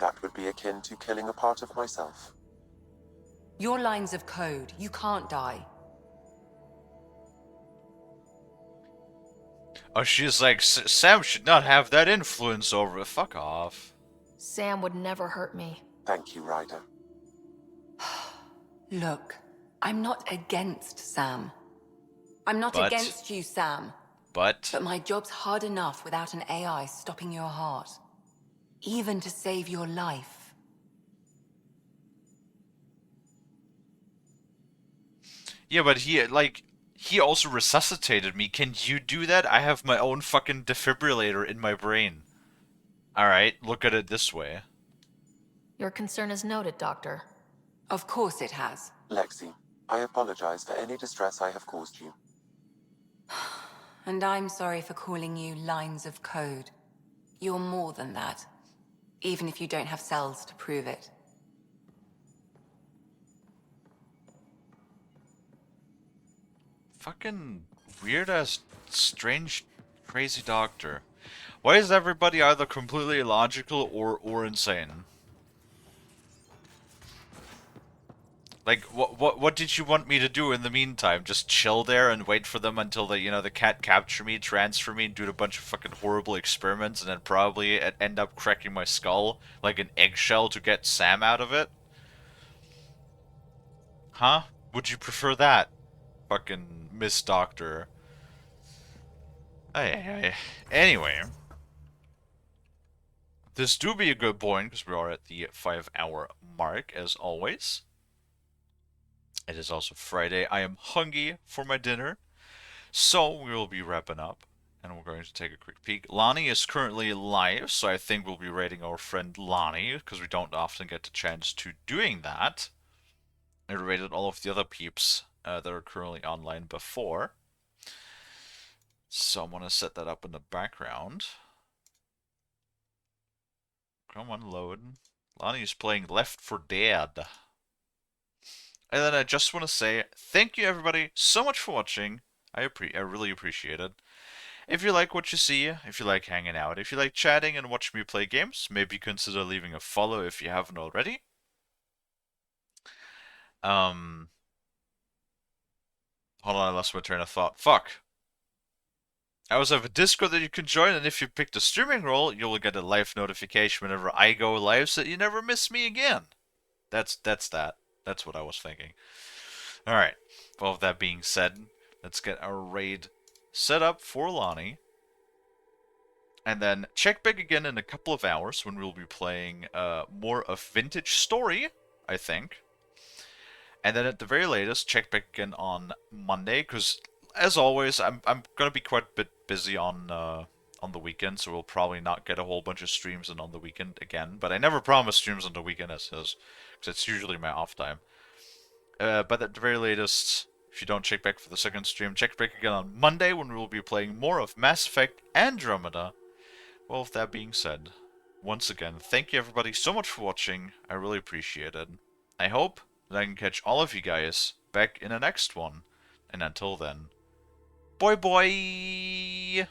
That would be akin to killing a part of myself. Your lines of code, you can't die. Oh, she's like, Sam should not have that influence over it. Fuck off. Sam would never hurt me. Thank you, Ryder. Look, I'm not against Sam. I'm not against you, Sam. But my job's hard enough without an AI stopping your heart. Even to save your life. Yeah, but he also resuscitated me. Can you do that? I have my own fucking defibrillator in my brain. Alright, look at it this way. Your concern is noted, Doctor. Of course it has. Lexi, I apologize for any distress I have caused you. And I'm sorry for calling you lines of code. You're more than that. Even if you don't have cells to prove it. Fucking weird-ass, strange, crazy doctor. Why is everybody either completely illogical or insane? Like, what did you want me to do in the meantime? Just chill there and wait for them until the cat capture me, transfer me, and do a bunch of fucking horrible experiments, and then probably end up cracking my skull like an eggshell to get Sam out of it? Huh? Would you prefer that? Fucking Miss Doctor. Anyway. This do be a good point, because we are at the 5-hour mark, as always. It is also Friday. I am hungry for my dinner. So, we will be wrapping up. And we're going to take a quick peek. Lonnie is currently live, so I think we'll be raiding our friend Lonnie, because we don't often get the chance to doing that. I rated all of the other peeps that are currently online before. So I'm going to set that up in the background. Come on, load. Lonnie's playing Left 4 Dead. And then I just want to say thank you everybody so much for watching. I really appreciate it. If you like what you see, if you like hanging out, if you like chatting and watching me play games, maybe consider leaving a follow if you haven't already. Hold on, I lost my train of thought. Fuck. I also have a Discord that you can join, and if you pick the streaming role, you will get a live notification whenever I go live, so you never miss me again. That's that. That's what I was thinking. Alright, well, with that being said, let's get our raid set up for Lonnie. And then check back again in a couple of hours when we'll be playing more of Vintage Story, I think. And then at the very latest, check back again on Monday, because as always, I'm gonna be quite a bit busy on the weekend, so we'll probably not get a whole bunch of streams in on the weekend again. But I never promise streams on the weekend, because it's usually my off time. But at the very latest, if you don't check back for the second stream, check back again on Monday when we will be playing more of Mass Effect Andromeda. Well, with that being said, once again, thank you everybody so much for watching. I really appreciate it. I hope that I can catch all of you guys back in the next one. And until then, boy boy!